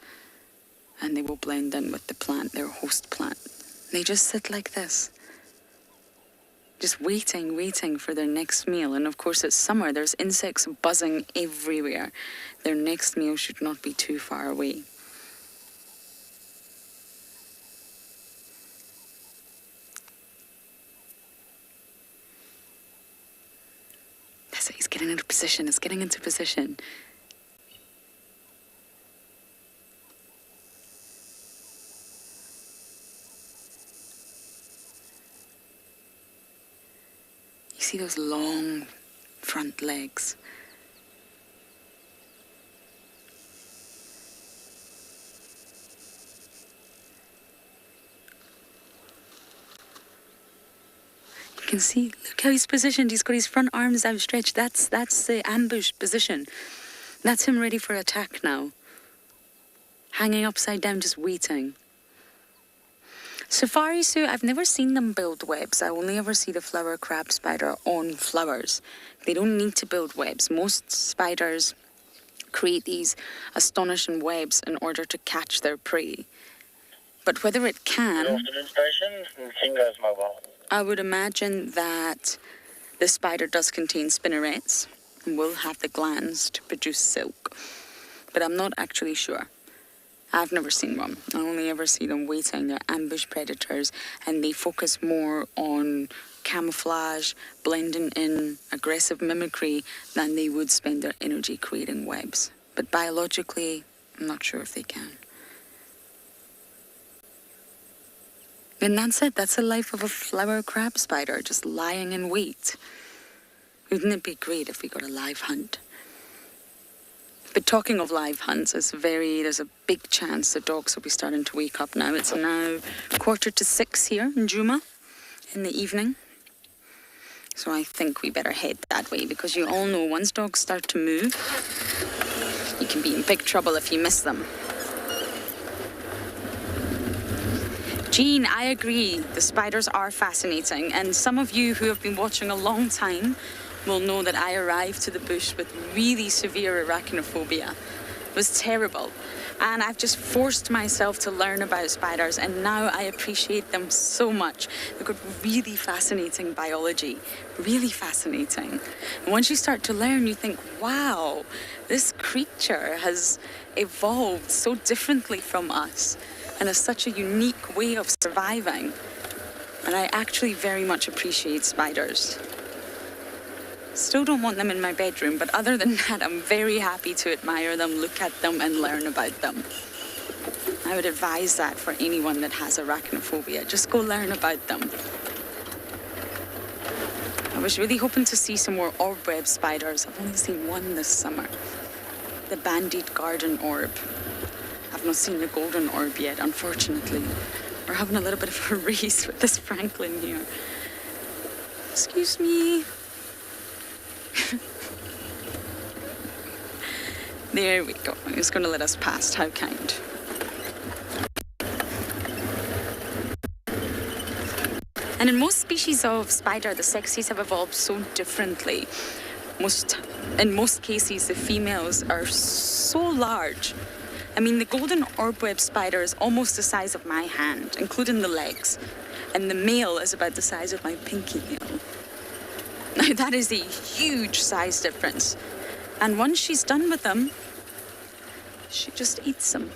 And they will blend in with the plant, their host plant. They just sit like this. Just waiting for their next meal. And of course it's summer, there's insects buzzing everywhere. Their next meal should not be too far away. That's it, he's getting into position, it's getting into position. See those long front legs. You can see, look how he's positioned. He's got his front arms outstretched. That's the ambush position. That's him ready for attack now. Hanging upside down, just waiting. Safari Sue, I've never seen them build webs. I only ever see the flower crab spider on flowers. They don't need to build webs. Most spiders create these astonishing webs in order to catch their prey. But whether it can... Good afternoon, station. Fingers mobile. I would imagine that the spider does contain spinnerets and will have the glands to produce silk. But I'm not actually sure. I've never seen one. I only ever see them waiting. They're ambush predators, and they focus more on camouflage, blending in, aggressive mimicry than they would spend their energy creating webs. But biologically, I'm not sure if they can. And that's it. That's the life of a flower crab spider, just lying in wait. Wouldn't it be great if we got a live hunt? But talking of live hunts, there's a big chance the dogs will be starting to wake up now. It's now 5:45 here in Djuma in the evening. So I think we better head that way, because you all know once dogs start to move, you can be in big trouble if you miss them. Jean, I agree. The spiders are fascinating. And some of you who have been watching a long time will know that I arrived to the bush with really severe arachnophobia. It was terrible. And I've just forced myself to learn about spiders, and now I appreciate them so much. They've got really fascinating biology, really fascinating. And once you start to learn, you think, wow, this creature has evolved so differently from us and has such a unique way of surviving. And I actually very much appreciate spiders. Still don't want them in my bedroom, but other than that, I'm very happy to admire them, look at them, and learn about them. I would advise that for anyone that has arachnophobia. Just go learn about them. I was really hoping to see some more orb-web spiders. I've only seen one this summer. The bandied garden orb. I've not seen the golden orb yet, unfortunately. We're having a little bit of a race with this Franklin here. Excuse me. There we go. He's going to let us past. How kind. And in most species of spider, the sexes have evolved so differently. In most cases, the females are so large. I mean, the golden orb-web spider is almost the size of my hand, including the legs. And the male is about the size of my pinky nail. Now, that is a huge size difference. And once she's done with them, she just eats them.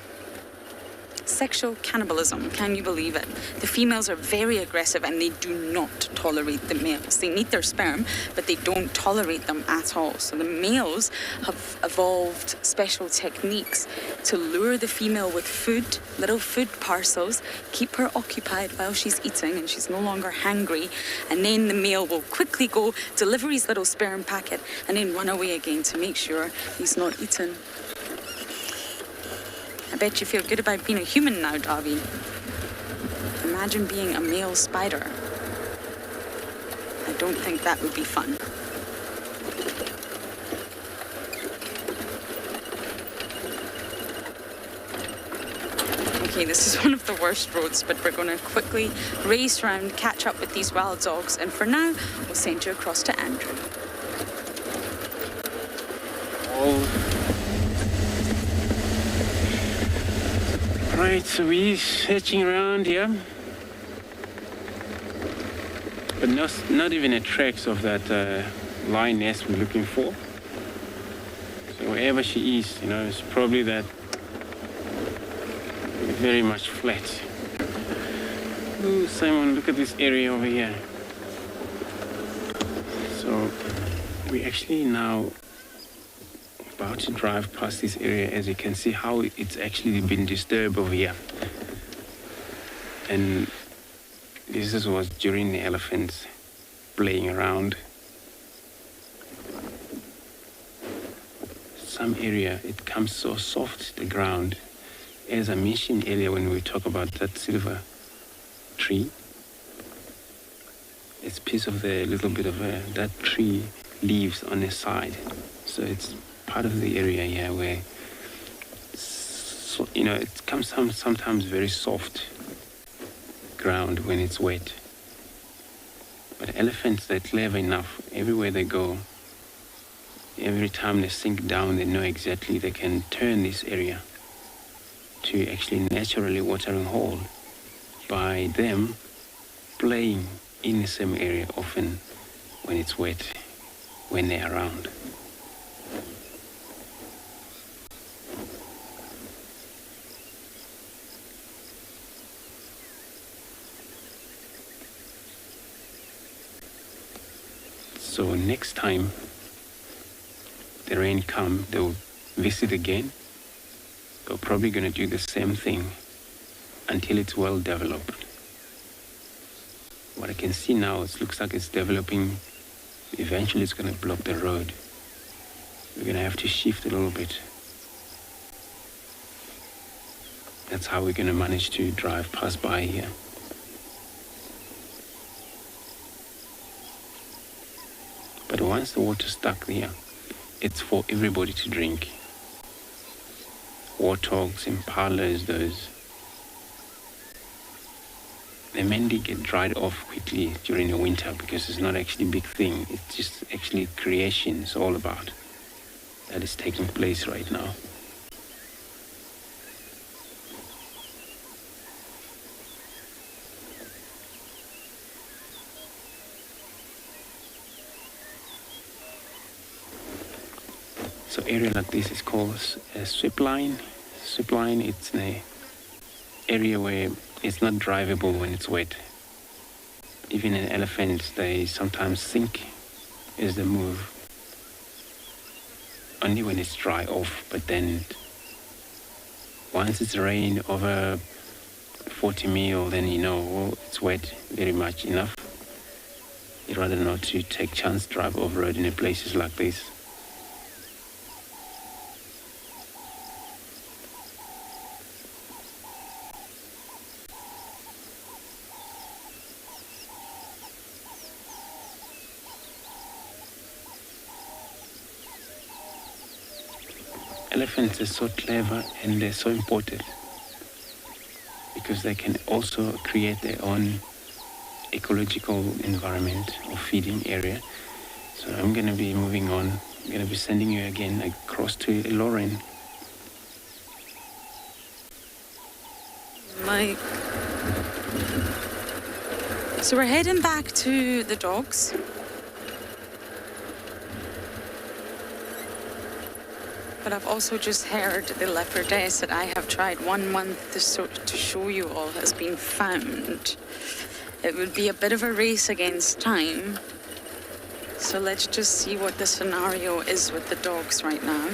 Sexual cannibalism, can you believe it? The females are very aggressive and they do not tolerate the males. They need their sperm, but they don't tolerate them at all. So the males have evolved special techniques to lure the female with food, little food parcels, keep her occupied while she's eating and she's no longer hangry, and then the male will quickly go deliver his little sperm packet and then run away again to make sure he's not eaten. I bet you feel good about being a human now, Darby. Imagine being a male spider. I don't think that would be fun. Okay, this is one of the worst roads, but we're going to quickly race around, catch up with these wild dogs, and for now, we'll send you across to Andrew. Right, so we're searching around here, but not even a tracks of that lioness we're looking for. So wherever she is, it's probably that very much flat. Ooh, Simon, look at this area over here. So we actually now about to drive past this area. As you can see how it's actually been disturbed over here, and this was during the elephants playing around. Some area it comes so soft, the ground, as I mentioned earlier when we talk about that silver tree. It's a piece of the little bit of that tree leaves on the side, so it's part of the area here where, it comes sometimes very soft ground when it's wet. But elephants, they're clever enough. Everywhere they go, every time they sink down, they know exactly they can turn this area to actually naturally watering hole by them playing in the same area often when it's wet, when they're around. So next time the rain comes, they'll visit again. They're probably going to do the same thing until it's well developed. What I can see now, it looks like it's developing. Eventually it's going to block the road. We're going to have to shift a little bit. That's how we're going to manage to drive past by here. But once the water's stuck there, it's for everybody to drink. Warthogs, impalas, those. they mainly get dried off quickly during the winter because it's not actually a big thing. It's just actually creation is all about that is taking place right now. So area like this is called a sweep line. Sweep line, it's an area where it's not drivable when it's wet. Even in elephants, they sometimes sink as they move. Only when it's dry off, but then once it's rained over 40 mil, then you know, well, it's wet very much enough. You'd rather not to take chance drive off-road in places like this. Elephants are so clever and they're so important because they can also create their own ecological environment or feeding area. So I'm going to be moving on. I'm going to be sending you again across to Lauren. Mike. So we're heading back to the dogs. But I've also just heard the leopardess that I have tried 1 month to show you all has been found. It would be a bit of a race against time. So let's just see what the scenario is with the dogs right now.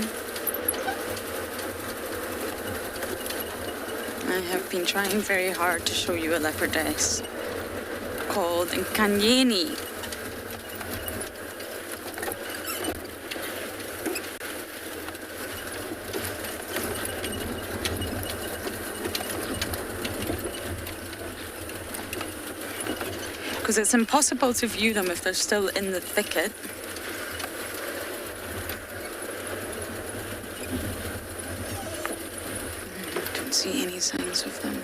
I have been trying very hard to show you a leopardess called Nkanyeni. Because it's impossible to view them if they're still in the thicket. Don't see any signs of them.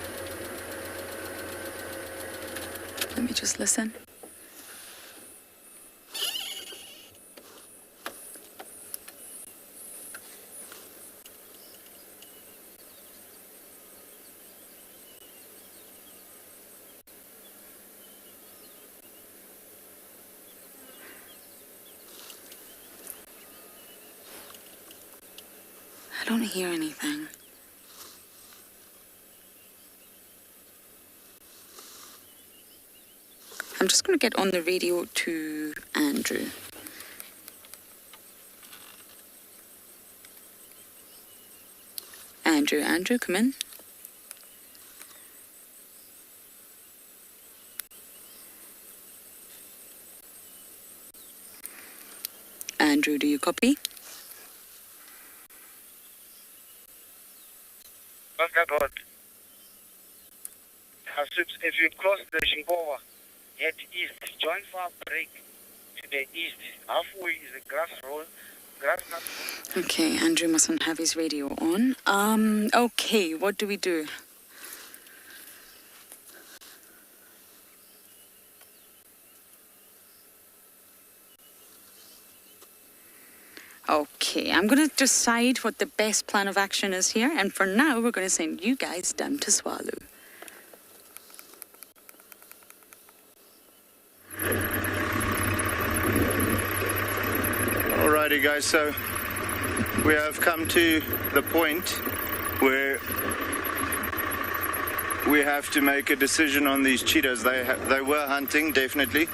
Let me just listen. I don't hear anything. I'm just going to get on the radio to Andrew. Andrew, come in. Andrew, do you copy? What's that road? If you cross the Shinkova, head east, join for a break to the east. Halfway is a grass road. Okay, Andrew mustn't have his radio on. Okay, what do we do? Okay, I'm going to decide what the best plan of action is here, and for now, we're going to send you guys down to Tswalu. Alrighty guys, so we have come to the point where we have to make a decision on these cheetahs. They were hunting, definitely,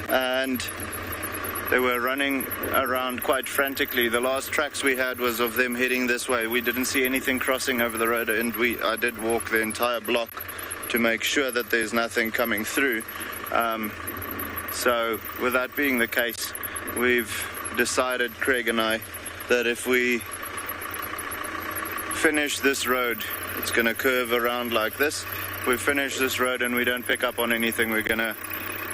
and they were running around quite frantically. The last tracks we had was of them heading this way. We didn't see anything crossing over the road, and I did walk the entire block to make sure that there's nothing coming through. So with that being the case, we've decided, Craig and I, that if we finish this road, it's going to curve around like this. If we finish this road and we don't pick up on anything, we're going to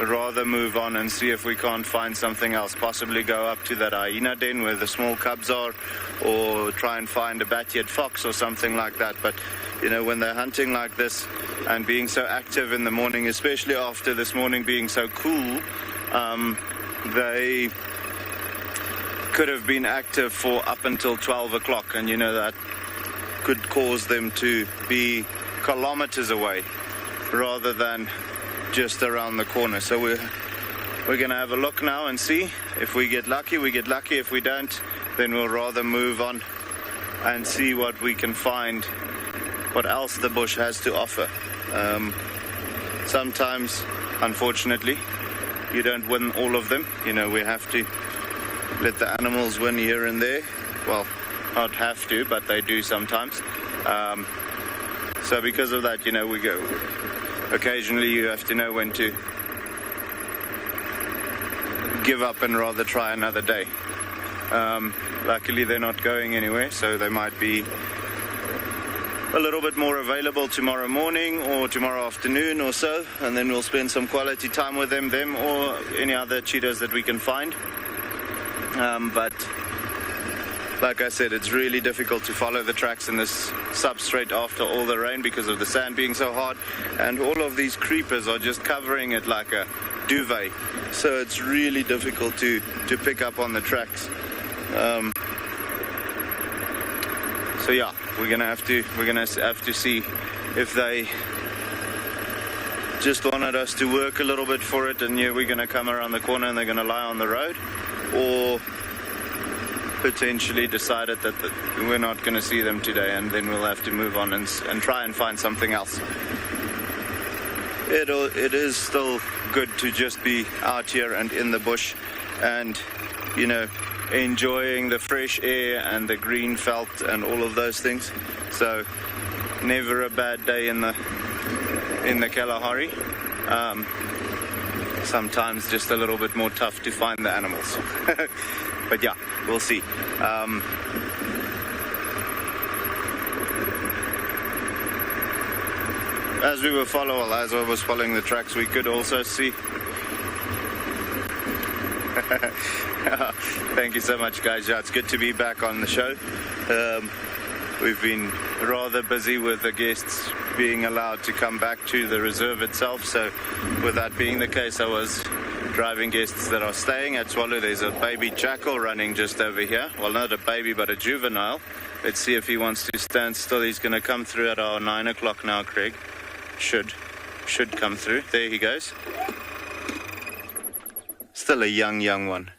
rather move on and see if we can't find something else, possibly go up to that hyena den where the small cubs are, or try and find a bat-eared fox or something like that. But you know, when they're hunting like this, and being so active in the morning, especially after this morning being so cool, they could have been active for up until 12 o'clock, and you know that could cause them to be kilometers away rather than just around the corner. So we're going to have a look now and see if we get lucky. We get lucky. If we don't, then we'll rather move on and see what we can find, what else the bush has to offer. Sometimes, unfortunately, you don't win all of them. You know, we have to let the animals win here and there. Well, not have to, but they do sometimes. So because of that, you know, we go. Occasionally you have to know when to give up and rather try another day. Luckily they're not going anywhere, so they might be a little bit more available tomorrow morning or tomorrow afternoon or so, and then we'll spend some quality time with them or any other cheetahs that we can find. But like I said, it's really difficult to follow the tracks in this substrate after all the rain because of the sand being so hard, and all of these creepers are just covering it like a duvet, so it's really difficult to pick up on the tracks. So yeah, we're gonna have to see if they just wanted us to work a little bit for it, and yeah, we're gonna come around the corner and they're gonna lie on the road, or potentially decided that we're not going to see them today, and then we'll have to move on and try and find something else. It is still good to just be out here and in the bush and, you know, enjoying the fresh air and the green felt and all of those things. So never a bad day in the Kalahari. Sometimes just a little bit more tough to find the animals. But yeah, we'll see. As I was following the tracks, we could also see. Thank you so much, guys. Yeah, it's good to be back on the show. We've been rather busy with the guests being allowed to come back to the reserve itself. So with that being the case, I was driving guests that are staying at Tswalu. There's a baby jackal running just over here. Well, not a baby, but a juvenile. Let's see if he wants to stand still. He's going to come through at our 9 o'clock now, Craig. Should come through. There he goes. Still a young one.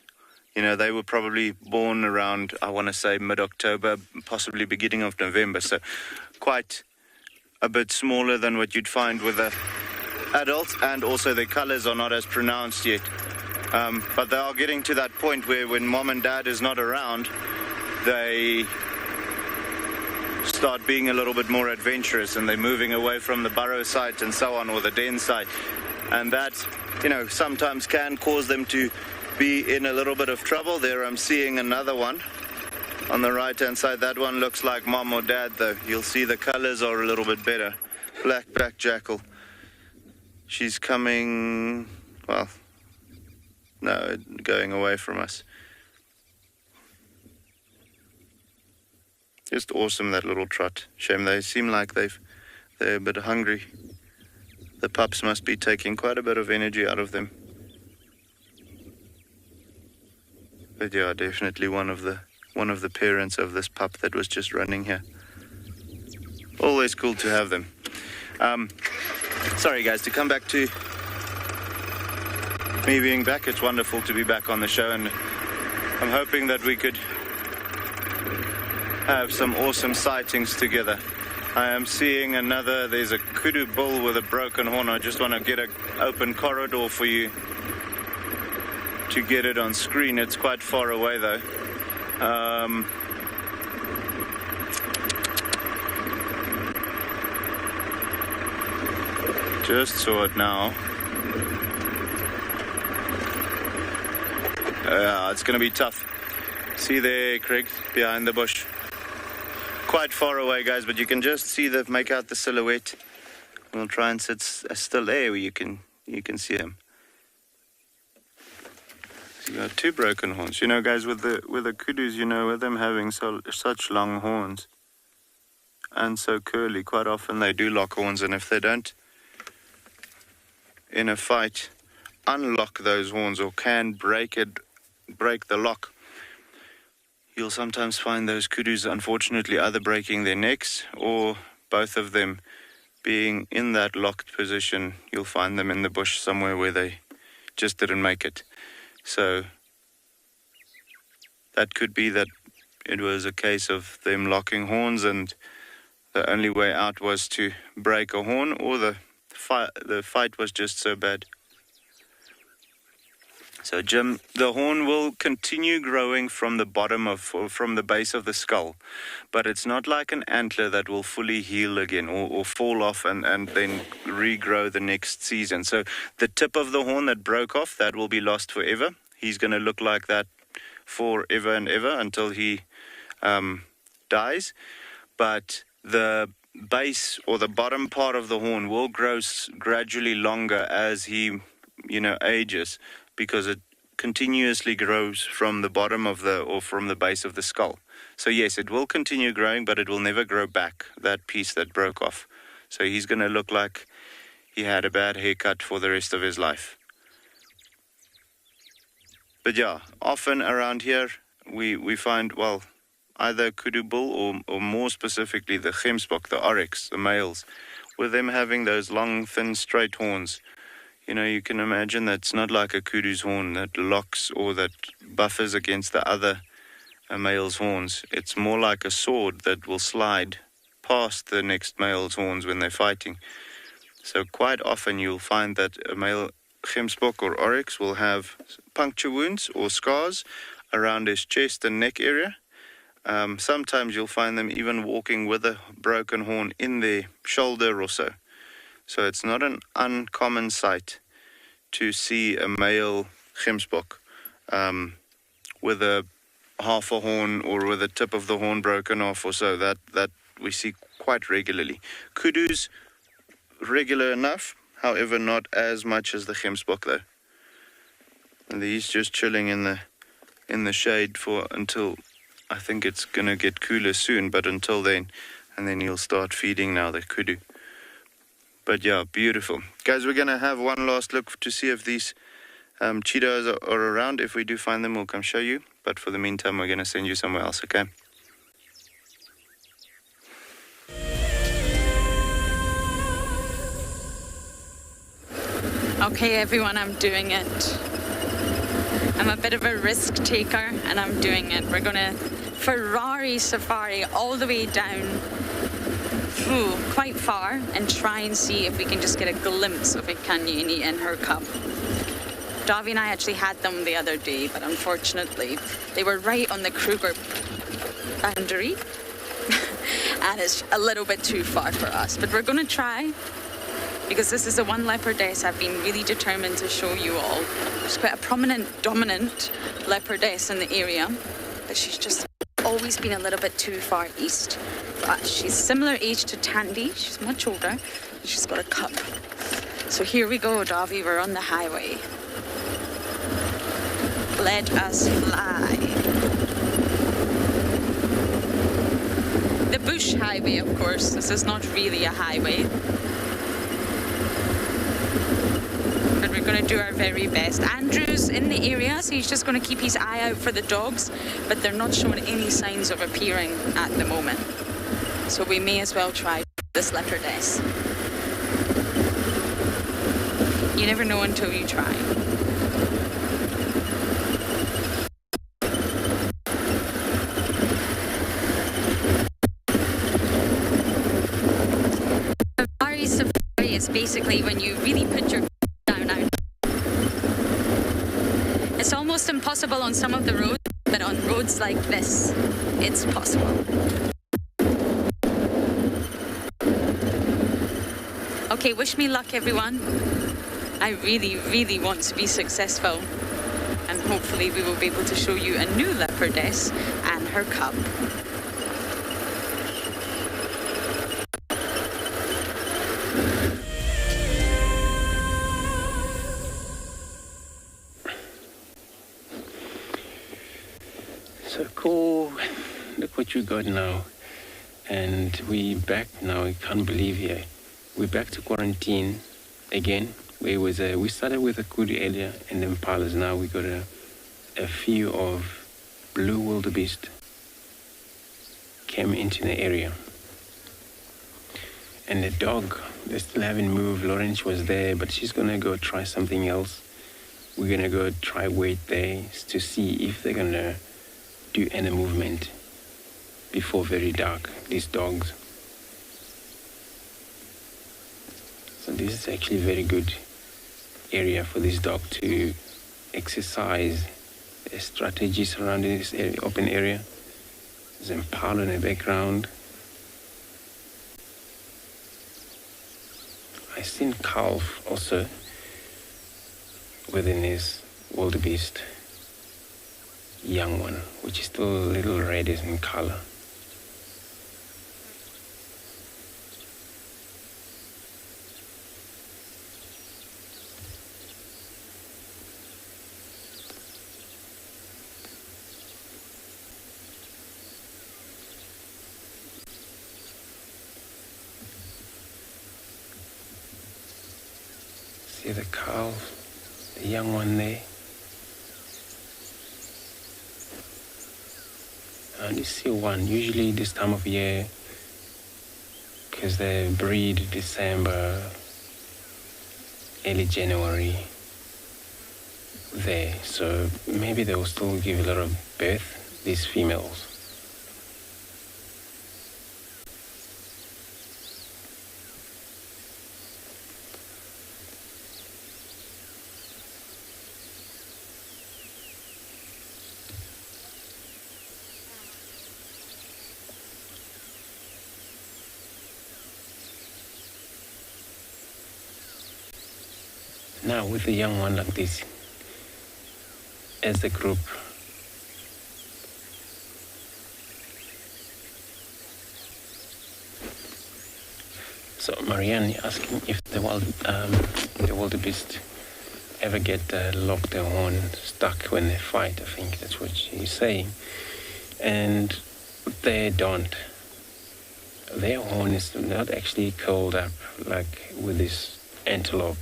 You know, they were probably born around, I want to say, mid-October, possibly beginning of November. So quite a bit smaller than what you'd find with the adults, and also their colors are not as pronounced yet. But they are getting to that point where when mom and dad is not around, they start being a little bit more adventurous, and they're moving away from the burrow site and so on, or the den site. And that, you know, sometimes can cause them to be in a little bit of trouble. There I'm seeing another one on the right hand side. That one looks like mom or dad though. You'll see the colors are a little bit better. Black jackal. She's coming, well, no, going away from us. Just awesome, that little trot. Shame they seem like they're a bit hungry. The pups must be taking quite a bit of energy out of them. But yeah, definitely one of the parents of this pup that was just running here. Always cool to have them. Sorry guys, to come back to me being back, it's wonderful to be back on the show, and I'm hoping that we could have some awesome sightings together. I am seeing there's a kudu bull with a broken horn. I just want to get an open corridor for you to get it on screen. It's quite far away though. Just saw it now. It's going to be tough. See there, Craig, behind the bush. Quite far away, guys, but you can just make out the silhouette. We'll try and sit still there where you can see him. So you got two broken horns. You know, guys, with the kudus, you know, with them having such long horns, and so curly. Quite often they do lock horns, and if they don't, in a fight, unlock those horns or can break the lock, you'll sometimes find those kudus, unfortunately, either breaking their necks or both of them being in that locked position. You'll find them in the bush somewhere where they just didn't make it. So that could be that it was a case of them locking horns and the only way out was to break a horn, or the fight was just so bad. So Jim, the horn will continue growing from the base of the skull, but it's not like an antler that will fully heal again or fall off and then regrow the next season. So the tip of the horn that broke off, that will be lost forever. He's going to look like that forever and ever until he dies. But the base or the bottom part of the horn will grow gradually longer as he, ages, because it continuously grows from the bottom of from the base of the skull. So yes, it will continue growing, but it will never grow back, that piece that broke off. So he's going to look like he had a bad haircut for the rest of his life. But yeah, often around here we find, either kudu bull or more specifically the gemsbok, the oryx, the males, with them having those long, thin, straight horns. You can imagine that's not like a kudu's horn that locks or that buffers against the other male's horns. It's more like a sword that will slide past the next male's horns when they're fighting. So quite often you'll find that a male gemsbok or oryx will have puncture wounds or scars around his chest and neck area. Sometimes you'll find them even walking with a broken horn in their shoulder or so. So it's not an uncommon sight to see a male gemsbok with a half a horn or with the tip of the horn broken off or so. That we see quite regularly. Kudus, regular enough, however not as much as the gemsbok though. And he's just chilling in the shade until I think it's going to get cooler soon, but until then, and then he'll start feeding now, the kudu. But yeah, beautiful. Guys, we're going to have one last look to see if these cheetahs are around. If we do find them, we'll come show you. But for the meantime, we're going to send you somewhere else, okay? Okay, everyone, I'm doing it. I'm a bit of a risk taker, and I'm doing it. We're going to Ferrari safari all the way down quite far and try and see if we can just get a glimpse of a Kanyini and her cub. Davi and I actually had them the other day, but unfortunately they were right on the Kruger boundary and it's a little bit too far for us, but we're going to try, because this is the one leopardess I've been really determined to show you all. She's quite a prominent, dominant leopardess in the area, but she's just always been a little bit too far east. But she's similar age to Tandy. She's much older, and she's got a cub. So here we go, Davi, we're on the highway. Let us fly. The bush highway, of course. This is not really a highway. But we're going to do our very best. Andrew's in the area, so he's just going to keep his eye out for the dogs, but they're not showing any signs of appearing at the moment. So we may as well try this leopardess. You never know until you try. Safari is basically when you really put your down out. It's almost impossible on some of the roads, but on roads like this, it's possible. Okay, wish me luck, everyone. I really, really want to be successful. And hopefully we will be able to show you a new leopardess and her cub. So cool. Look what you got now. And we back now. I can't believe here. We're back to quarantine again. We started with a kudu earlier and impalas. Now we got a few of blue wildebeest came into the area. And the dog, they still haven't moved. Lawrence was there, but she's gonna go try something else. We're gonna go try wait there to see if they're gonna do any movement before very dark, these dogs. So this is actually a very good area for this dog to exercise a strategy surrounding this area, open area. There's impala in the background. I've seen calf also within this wildebeest young one, which is still a little reddish in color. See the calf, the young one there. I only see one, usually this time of year, because they breed December, early January there. So maybe they will still give a lot of birth, these females. Now with a young one like this, as a group, so Marianne asking if the wildebeest ever get lock their horn stuck when they fight. I think that's what she's saying, and they don't. Their horn is not actually curled up like with this antelope.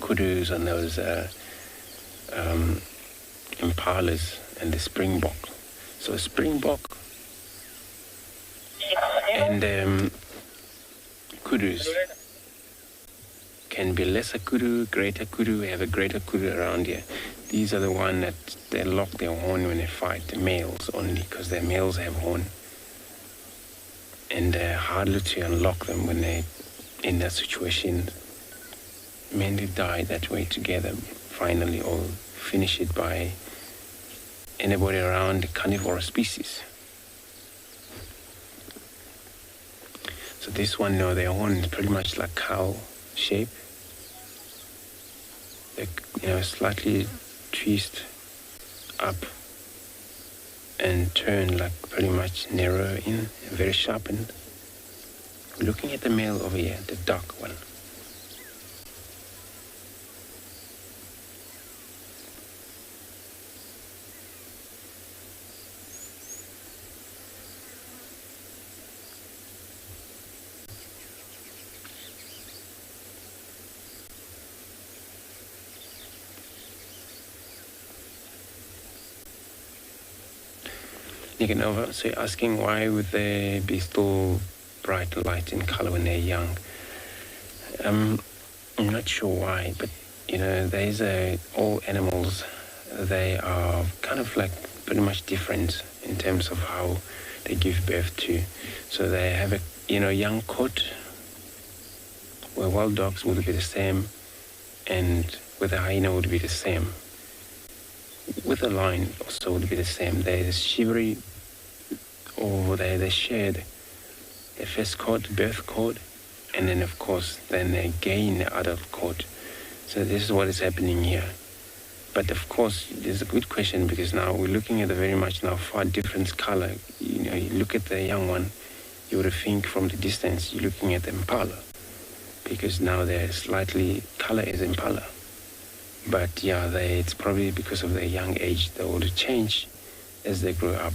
Kudus and those impalas and the springbok. So a springbok and kudus can be lesser kudu, greater kudu. We have a greater kudu around here. These are the ones that they lock their horn when they fight, the males only, because their males have horn. And they're harder to unlock them when they're in that situation. Mainly die that way together, finally, or finish it by anybody around the carnivore species. So this one, no, their horn is pretty much like cow shape. They're, slightly twist up and turn like pretty much narrow in, very sharpened. Looking at the male over here, the dark one. Nicanova, so you're asking why would they be still bright light in color when they're young? I'm not sure why, but all animals, they are kind of like pretty much different in terms of how they give birth to. So they have a young coat, where wild dogs would be the same, and with a hyena would be the same. With a lion also would be the same. There's shivery, or they shared the first coat, birth coat, and then of course then they gain the adult coat. So this is what is happening here. But of course there's a good question, because now we're looking at a very much now far different color. You look at the young one, you would think from the distance you're looking at the impala, because now they're slightly color is impala. But yeah, it's probably because of their young age. They will change as they grow up.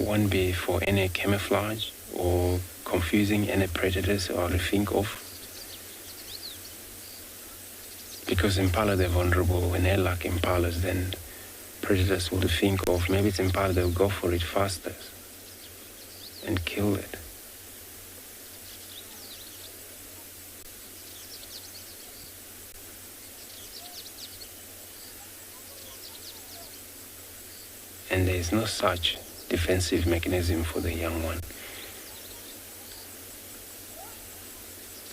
won't be for any camouflage or confusing any predators or to think of. Because impala, they're vulnerable. When they lack impalas, then predators will think of, maybe it's impala, they'll go for it faster and kill it. And there is no such defensive mechanism for the young one.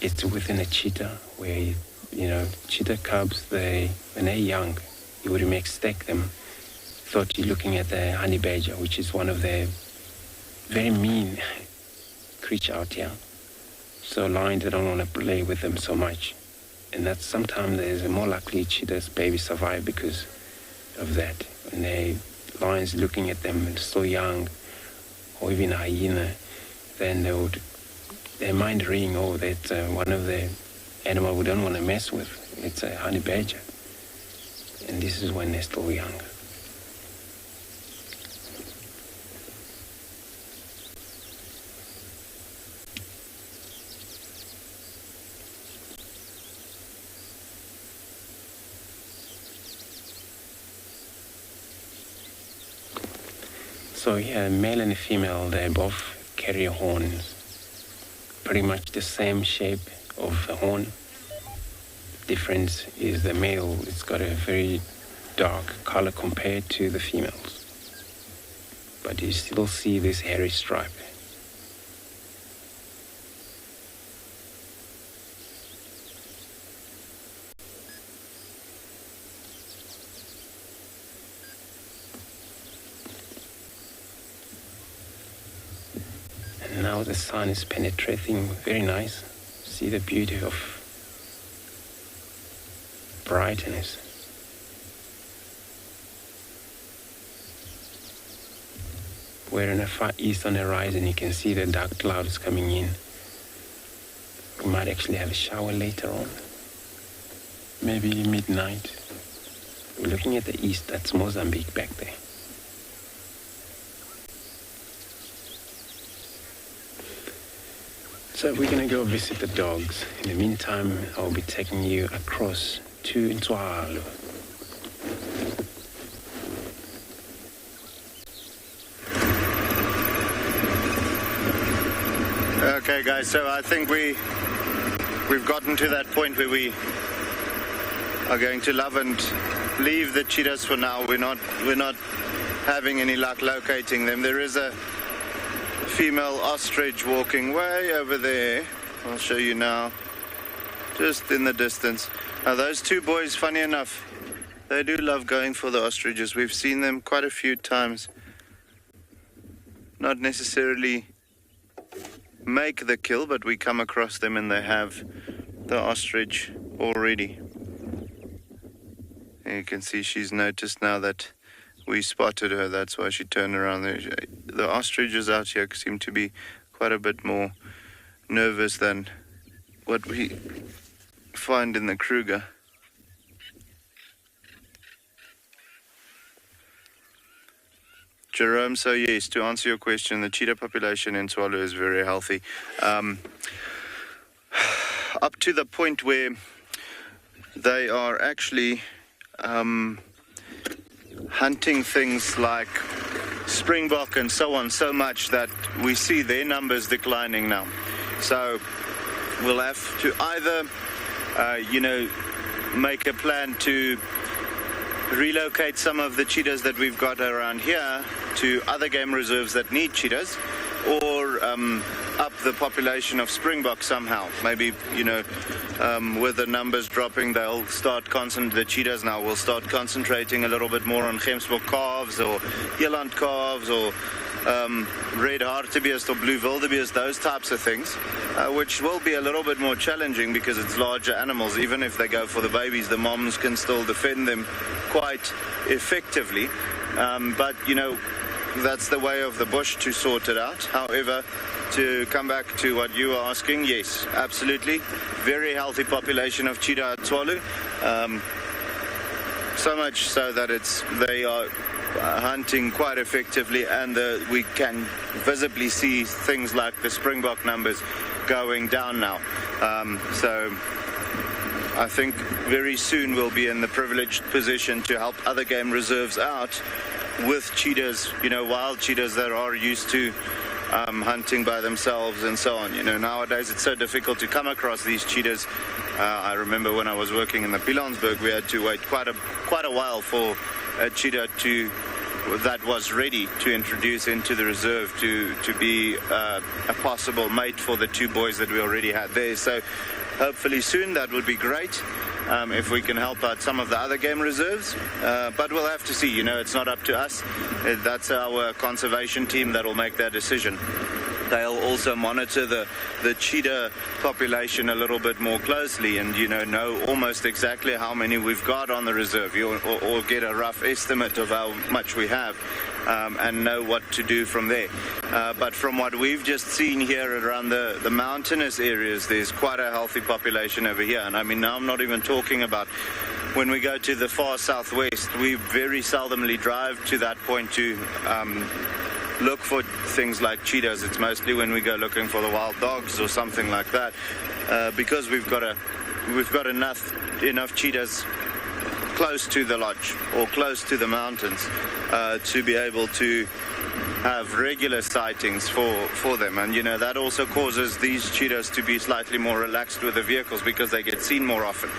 It's within a cheetah where, cheetah cubs, when they're young, you would mistake them. Thought you're looking at the honey badger, which is one of the very mean creature out here. So lions, they don't want to play with them so much. And that's sometimes there's a more likely cheetah's baby survive because of that. When lions looking at them and so young, or even a hyena, then their mind ring, that's one of the animal we don't want to mess with. It's a honey badger. And this is when they're still young. So yeah, male and female, they both carry horns. Pretty much the same shape of the horn. Difference is the male, it's got a very dark color compared to the females. But you still see this hairy stripe. Now the sun is penetrating, very nice. See the beauty of brightness. We're in the far east on the horizon, you can see the dark clouds coming in. We might actually have a shower later on, maybe midnight. We're looking at the east, that's Mozambique back there. So we're going to go visit the dogs. In the meantime, I'll be taking you across to Tswalu. Okay, guys, so I think we've gotten to that point where we are going to love and leave the cheetahs for now. We're not having any luck locating them. There is a female ostrich walking way over there. I'll show you now, just in the distance. Now those two boys, funny enough, they do love going for the ostriches. We've seen them quite a few times. Not necessarily make the kill, but we come across them and they have the ostrich already. And you can see she's noticed now that we spotted her, that's why she turned around there. The ostriches out here seem to be quite a bit more nervous than what we find in the Kruger. Jerome, so yes, to answer your question, the cheetah population in Tswalu is very healthy. Up to the point where they are actually hunting things like springbok and so on so much that we see their numbers declining now. So we'll have to either, make a plan to relocate some of the cheetahs that we've got around here to other game reserves that need cheetahs, or up the population of springbok somehow. Maybe, with the numbers dropping, the cheetahs now will start concentrating a little bit more on Gemsbok calves or eland calves or red hartebeest or blue wildebeest, those types of things, which will be a little bit more challenging because it's larger animals. Even if they go for the babies, the moms can still defend them quite effectively. But, that's the way of the bush to sort it out. However, to come back to what you were asking, yes, absolutely. Very healthy population of cheetah at Tswalu. so much so that they are hunting quite effectively, and we can visibly see things like the springbok numbers going down now. So I think very soon we'll be in the privileged position to help other game reserves out with cheetahs, wild cheetahs that are used to hunting by themselves and so on. Nowadays it's so difficult to come across these cheetahs. I remember when I was working in the Pilanesberg, we had to wait quite a while for a cheetah that was ready to introduce into the reserve to be a possible mate for the two boys that we already had there. So hopefully soon that would be great. If we can help out some of the other game reserves, but we'll have to see. It's not up to us. That's our conservation team that will make that decision. They'll also monitor the cheetah population a little bit more closely and know almost exactly how many we've got on the reserve, or get a rough estimate of how much we have, and know what to do from there. But from what we've just seen here around the mountainous areas, there's quite a healthy population over here. And I mean, now I'm not even talking about when we go to the far southwest. We very seldomly drive to that point to look for things like cheetahs. It's mostly when we go looking for the wild dogs or something like that, because we've got enough cheetahs close to the lodge or close to the mountains to be able to have regular sightings for them. And that also causes these cheetahs to be slightly more relaxed with the vehicles because they get seen more often,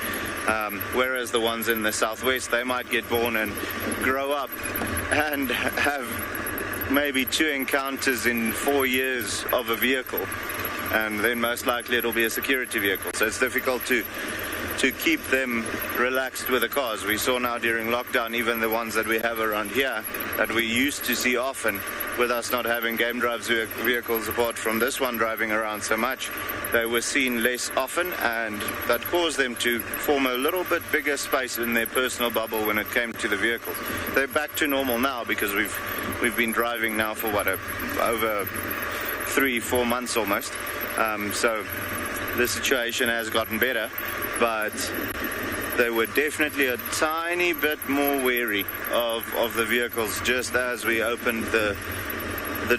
whereas the ones in the southwest, they might get born and grow up and have maybe 2 encounters in 4 years of a vehicle, and then most likely it'll be a security vehicle. So it's difficult to keep them relaxed with the cars. We saw now during lockdown, even the ones that we have around here that we used to see often, with us not having game drives vehicles apart from this one driving around so much, they were seen less often, and that caused them to form a little bit bigger space in their personal bubble when it came to the vehicles. They're back to normal now because we've been driving now for over 3-4 months almost. So the situation has gotten better, but they were definitely a tiny bit more wary of the vehicles just as we opened the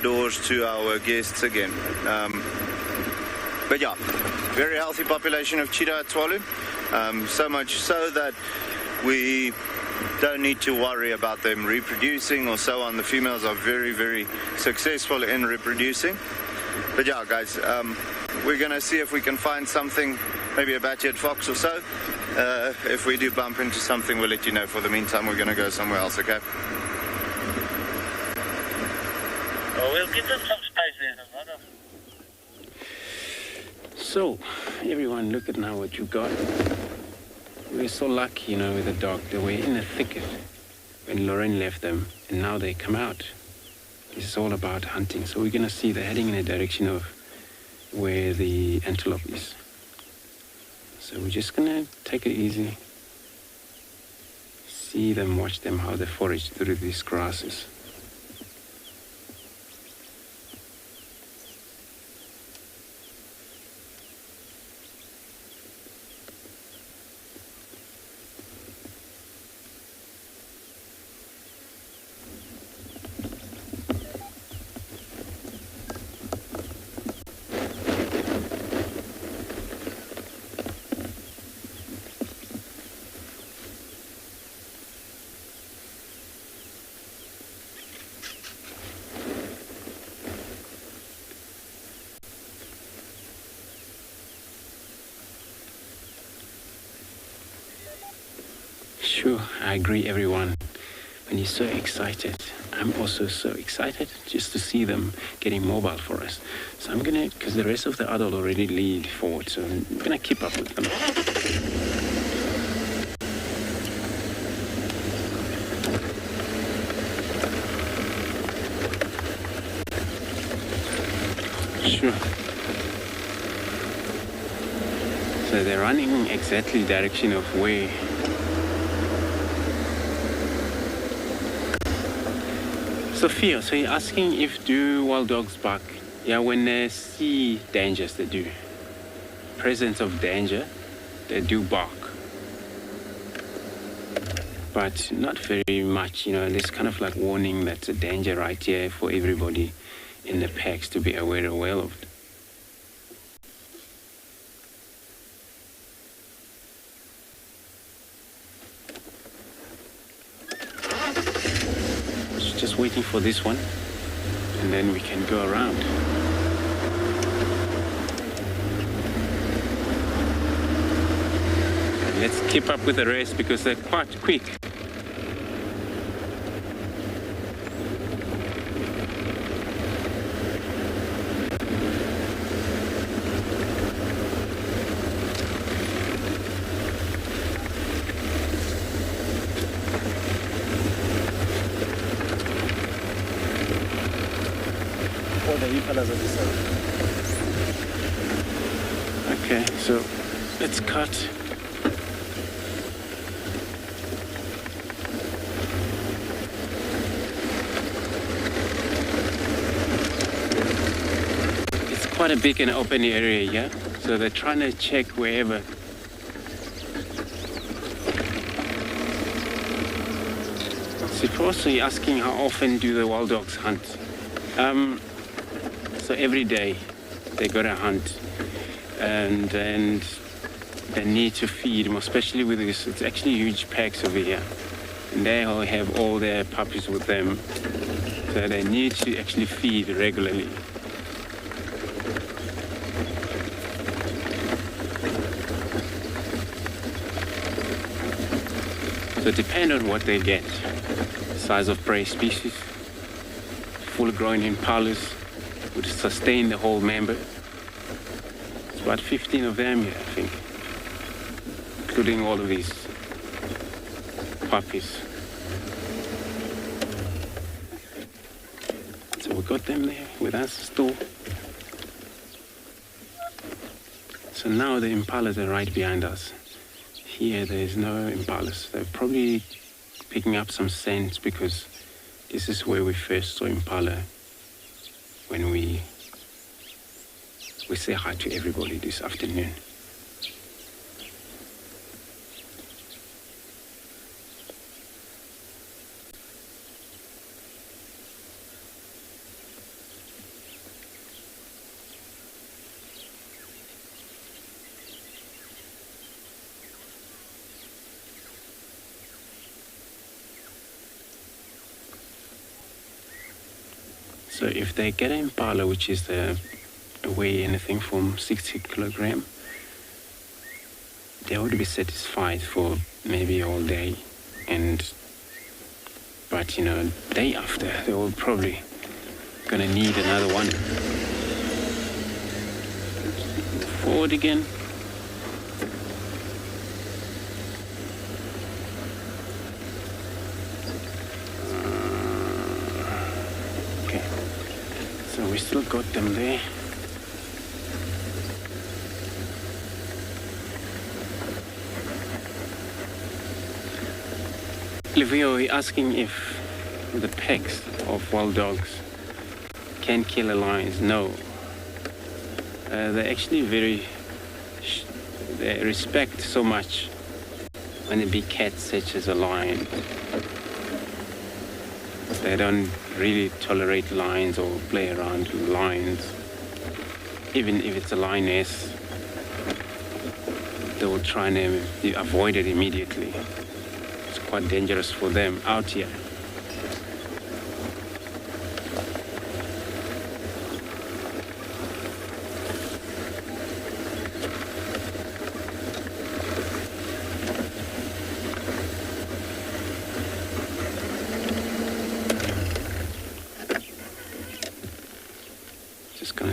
doors to our guests again. But yeah, very healthy population of cheetah at Tswalu, so much so that we don't need to worry about them reproducing or so on. The females are very, very successful in reproducing. But yeah, guys, we're going to see if we can find something, maybe a bat-eared fox or so. If we do bump into something, we'll let you know. For the meantime, we're going to go somewhere else, okay? Oh, we'll give them some space there. So, everyone, look at now what you got. We're so lucky, with the dog. They were in a thicket when Lauren left them, and now they come out. It's all about hunting. So we're going to see they're heading in a direction of where the antelope is. So we're just going to take it easy. See them, watch them, how they forage through these grasses. Sure, I agree, everyone. When you're so excited, I'm also so excited just to see them getting mobile for us. So I'm gonna, because the rest of the adult already lead forward, so I'm gonna keep up with them. Sure. So they're running exactly the direction of where Sophia, so you're asking if do wild dogs bark? Yeah, when they see dangers, they do. Presence of danger, they do bark. but not very much, you know. There's kind of like warning that's a danger right here for everybody in the packs to be aware of it. Just waiting for this one, and then we can go around. Let's keep up with the rest because they're quite quick. Okay, so let's cut. It's quite a big and open area, yeah? So they're trying to check wherever. So also you're asking how often do the wild dogs hunt? So every day they go to hunt, and they need to feed them, especially with this. It's actually huge packs over here, and they all have all their puppies with them, so they need to actually feed regularly. So depend on what they get. Size of prey species, full-grown impalas would sustain the whole member. It's about 15 of them here, I think, including all of these puppies. So we got them there with us still. So now the impalas are right behind us. Here there's no impalas. They're probably picking up some scent because this is where we first saw impala when we say hi to everybody this afternoon. So if they get an impala, which is weigh anything from 60 kilogram, they would be satisfied for maybe all day. But you know, day after, they will probably gonna need another one. Forward again. We still got them there. Livio is asking if the packs of wild dogs can kill a lion. No. They're actually they respect so much when a big cat such as a lion. They don't really tolerate lions or play around with lions. Even if it's a lioness, they will try and avoid it immediately. It's quite dangerous for them out here.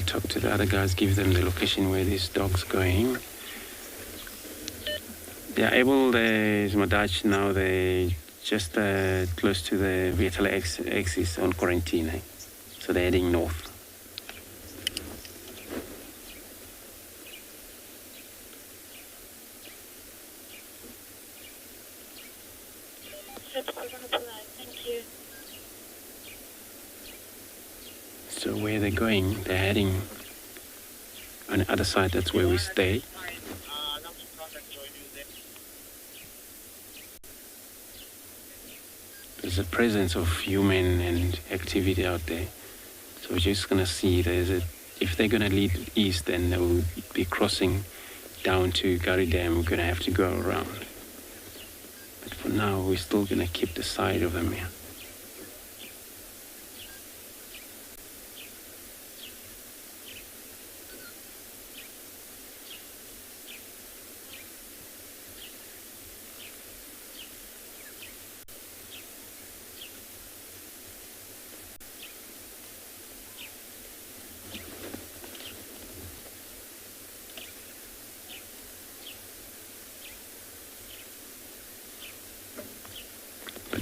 Talk to the other guys, give them the location where this dog's going. They are able, there's Madach now, they're just close to the Vietnam axis on quarantine. So they're heading north. Thank you. So where they're going, they're heading on the other side, that's where we stay. there's a presence of human and activity out there. So we're just going to see if they're going to lead east, then they will be crossing down to Gari Dam. We're going to have to go around. But for now, we're still going to keep the side of them here.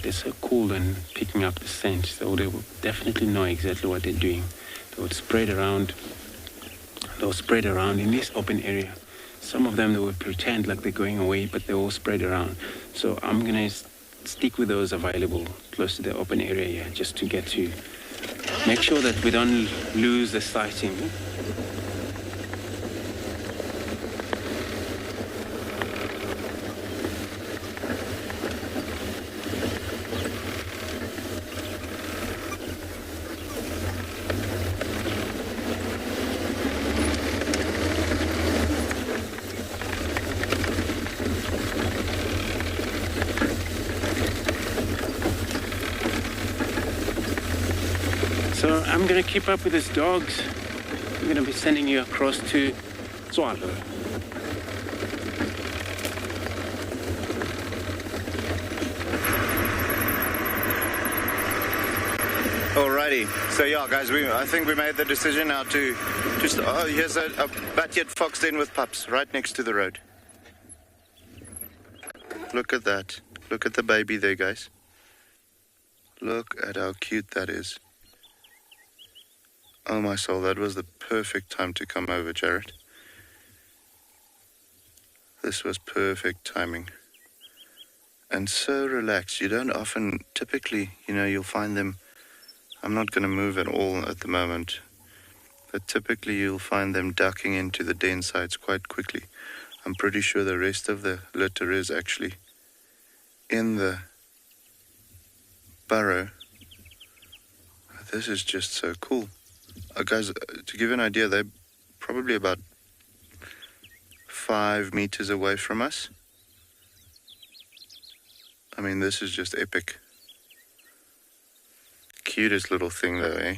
They're so cool and picking up the scent, so they will definitely know exactly what they're doing. They would spread around. They'll spread around in this open area. Some of them, they will pretend like they're going away, but they all spread around. So I'm gonna stick with those available close to the open area here, just to get to make sure that we don't lose the sighting. So I'm going to keep up with these dogs. I'm going to be sending you across to Tswalu. Alrighty, so yeah guys, I think we made the decision now to oh, here's a backyard fox den with pups right next to the road. Look at that. Look at the baby there, guys. Look at how cute that is. Oh my soul, that was the perfect time to come over, Jared. This was perfect timing. And so relaxed. You don't often, typically, you'll find them, I'm not going to move at all at the moment, but typically you'll find them ducking into the den sites quite quickly. I'm pretty sure the rest of the litter is actually in the burrow. This is just so cool. Guys, to give you an idea, they're probably about 5 meters away from us. I mean, this is just epic. Cutest little thing though, eh?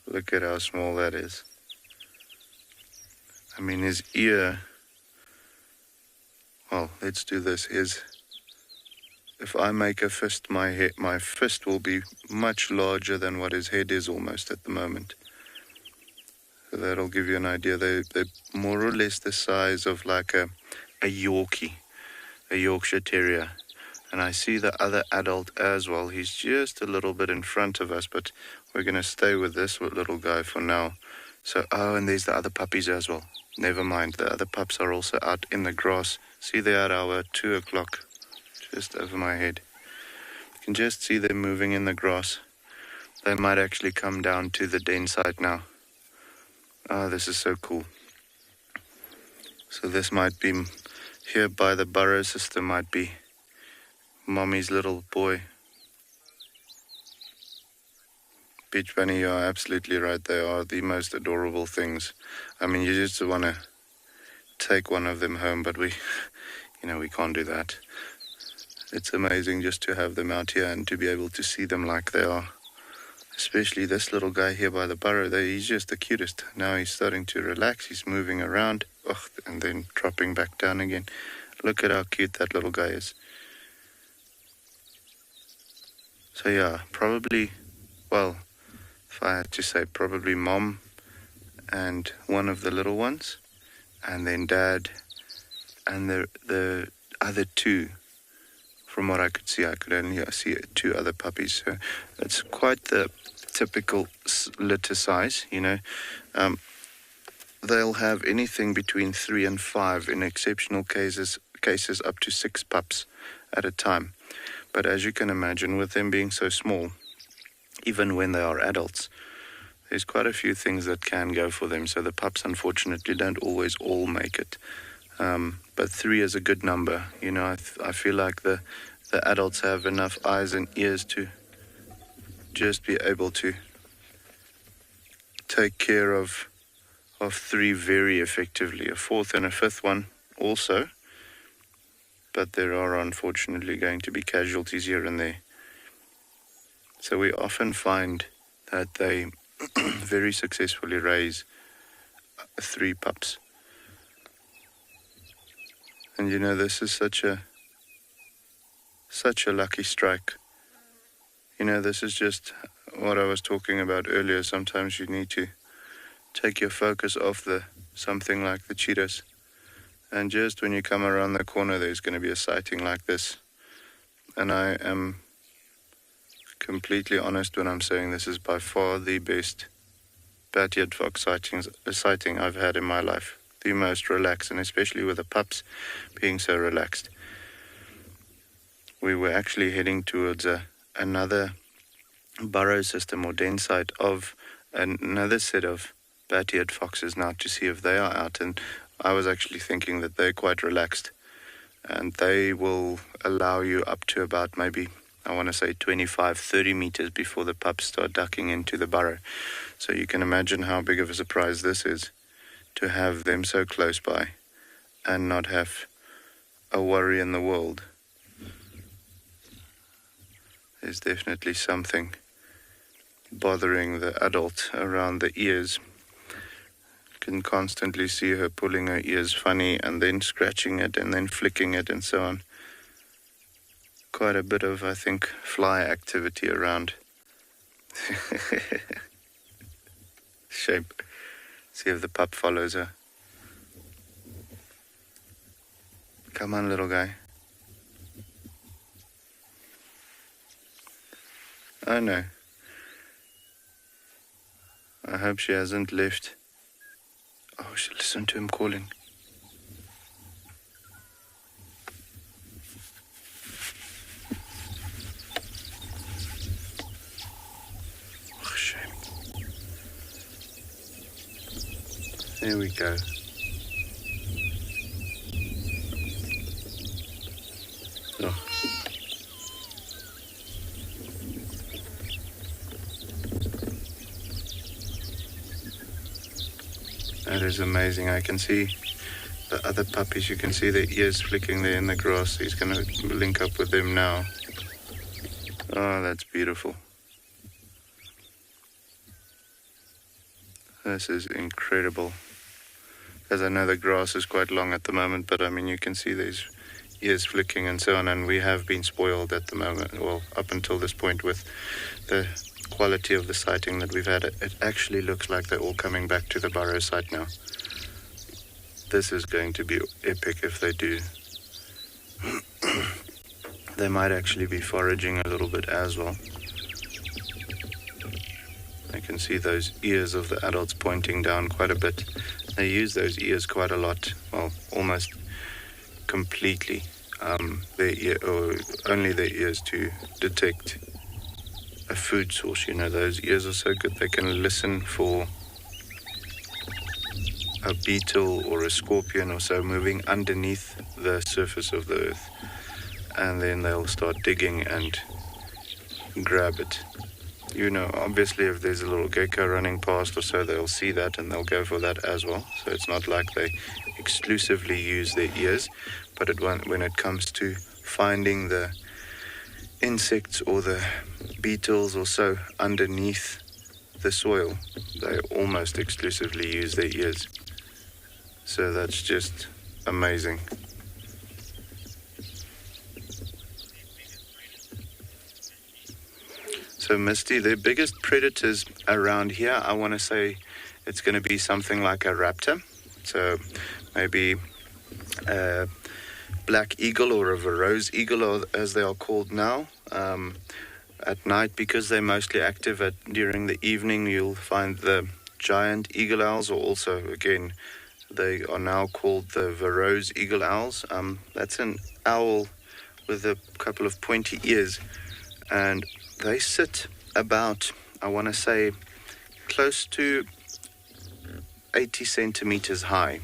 Look at how small that is. I mean, his ear... Well, let's do this. If I make a fist, my fist will be much larger than what his head is almost at the moment. So that'll give you an idea. They're more or less the size of like a Yorkie, a Yorkshire Terrier. And I see the other adult as well. He's just a little bit in front of us, but we're going to stay with this little guy for now. So, and there's the other puppies as well. Never mind, the other pups are also out in the grass. See, they're at our 2 o'clock. Just over my head. You can just see them moving in the grass. They might actually come down to the den site now. Oh, this is so cool. So this might be, here by the burrow system, might be Mommy's little boy. Peach Bunny, you are absolutely right. They are the most adorable things. I mean, you just want to take one of them home, but we can't do that. It's amazing just to have them out here and to be able to see them like they are. Especially this little guy here by the burrow. He's just the cutest. Now he's starting to relax. He's moving around. And then dropping back down again. Look at how cute that little guy is. So yeah, probably, well, if I had to say, probably Mom and one of the little ones. And then Dad and the other two. From what I could see, I could only see 2 other puppies. So that's quite the typical litter size, They'll have anything between 3 and 5, in exceptional cases up to 6 pups at a time. But as you can imagine, with them being so small, even when they are adults, there's quite a few things that can go for them. So the pups, unfortunately, don't always all make it. But 3 is a good number. I feel like the the adults have enough eyes and ears to just be able to take care of three very effectively, a fourth and a fifth one also, but there are unfortunately going to be casualties here and there. So we often find that they very successfully raise 3 pups. And you know, this is such a lucky strike. You know, this is just what I was talking about earlier. Sometimes you need to take your focus off something like the cheetahs. And just when you come around the corner, there's going to be a sighting like this. And I am completely honest when I'm saying this is by far the best bat-eared fox sighting I've had in my life. The most relaxed, and especially with the pups being so relaxed. We were actually heading towards another burrow system or den site of another set of bat-eared foxes now to see if they are out, and I was actually thinking that they're quite relaxed and they will allow you up to about maybe, I want to say 25-30 meters before the pups start ducking into the burrow. So you can imagine how big of a surprise this is to have them so close by and not have a worry in the world. There's definitely something bothering the adult around the ears. You can constantly see her pulling her ears funny and then scratching it and then flicking it and so on. Quite a bit of, I think, fly activity around. Shape. See if the pup follows her. Come on, little guy. Oh no. I hope she hasn't left. Oh, she listened to him calling. Oh, shame. There we go. Oh. That is amazing. I can see the other puppies. You can see their ears flicking there in the grass. He's going to link up with them now. Oh, that's beautiful. This is incredible. As I know the grass is quite long at the moment, but I mean you can see these ears flicking and so on, and we have been spoiled at the moment, well, up until this point with the quality of the sighting that we've had. It actually looks like they're all coming back to the burrow site now. This is going to be epic if they do. They might actually be foraging a little bit as well. I can see those ears of the adults pointing down quite a bit. They use those ears quite a lot, well, almost completely. Only their ears to detect a food source. You know, those ears are so good. They can listen for a beetle or a scorpion or so moving underneath the surface of the earth, and then they'll start digging and grab it. You know, obviously if there's a little gecko running past or so, they'll see that and they'll go for that as well. So it's not like they exclusively use their ears, but when it comes to finding the insects or the beetles or so underneath the soil, they almost exclusively use their ears. So that's just amazing. So Misty, the biggest predators around here, I want to say it's going to be something like a raptor. So maybe a black eagle or a Verreaux's eagle, as they are called now. At night, because they're mostly active during the evening, you'll find the giant eagle owls, or also, again, they are now called the Verreaux's eagle owls. That's an owl with a couple of pointy ears, and they sit about, I want to say, close to 80 centimeters high.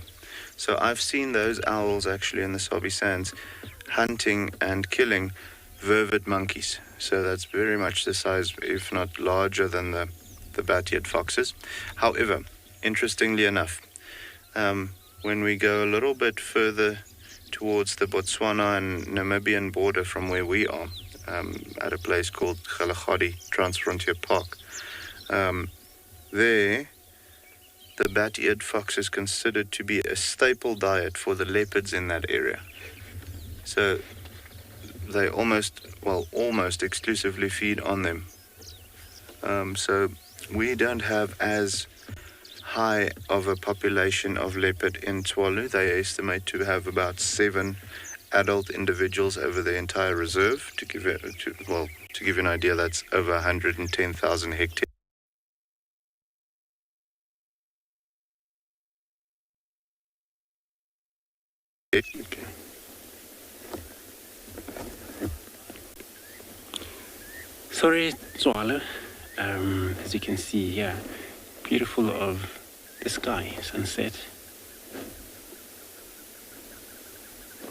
So I've seen those owls actually in the Sabi sands hunting and killing vervet monkeys. So that's very much the size, if not larger than the bat-eared foxes. However, interestingly enough, when we go a little bit further towards the Botswana and Namibian border from where we are, at a place called Kalahari Transfrontier Park, there the bat-eared fox is considered to be a staple diet for the leopards in that area. So they almost exclusively feed on them. So we don't have as high of a population of leopard in Tswalu. They estimate to have about 7 adult individuals over the entire reserve. To give you an idea, that's over 110,000 hectares. Okay. Sorry, Tswalu. As you can see here, beautiful of the sky, sunset.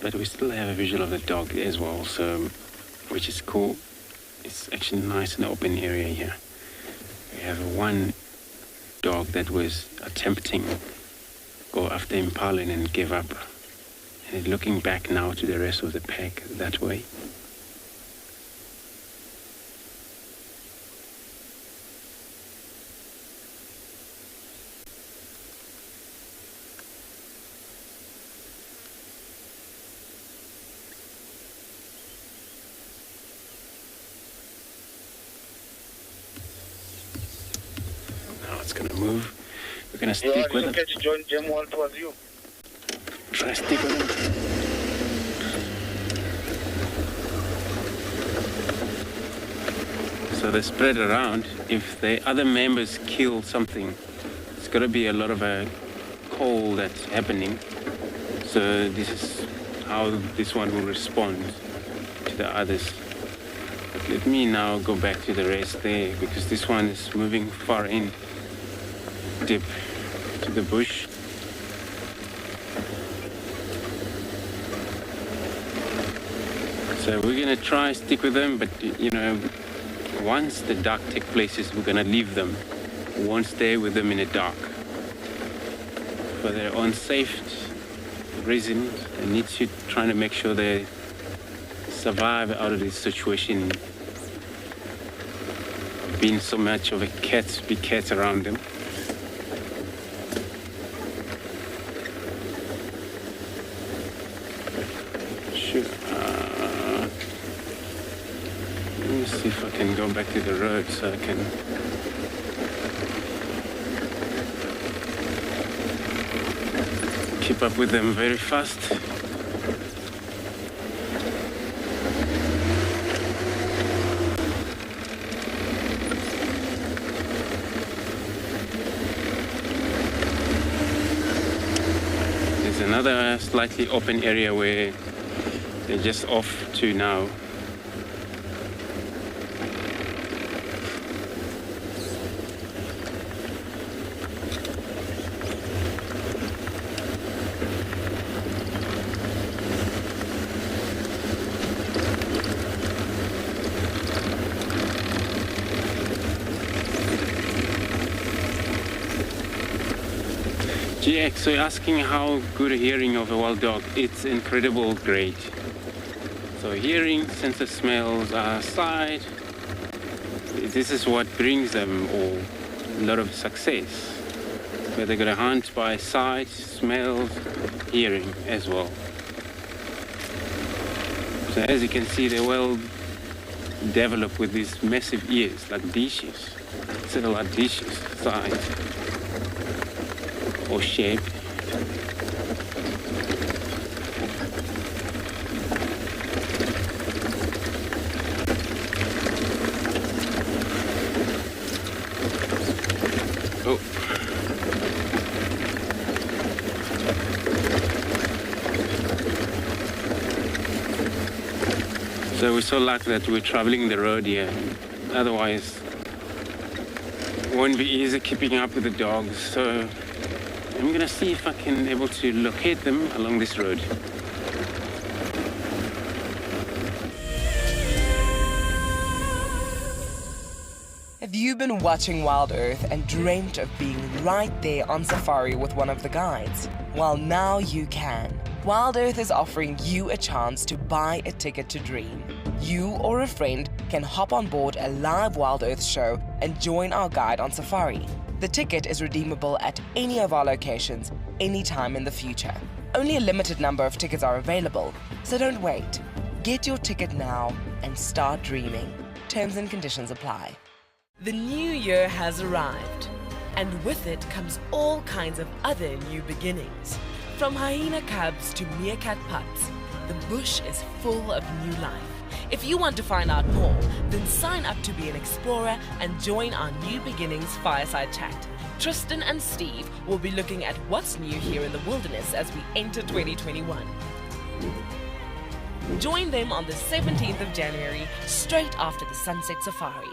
But we still have a visual of the dog as well, so which is cool. It's actually nice and open area here. We have one dog that was attempting go after impala and gave up. And looking back now to the rest of the pack that way. Now it's gonna move. We're gonna stick with it. To join Jim while it was you. Try to stick with him. So they spread around. If the other members kill something, it's got to be a lot of a call that's happening. So this is how this one will respond to the others. But let me now go back to the rest there, because this one is moving far in, deep to the bush. So we're gonna try stick with them, but you know, once the dark take places, we're gonna leave them. We won't stay with them in the dark. For their own safe reason, they need to try to make sure they survive out of this situation. Being so much of a big cat around them. See if I can go back to the road so I can keep up with them very fast. There's another slightly open area where they're just off to now. GX, so you're asking how good a hearing of a wild dog. It's incredible great. So hearing, sense of smells, sight, this is what brings them all a lot of success. Where they're gonna hunt by sight, smells, hearing as well. So as you can see, they're well developed with these massive ears, like dishes. Several like dishes, size or shape. Oh. So we're so lucky that we're traveling the road here. Otherwise, it won't be easy keeping up with the dogs. So I'm gonna see if I can able to locate them along this road. Have you been watching WildEarth and dreamt of being right there on safari with one of the guides? Well, now you can. WildEarth is offering you a chance to buy a ticket to dream. You or a friend can hop on board a live WildEarth show and join our guide on safari. The ticket is redeemable at any of our locations, anytime in the future. Only a limited number of tickets are available, so don't wait. Get your ticket now and start dreaming. Terms and conditions apply. The new year has arrived, and with it comes all kinds of other new beginnings. From hyena cubs to meerkat pups, the bush is full of new life. If you want to find out more, then sign up to be an explorer and join our New Beginnings Fireside Chat. Tristan and Steve will be looking at what's new here in the wilderness as we enter 2021. Join them on the 17th of January, straight after the Sunset Safari.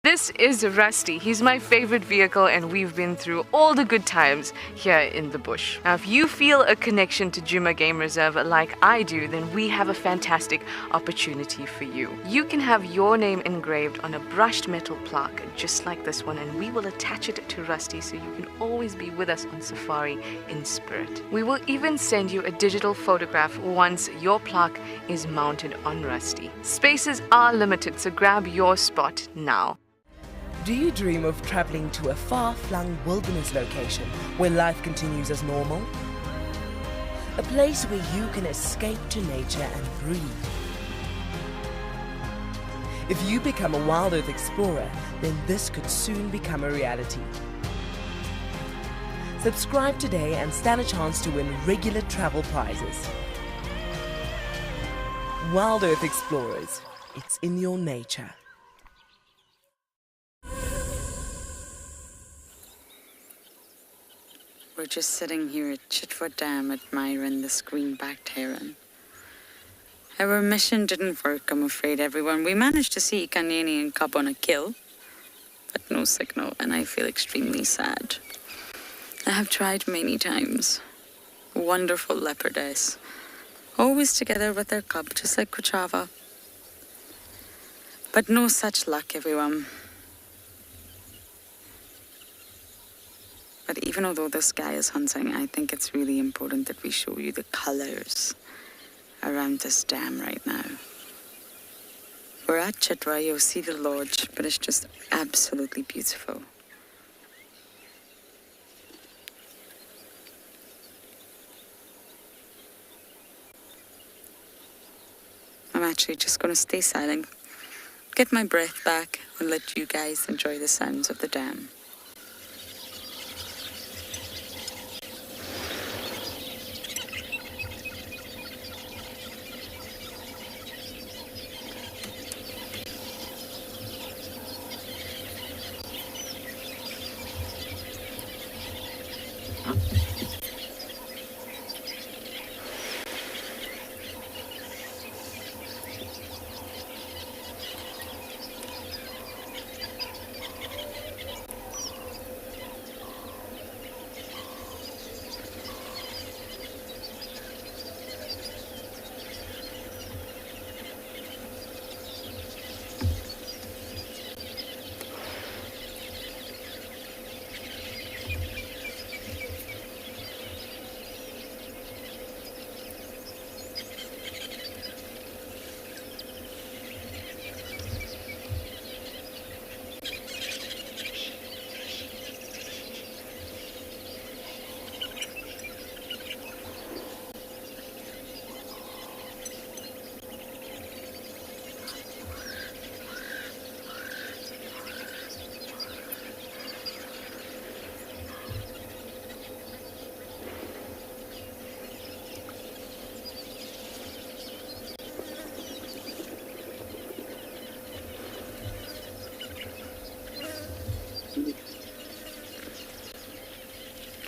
This is Rusty. He's my favorite vehicle, and we've been through all the good times here in the bush. Now, if you feel a connection to Djuma Game Reserve like I do, then we have a fantastic opportunity for you. You can have your name engraved on a brushed metal plaque just like this one, and we will attach it to Rusty so you can always be with us on safari in spirit. We will even send you a digital photograph once your plaque is mounted on Rusty. Spaces are limited, so grab your spot now. Do you dream of traveling to a far-flung wilderness location where life continues as normal? A place where you can escape to nature and breathe. If you become a WildEarth Explorer, then this could soon become a reality. Subscribe today and stand a chance to win regular travel prizes. WildEarth Explorers, it's in your nature. We're just sitting here at Cheetah Dam admiring this greenbacked heron. Our mission didn't work, I'm afraid, everyone. We managed to see Kanyeni and cub on a kill, but no signal, and I feel extremely sad. I have tried many times. Wonderful leopardess. Always together with their cub, just like Kuchava. But no such luck, everyone. But even although this guy is hunting, I think it's really important that we show you the colors around this dam right now. We're at Cheetah, you'll see the lodge, but it's just absolutely beautiful. I'm actually just going to stay silent, get my breath back, and let you guys enjoy the sounds of the dam.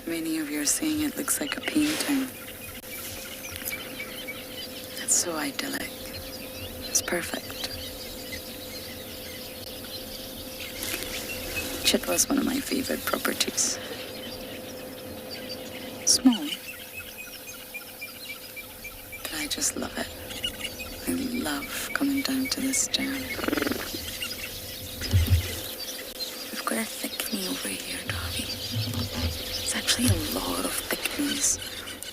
Many of you are saying it looks like a painting. It's so idyllic. It's perfect. Cheetah was one of my favorite properties. Small, but I just love it. I love coming down to this dam. way here, Garvey. It's actually a lot of thickness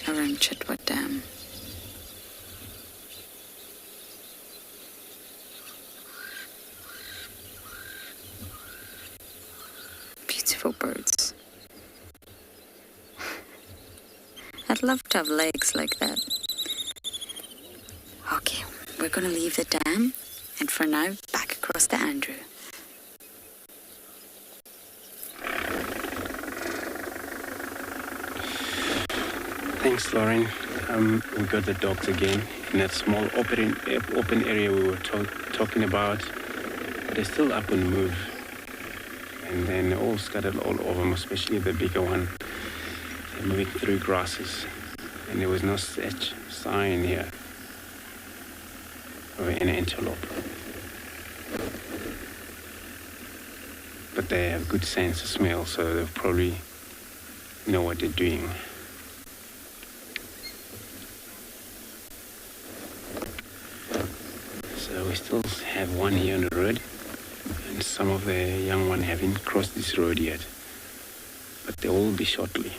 around Cheetah Dam. Beautiful birds. I'd love to have legs like that. Okay, we're gonna leave the dam, and for now, back across to Andrew. Thanks, Lauren. We got the dogs again in that small open area we were talking about. They're still up on the move. And then all scattered all over them, especially the bigger one. They're moving through grasses. And there was no such sign here of an antelope. But they have good sense of smell, so they probably know what they're doing. So we still have one here on the road, and some of the young ones haven't crossed this road yet, but they will be shortly.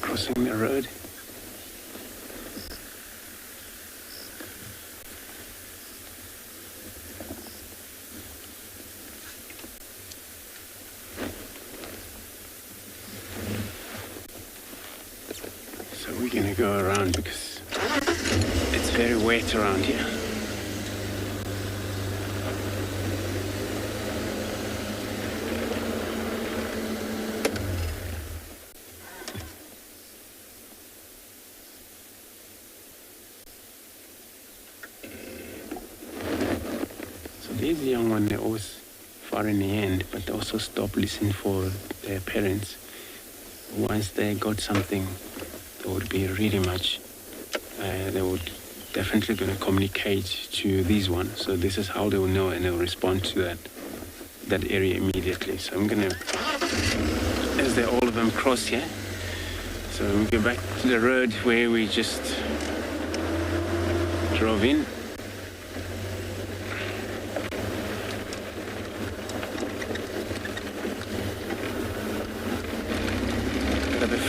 Crossing the road. So we're gonna go around because it's very wet around here. These young ones, they're always far in the end, but they also stop listening for their parents. Once they got something, they would be really much, they would definitely going to communicate to these ones. So this is how they will know, and they'll respond to that area immediately. So I'm going to, as all of them cross here, so we go back to the road where we just drove in.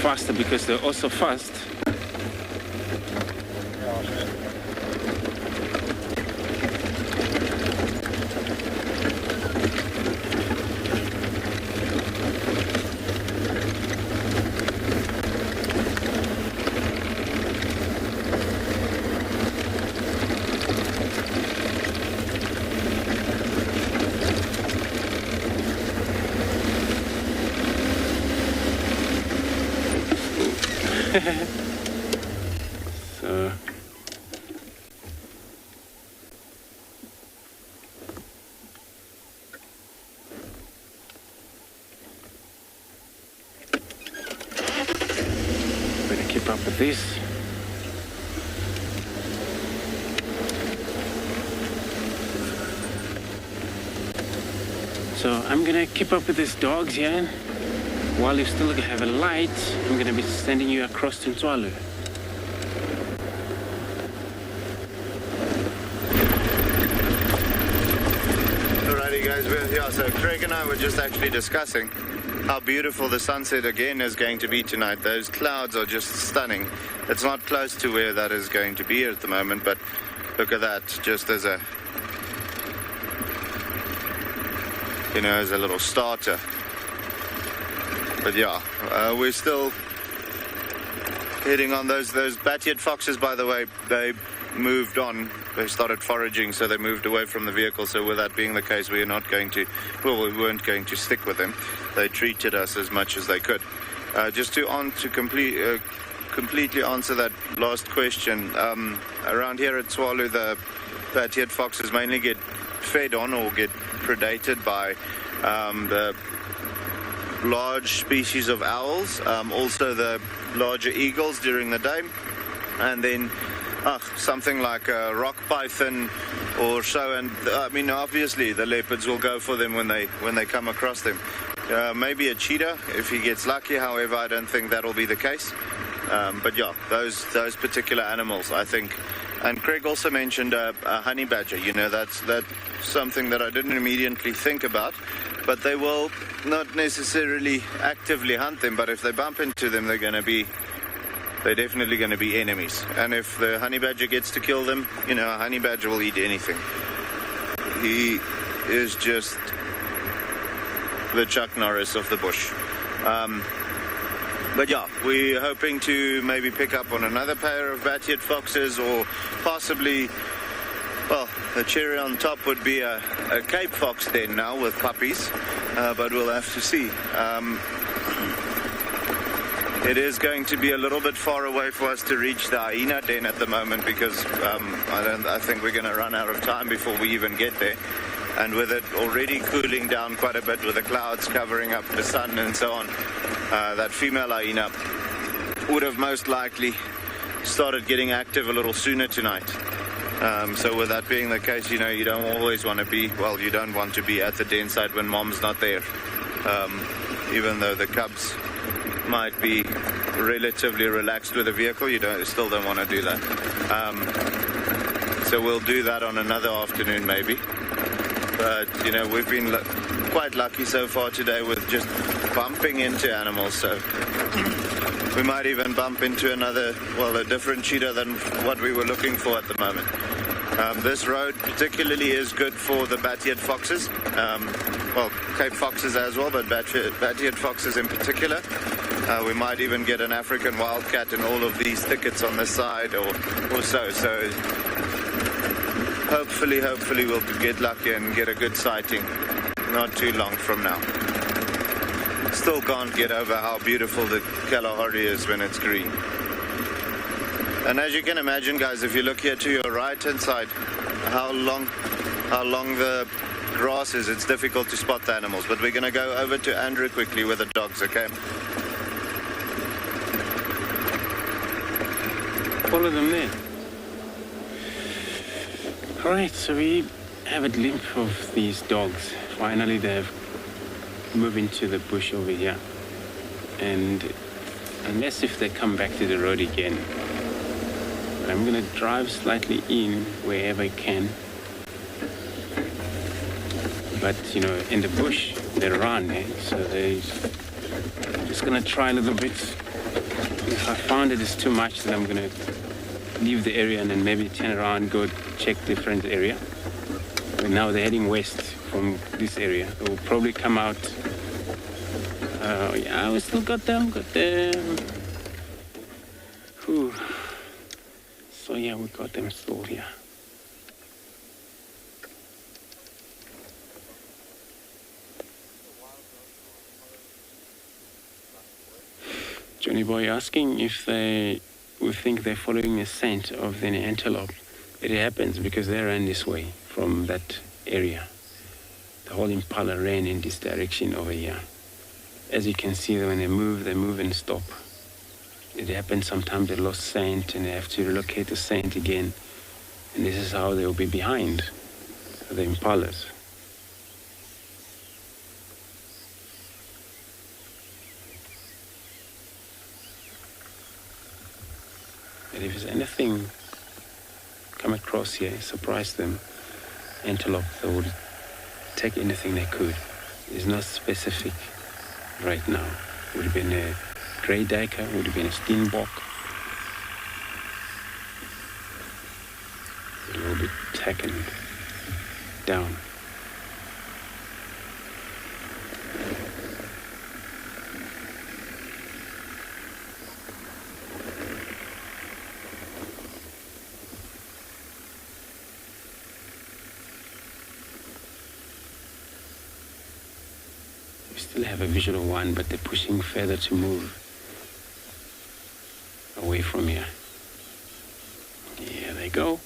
Faster because they're also fast. So better keep up with this. So I'm gonna keep up with these dogs here. While you still have a light, I'm going to be sending you across to Tswalu. Alrighty guys, we're here. So Craig and I were just actually discussing how beautiful the sunset again is going to be tonight. Those clouds are just stunning. It's not close to where that is going to be at the moment, but look at that, just as a, as a little starter. But yeah, we're still hitting on those bat-eared foxes, by the way. They moved on. They started foraging, so they moved away from the vehicle. So with that being the case, we weren't going to stick with them. They treated us as much as they could. Just to complete completely answer that last question. Around here at Tswalu, the fat-eared foxes mainly get fed on or get predated by the large species of owls, also the larger eagles during the day, and then something like a rock python or so. And I mean, obviously the leopards will go for them when they come across them. Maybe a cheetah if he gets lucky. However, I don't think that'll be the case. But yeah, those particular animals, I think. And Craig also mentioned a honey badger. You know, that's something that I didn't immediately think about. But they will not necessarily actively hunt them. But if they bump into them, they're definitely going to be enemies. And if the honey badger gets to kill them, you know, a honey badger will eat anything. He is just the Chuck Norris of the bush. But yeah, we're hoping to maybe pick up on another pair of bat-eared foxes, or possibly, well, the cherry on top would be a Cape fox den now with puppies, but we'll have to see. It is going to be a little bit far away for us to reach the hyena den at the moment, because I think we're going to run out of time before we even get there. And with it already cooling down quite a bit with the clouds covering up the sun and so on, that female hyena would have most likely started getting active a little sooner tonight. So with that being the case, you know, you don't always want to be, well, you don't want to be at the den site when mom's not there. Even though the cubs might be relatively relaxed with the vehicle, you still don't want to do that. So we'll do that on another afternoon maybe. But, you know, we've been quite lucky so far today with just bumping into animals. So we might even bump into a different cheetah than what we were looking for at the moment. This road particularly is good for the bat-eared foxes. Well, Cape foxes as well, but bat-eared foxes in particular. We might even get an African wildcat in all of these thickets on the side or so. So hopefully we'll get lucky and get a good sighting not too long from now. Still can't get over how beautiful the Kalahari is when it's green. And as you can imagine, guys, if you look here to your right hand side, how long the grass is, it's difficult to spot the animals. But we're going to go over to Andrew quickly with the dogs, okay? Follow them there. Alright, so we have a glimpse of these dogs. Finally, they've moved into the bush over here. And unless if they come back to the road again, I'm going to drive slightly in wherever I can. But, you know, in the bush, they run, so they're just going to try a little bit. If I found it is too much, then I'm going to leave the area and then maybe turn around, go check different area. But now they're heading west from this area. They will probably come out. Yeah, we still got them. Whew. So yeah, we got them still here. Johnny Boy asking if we think they're following a scent of the antelope. It happens because they ran this way from that area. The whole impala ran in this direction over here. As you can see, when they move and stop. It happens sometimes they lost scent and they have to relocate the scent again. And this is how they'll be behind the impalas. And if there's anything come across here, surprise them, antelope, they would take anything they could. It's not specific right now. It would have been a grey duiker, would have been a steenbok. It will be taken down. Still have a visual one, but they're pushing further to move. away from here. Here they go.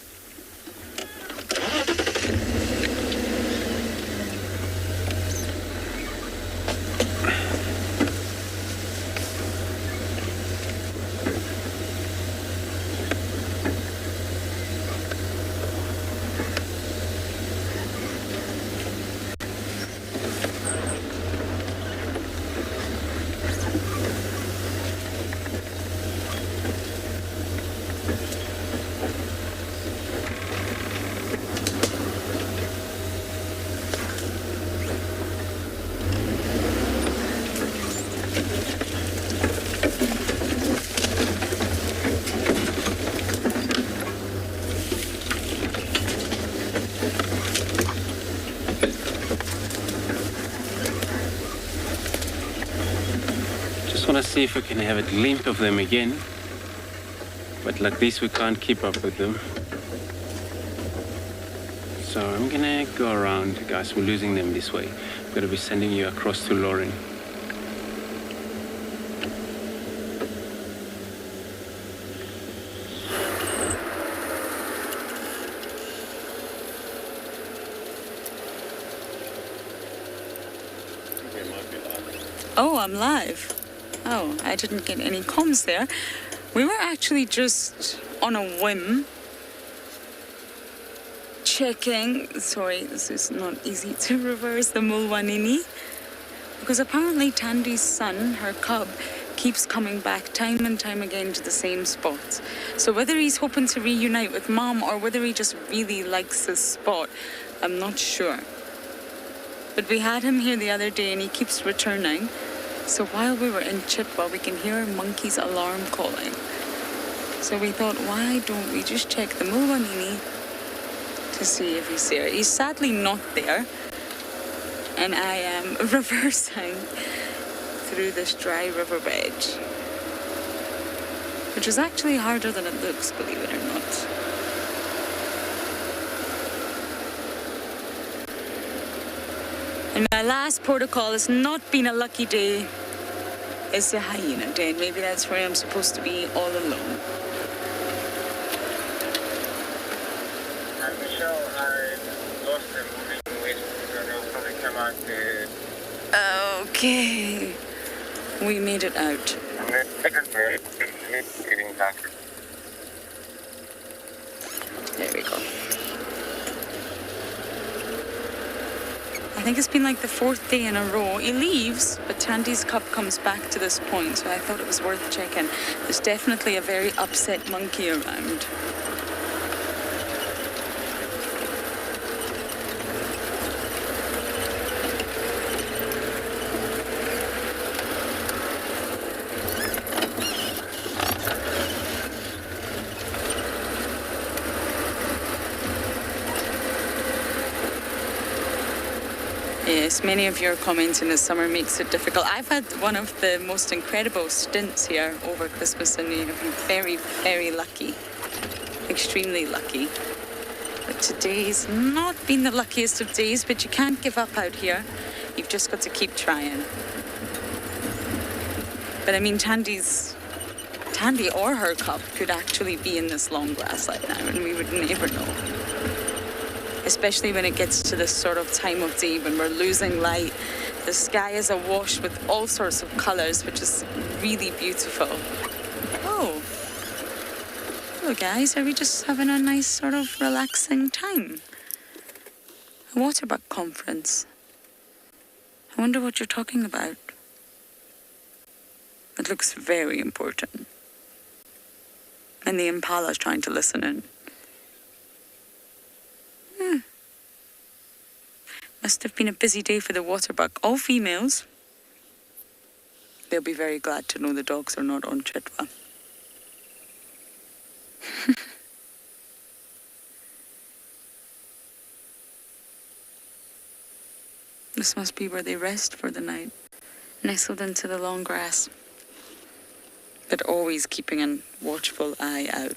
Want to see if we can have a glimpse of them again, but like this we can't keep up with them, so I'm gonna go around. Guys, we're losing them this way. I'm gonna be sending you across to Lauren. Oh, I'm live. Oh, I didn't get any comms there. We were actually just on a whim checking. Sorry, this is not easy to reverse the Mulwanini. Because apparently Tandy's son, her cub, keeps coming back time and time again to the same spots. So whether he's hoping to reunite with Mom or whether he just really likes this spot, I'm not sure. But we had him here the other day and he keeps returning. So while we were in Chitwa, we can hear a monkey's alarm calling. So we thought, why don't we just check the Mulwanini to see if he's there. He's sadly not there. And I am reversing through this dry riverbed, which is actually harder than it looks, believe it or not. And my last protocol has not been a lucky day. It's a hyena day, and maybe that's where I'm supposed to be all alone. Michelle, I lost them moving west, so they'll probably come out there. Okay. We made it out. And then getting back. There we go. I think it's been like the 4th day in a row. He leaves, but Tandy's cub comes back to this point, so I thought it was worth checking. There's definitely a very upset monkey around. Yes, many of your comments in the summer makes it difficult. I've had one of the most incredible stints here over Christmas, and I've been very, very lucky. Extremely lucky. But today's not been the luckiest of days, but you can't give up out here. You've just got to keep trying. But I mean, Tandy or her cub could actually be in this long grass like now, and we would never know. Especially when it gets to this sort of time of day when we're losing light. The sky is awash with all sorts of colours, which is really beautiful. Oh. Hello, guys. Are we just having a nice sort of relaxing time? A waterbuck conference. I wonder what you're talking about. It looks very important. And the impala's trying to listen in. Must have been a busy day for the waterbuck. All females. They'll be very glad to know the dogs are not on Chitwa. This must be where they rest for the night, nestled into the long grass, but always keeping a watchful eye out.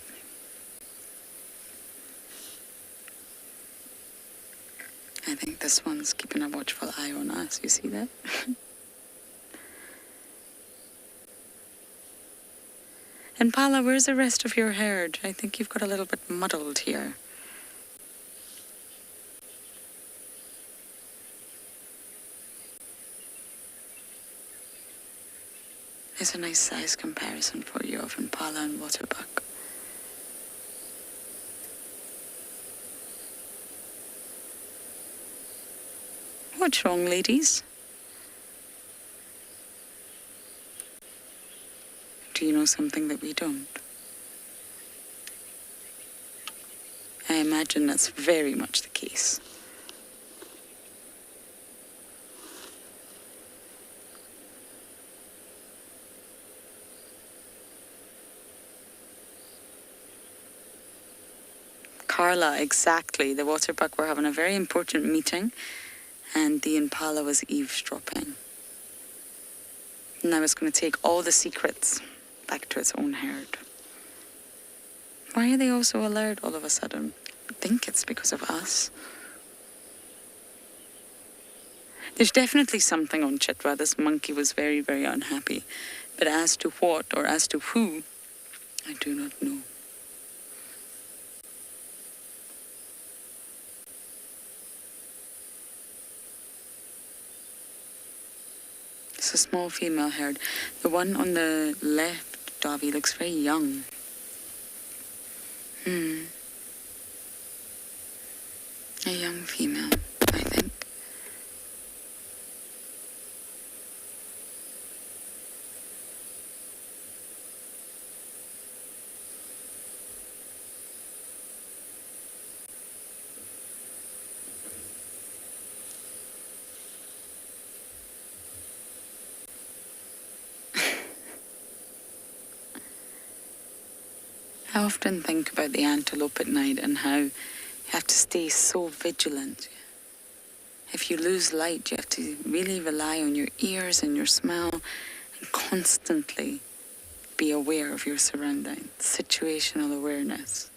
I think this one's keeping a watchful eye on us. You see that? Impala, where's the rest of your herd? I think you've got a little bit muddled here. There's a nice size comparison for you of Impala and waterbuck. What's wrong, ladies? Do you know something that we don't? I imagine that's very much the case. Carla, exactly. The waterbuck were having a very important meeting, and the impala was eavesdropping. And I was going to take all the secrets back to its own herd. Why are they all so alert all of a sudden? I think it's because of us. There's definitely something on Chitwa. This monkey was very, very unhappy. But as to what or as to who, I do not know. It's a small female herd. The one on the left, Davi, looks very young. A young female, I think. I often think about the antelope at night and how you have to stay so vigilant. If you lose light, you have to really rely on your ears and your smell and constantly be aware of your surroundings, situational awareness.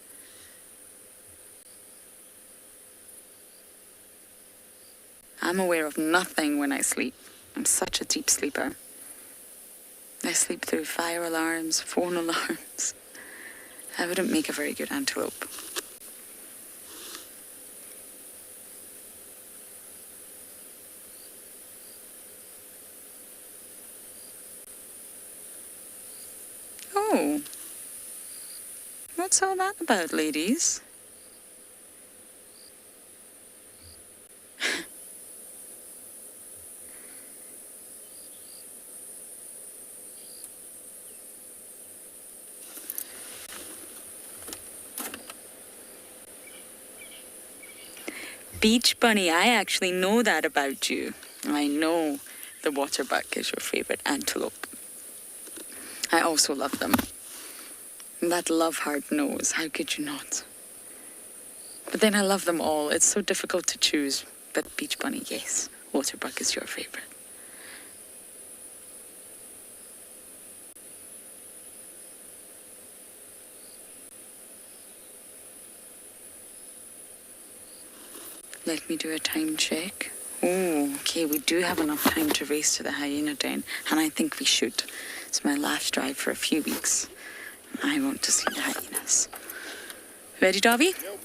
I'm aware of nothing when I sleep. I'm such a deep sleeper. I sleep through fire alarms, phone alarms. I wouldn't make a very good antelope. Oh. What's all that about, ladies? Beach Bunny, I actually know that about you. I know the waterbuck is your favorite antelope. I also love them. That love heart knows. How could you not? But then I love them all. It's so difficult to choose. But Beach Bunny, yes. Waterbuck is your favorite. Let me do a time check. Oh, okay, we do have enough time to race to the hyena den, and I think we should. It's my last drive for a few weeks. I want to see the hyenas. Ready, Davi? Yep.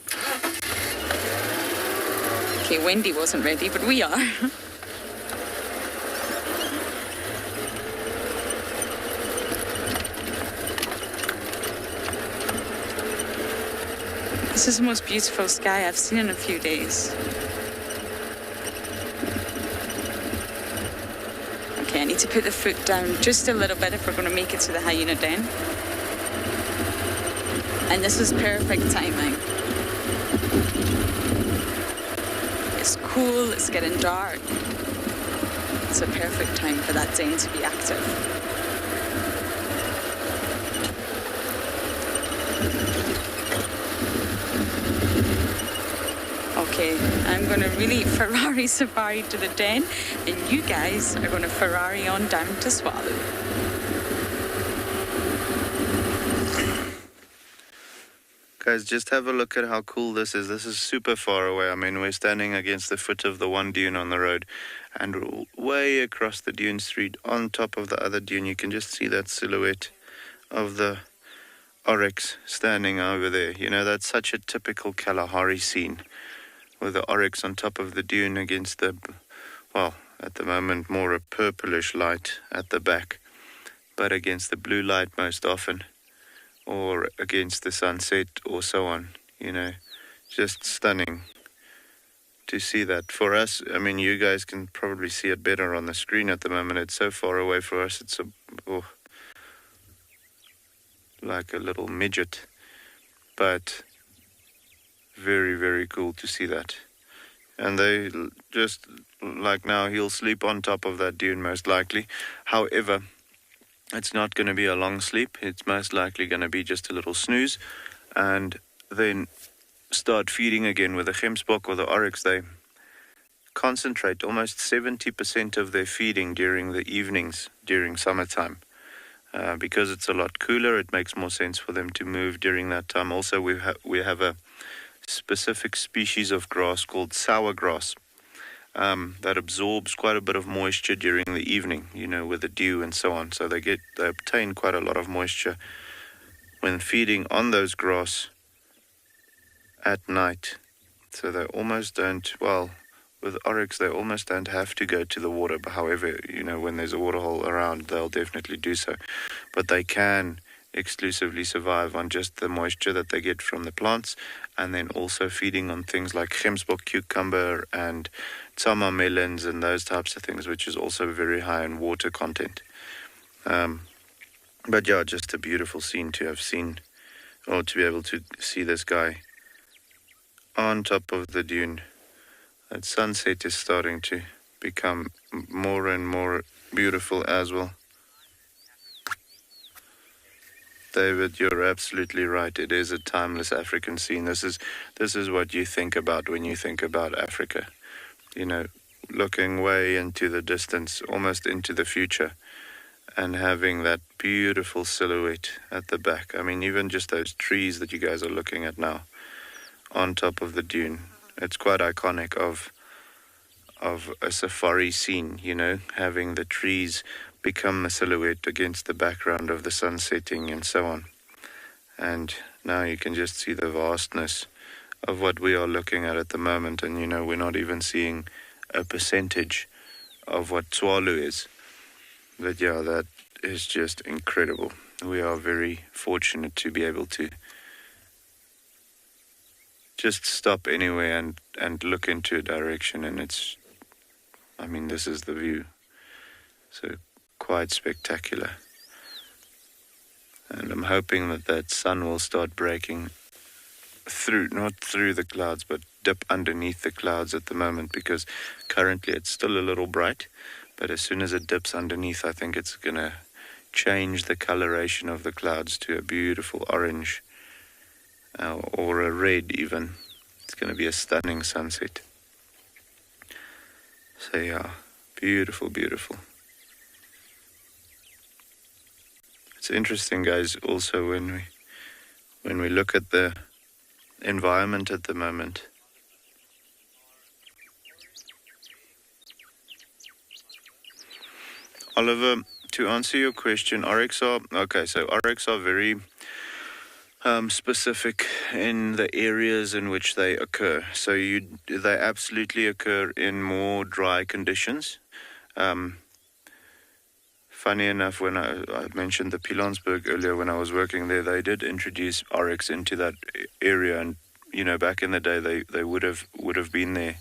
Okay, Wendy wasn't ready, but we are. This is the most beautiful sky I've seen in a few days. Okay, I need to put the foot down just a little bit if we're going to make it to the hyena den. And this is perfect timing. It's cool, it's getting dark. It's a perfect time for that den to be active. Okay, I'm going to really Ferrari safari to the den, and you guys are going to Ferrari on down to Tswalu. Guys, just have a look at how cool this is. This is super far away. I mean, we're standing against the foot of the one dune on the road, and way across the dune street, on top of the other dune, you can just see that silhouette of the oryx standing over there. You know, that's such a typical Kalahari scene, with the oryx on top of the dune against the, well, at the moment more a purplish light at the back, but against the blue light most often, or against the sunset or so on. You know, just stunning to see that. For us, I mean, you guys can probably see it better on the screen at the moment. It's so far away for us. It's like a little midget, but very, very cool to see that. And they just, like now, he'll sleep on top of that dune most likely. However, it's not going to be a long sleep. It's most likely going to be just a little snooze, and then start feeding again. With the gemsbok or the oryx, they concentrate almost 70% of their feeding during the evenings during summertime. Because it's a lot cooler, it makes more sense for them to move during that time. Also, we have a specific species of grass called sour grass that absorbs quite a bit of moisture during the evening, you know, with the dew and so on. So they obtain quite a lot of moisture when feeding on those grass at night. So they almost don't, well, with oryx, they almost don't have to go to the water. But however, you know, when there's a waterhole around, they'll definitely do so. But they can exclusively survive on just the moisture that they get from the plants, and then also feeding on things like gemsbok cucumber and tsama melons and those types of things, which is also very high in water content. But yeah, just a beautiful scene to have seen, or to be able to see this guy on top of the dune. That sunset is starting to become more and more beautiful as well. David, you're absolutely right. It is a timeless African scene. This is what you think about when you think about Africa. You know, looking way into the distance, almost into the future, and having that beautiful silhouette at the back. I mean, even just those trees that you guys are looking at now on top of the dune. It's quite iconic of a safari scene, you know, having the trees become the silhouette against the background of the sun setting and so on. And now you can just see the vastness of what we are looking at the moment. And, you know, we're not even seeing a percentage of what Tswalu is. But yeah, that is just incredible. We are very fortunate to be able to just stop anywhere and look into a direction, and it's, I mean, this is the view. So quite spectacular. And I'm hoping that sun will start breaking through, not through the clouds, but dip underneath the clouds at the moment, because currently it's still a little bright, but as soon as it dips underneath, I think it's going to change the coloration of the clouds to a beautiful orange, or a red even. It's going to be a stunning sunset. So yeah, beautiful, beautiful. It's interesting, guys, also when we look at the environment at the moment. Oliver, to answer your question, oryx are very specific in the areas in which they occur. So they absolutely occur in more dry conditions. Funny enough, when I mentioned the Pilanesberg earlier, when I was working there, they did introduce oryx into that area, and you know, back in the day, they would have been there.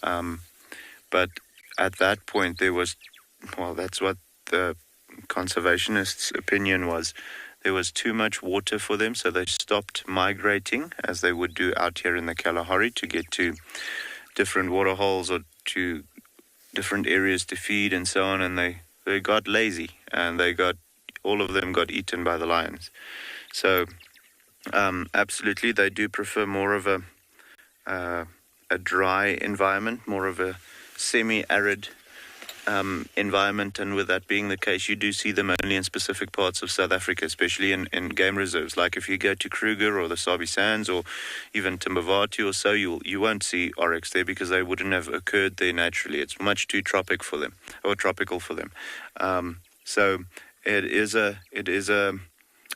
But at that point, there was, well, that's what the conservationists' opinion was. There was too much water for them, so they stopped migrating, as they would do out here in the Kalahari, to get to different waterholes or to different areas to feed and so on, and they got lazy, and all of them got eaten by the lions. So absolutely, they do prefer more of a dry environment, more of a semi-arid environment, and with that being the case, you do see them only in specific parts of South Africa, especially in game reserves. Like if you go to Kruger or the Sabi Sands or even Timbavati or so, you won't see oryx there, because they wouldn't have occurred there naturally. It's much too tropical for them. So it is a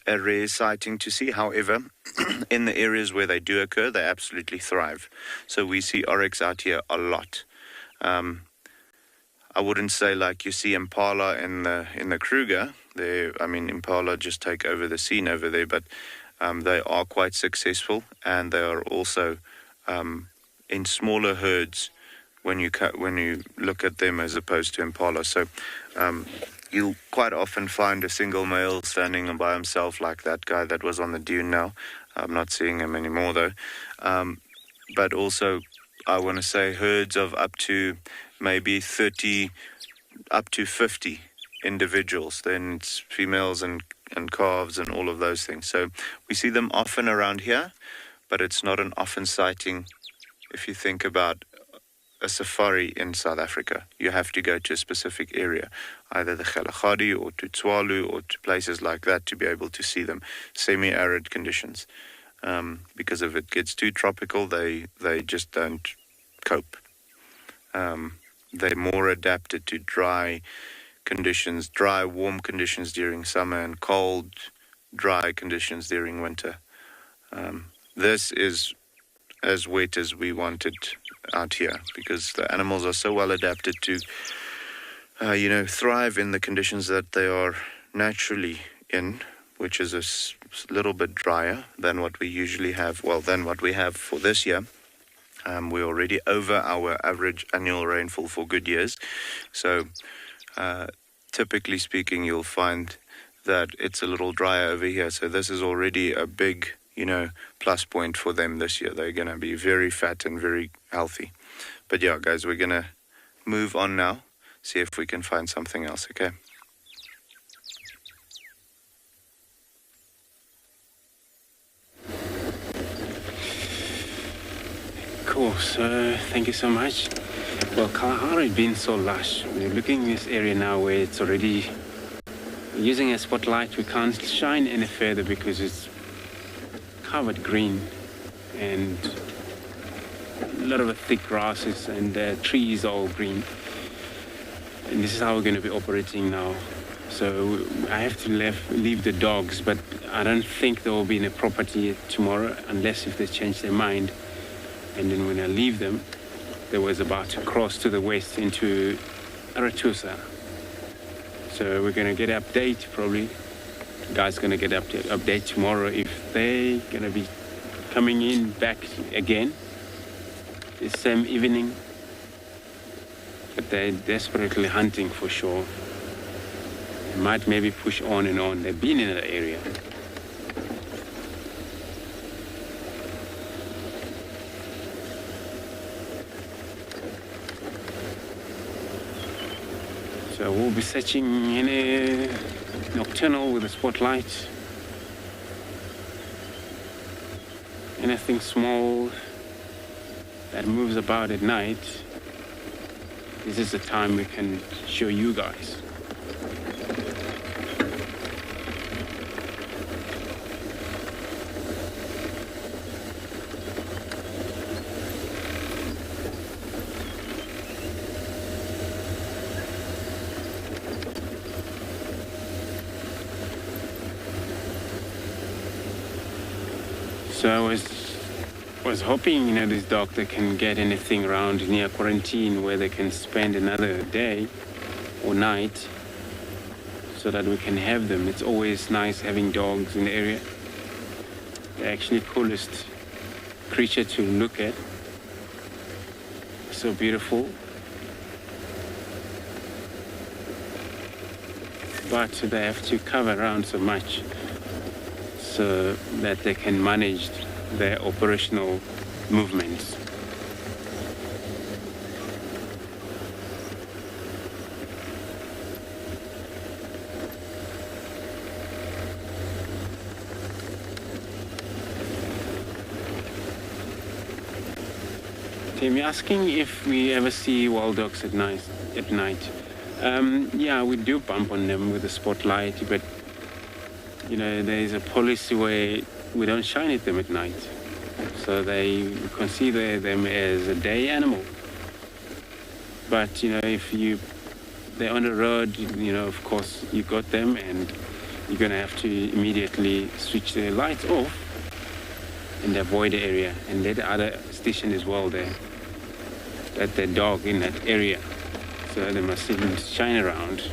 a rare sighting to see. However, in the areas where they do occur, they absolutely thrive. So we see oryx out here a lot. I wouldn't say like you see impala in the Kruger. Impala just take over the scene over there, but they are quite successful, and they are also in smaller herds when you look at them as opposed to impala. So you'll quite often find a single male standing by himself, like that guy that was on the dune now. I'm not seeing him anymore though. But also, I want to say herds of up to maybe 30, up to 50 individuals. Then it's females and calves and all of those things. So we see them often around here, but it's not an often sighting. If you think about a safari in South Africa, you have to go to a specific area, either the Kalahari or to Tswalu or to places like that to be able to see them. Semi-arid conditions. Because if it gets too tropical, they just don't cope. They're more adapted to dry conditions, dry, warm conditions during summer and cold, dry conditions during winter. This is as wet as we want it out here, because the animals are so well adapted to, thrive in the conditions that they are naturally in, which is a little bit drier than what we usually have, than what we have for this year. We're already over our average annual rainfall for good years. So typically speaking, you'll find that it's a little drier over here. So this is already a big, plus point for them this year. They're going to be very fat and very healthy. But yeah, guys, we're going to move on now, see if we can find something else, okay? Cool, so thank you so much. Well, Kalahari has been so lush. We're looking in this area now where it's already using a spotlight. We can't shine any further because it's covered green and a lot of thick grasses and trees all green. And this is how we're going to be operating now. So I have to leave the dogs, but I don't think they will be in a property tomorrow unless if they change their mind. And then when I leave them, they was about to cross to the west into Aratusa. So we're going to get an update probably. The guy's going to get an update tomorrow if they're going to be coming in back again the same evening. But they're desperately hunting for sure. They might maybe push on and on. They've been in that area. So we'll be searching in a nocturnal with a spotlight. Anything small that moves about at night, this is the time we can show you guys. So I was hoping, this doctor can get anything around near quarantine where they can spend another day or night so that we can have them. It's always nice having dogs in the area. They're actually the coolest creature to look at. So beautiful. But they have to cover around so much so that they can manage their operational movements. Tim, you're asking if we ever see wild dogs at night. Yeah, we do bump on them with a spotlight, but there's a policy where we don't shine at them at night. So they consider them as a day animal. But, if they're on the road, of course, you got them and you're going to have to immediately switch the lights off and avoid the area, and let the other station as well there. Let the dog in that area, so they must even shine around.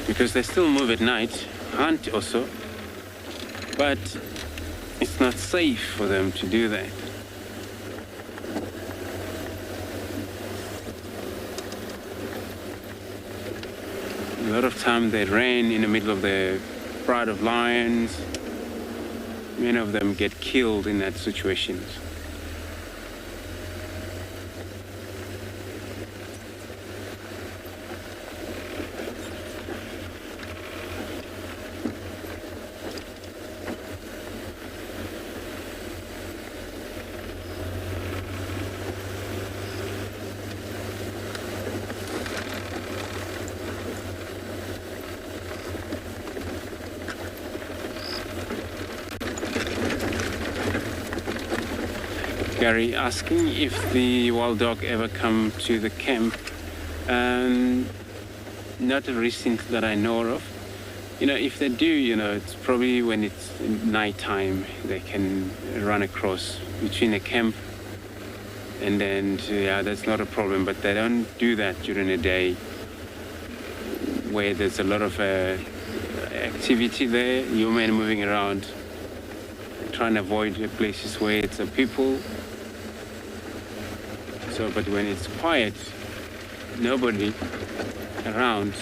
Because they still move at night, hunt also, but it's not safe for them to do that. A lot of time they ran in the middle of the pride of lions. Many of them get killed in that situation. Gary asking if the wild dog ever come to the camp. Not recent that I know of. You know, if they do, it's probably when it's night time they can run across between the camp, and then that's not a problem. But they don't do that during the day, where there's a lot of activity there, human moving around, trying to avoid the places where it's people. So, but when it's quiet, nobody around,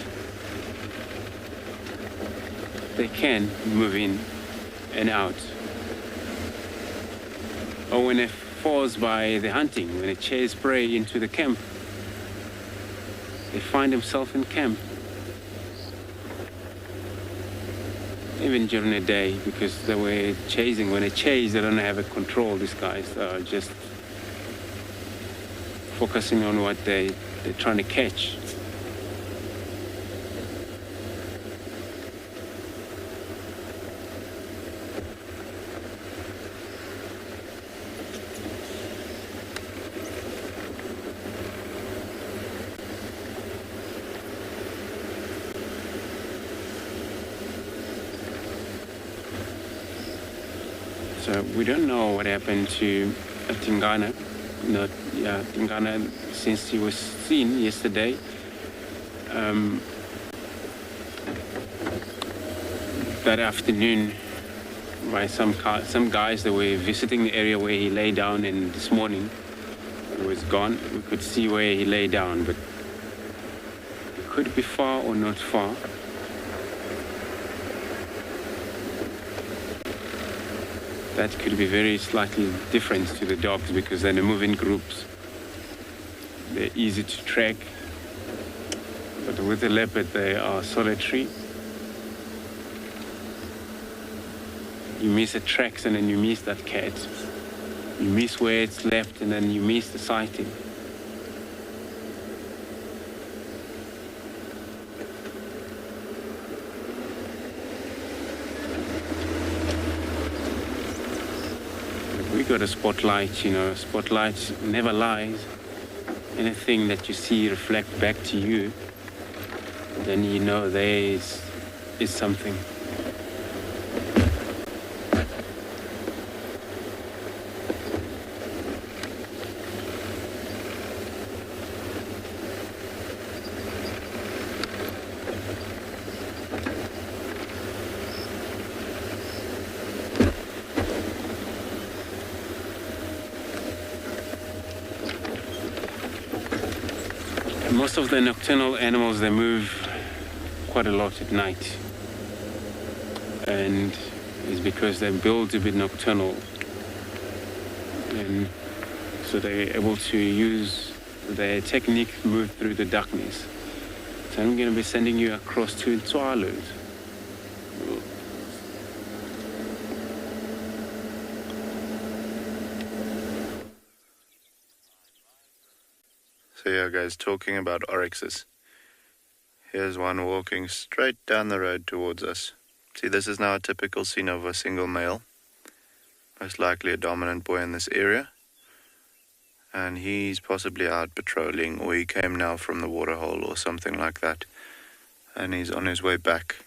they can move in and out. Or when it falls by the hunting, when it chase prey into the camp, they find themselves in camp. Even during the day, because they were chasing. When they chase, they don't have a control. These guys are just focusing on what they're trying to catch. So we don't know what happened to Tingana. Tingana, since he was seen yesterday. That afternoon, by some guys that were visiting the area where he lay down, and this morning he was gone. We could see where he lay down, but it could be far or not far. That could be very slightly different to the dogs, because they move in groups. They're easy to track. But with the leopard, they are solitary. You miss the tracks and then you miss that cat. You miss where it's left and then you miss the sighting. We got a spotlight, spotlight never lies. Anything that you see reflect back to you, then you know there is something. Most of the nocturnal animals, they move quite a lot at night, and it's because they're built a bit nocturnal, and so they're able to use their technique to move through the darkness. So I'm going to be sending you across to Tswalu. So yeah, guys, talking about oryxes. Here's one walking straight down the road towards us. See, this is now a typical scene of a single male. Most likely a dominant boy in this area. and he's possibly out patrolling, or he came now from the waterhole or something like that, and he's on his way back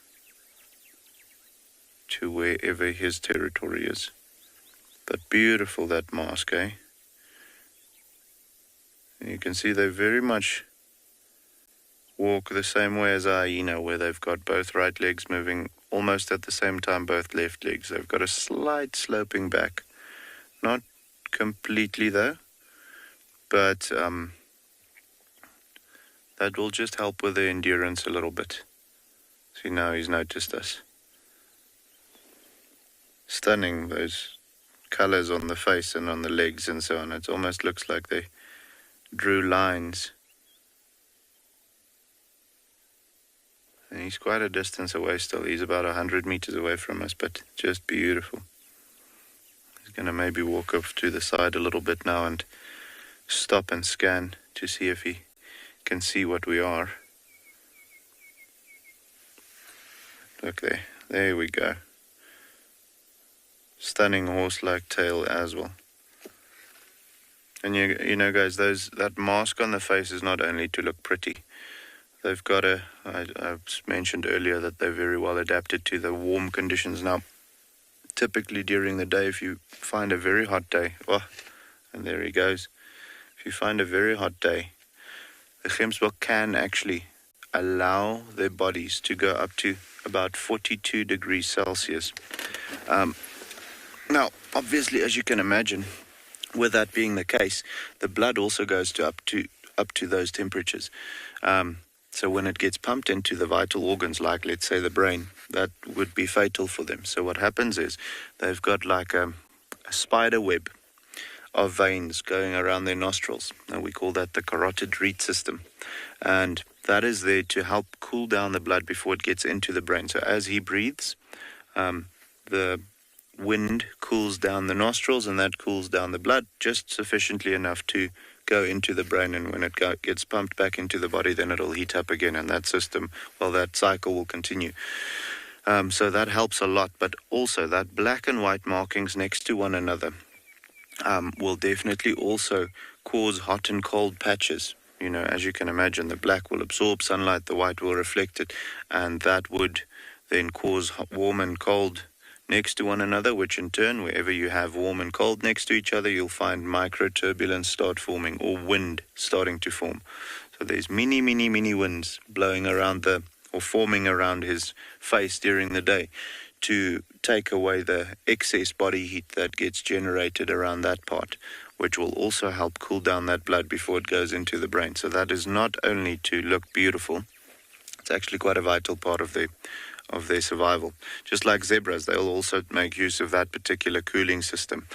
to wherever his territory is. But beautiful, that mask, eh? And you can see they very much walk the same way as a hyena, where they've got both right legs moving almost at the same time, both left legs. They've got a slight sloping back, not completely though, but that will just help with their endurance a little bit. See, now he's noticed us. Stunning, those colors on the face and on the legs and so on. It almost looks like they drew lines. And he's quite a distance away still. He's about 100 meters away from us, but just beautiful. He's going to maybe walk off to the side a little bit now and stop and scan to see if he can see what we are. Look there. There we go. Stunning horse-like tail as well. And you know guys, that mask on the face is not only to look pretty. They've got I mentioned earlier that they're very well adapted to the warm conditions. Now, typically during the day, if you find a very hot day, and there he goes. If you find a very hot day, the gemsbok can actually allow their bodies to go up to about 42 degrees Celsius. Now, obviously, as you can imagine, with that being the case, the blood also goes to up to those temperatures. So when it gets pumped into the vital organs, like let's say the brain, that would be fatal for them. So what happens is they've got like a spider web of veins going around their nostrils, and we call that the carotid reed system. And that is there to help cool down the blood before it gets into the brain. So as he breathes, the wind cools down the nostrils, and that cools down the blood just sufficiently enough to go into the brain, and when it gets pumped back into the body, then it'll heat up again, and that system, that cycle will continue. So that helps a lot, but also that black and white markings next to one another will definitely also cause hot and cold patches. You know, as you can imagine, the black will absorb sunlight, the white will reflect it, and that would then cause warm and cold next to one another, which in turn, wherever you have warm and cold next to each other, you'll find microturbulence start forming, or wind starting to form. So there's many winds blowing around or forming around his face during the day to take away the excess body heat that gets generated around that part, which will also help cool down that blood before it goes into the brain. So that is not only to look beautiful, it's actually quite a vital part of their survival. Just like zebras, they'll also make use of that particular cooling system.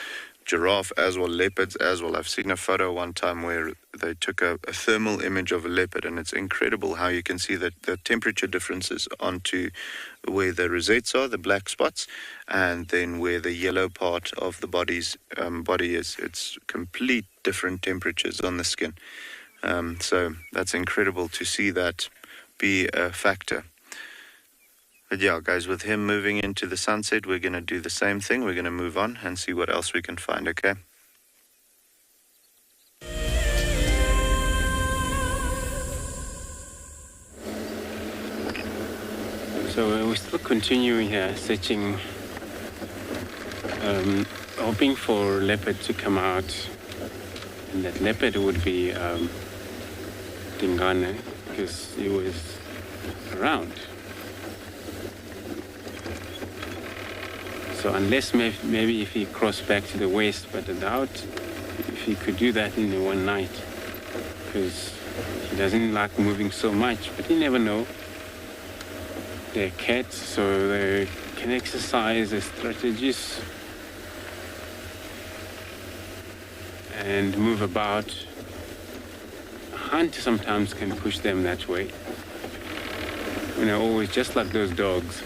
Giraffe as well, leopards as well. I've seen a photo one time where they took a thermal image of a leopard, and it's incredible how you can see that the temperature differences onto where the rosettes are, the black spots, and then where the yellow part of the body is. It's complete different temperatures on the skin. So that's incredible to see that be a factor. But yeah, guys, with him moving into the sunset, we're going to do the same thing. We're going to move on and see what else we can find, okay? So we're still continuing here, searching, hoping for leopard to come out. And that leopard would be Dingane, because he was around. So unless maybe if he crossed back to the west, but I doubt if he could do that in the one night, because he doesn't like moving so much, but you never know. They're cats, so they can exercise their strategies and move about. A hunt sometimes can push them that way. You know, always just like those dogs.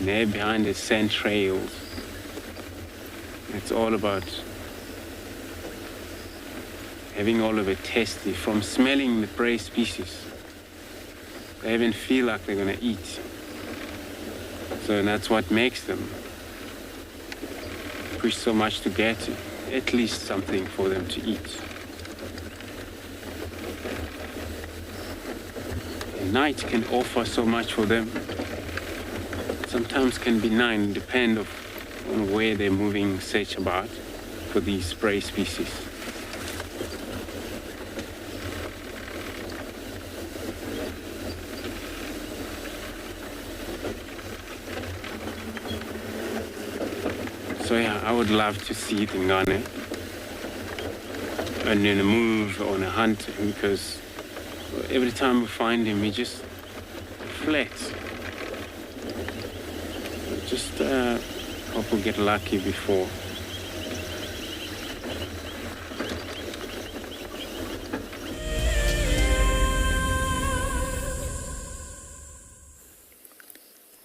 They're behind the scent trails. It's all about having all of it tasty, from smelling the prey species. They even feel like they're going to eat. So that's what makes them push so much to get to. at least something for them to eat. And night can offer so much for them. Sometimes can be nine, depend on where they're moving, search about for these prey species. So yeah, I would love to see the Ngane and in a move on a hunt, because every time we find him, he just flex. Just hope we get lucky before.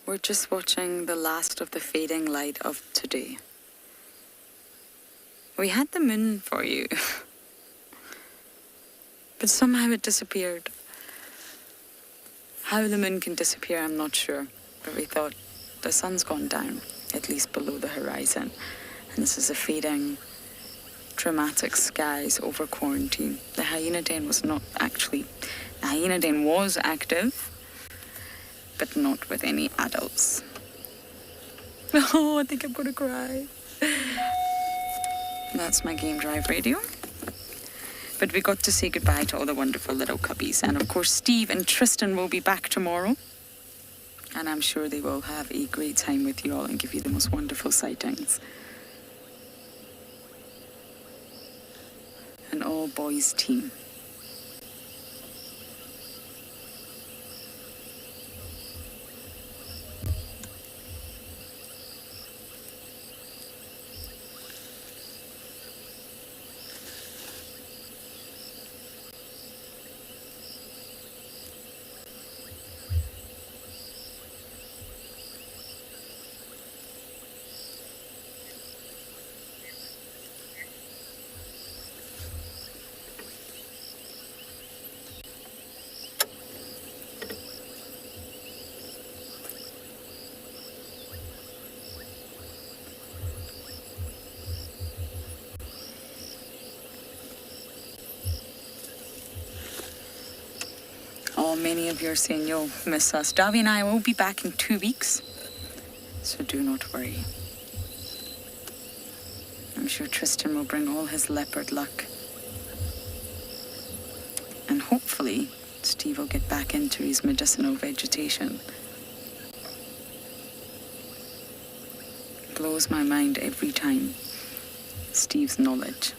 We're just watching the last of the fading light of today. We had the moon for you, but somehow it disappeared. How the moon can disappear, I'm not sure, but we thought the sun's gone down, at least below the horizon, and this is a fading, dramatic skies over quarantine. The hyena den was not actually, the hyena den was active, but not with any adults. Oh, I think I'm gonna cry. That's my game drive radio. But we got to say goodbye to all the wonderful little cubbies. And of course, Steve and Tristan will be back tomorrow. And I'm sure they will have a great time with you all and give you the most wonderful sightings. An all-boys team. Many of you are saying you'll miss us. Davi and I will be back in 2 weeks, so do not worry. I'm sure Tristan will bring all his leopard luck. And hopefully, Steve will get back into his medicinal vegetation. It blows my mind every time. Steve's knowledge.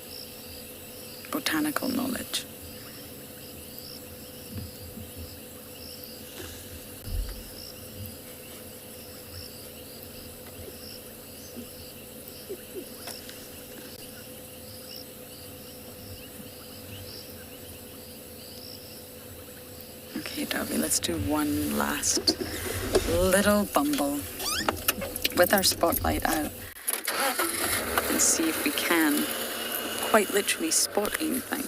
Botanical knowledge. Let's do one last little bumble with our spotlight out and see if we can quite literally spot anything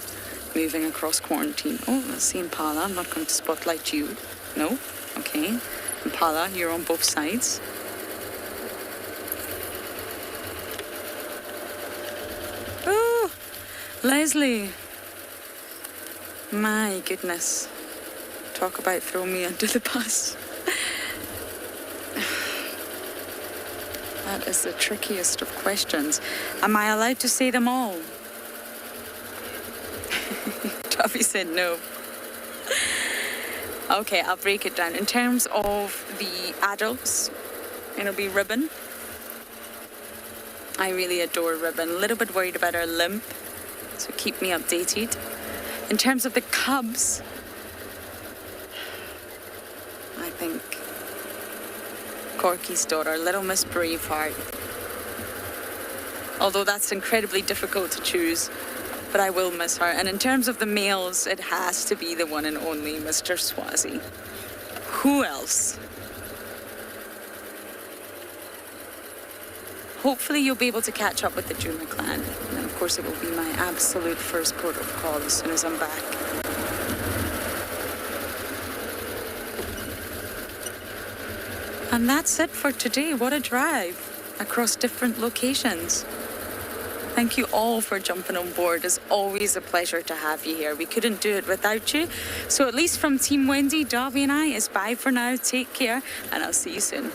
moving across quarantine. Oh, let's see Impala. I'm not going to spotlight you. No? Okay. Impala, you're on both sides. Oh, Leslie. My goodness. Talk about throwing me under the bus. That is the trickiest of questions. Am I allowed to say them all? Tuffy said no. Okay, I'll break it down. In terms of the adults, it'll be Ribbon. I really adore Ribbon. A little bit worried about her limp, so keep me updated. In terms of the cubs, I think Corky's daughter, Little Miss Braveheart. Although that's incredibly difficult to choose, but I will miss her. And in terms of the males, it has to be the one and only Mr. Swazi. Who else? Hopefully you'll be able to catch up with the Djuma clan. And of course it will be my absolute first port of call as soon as I'm back. And that's it for today. What a drive across different locations. Thank you all for jumping on board. It's always a pleasure to have you here. We couldn't do it without you. So at least from Team Wendy, Darby and I, it's bye for now. Take care, and I'll see you soon.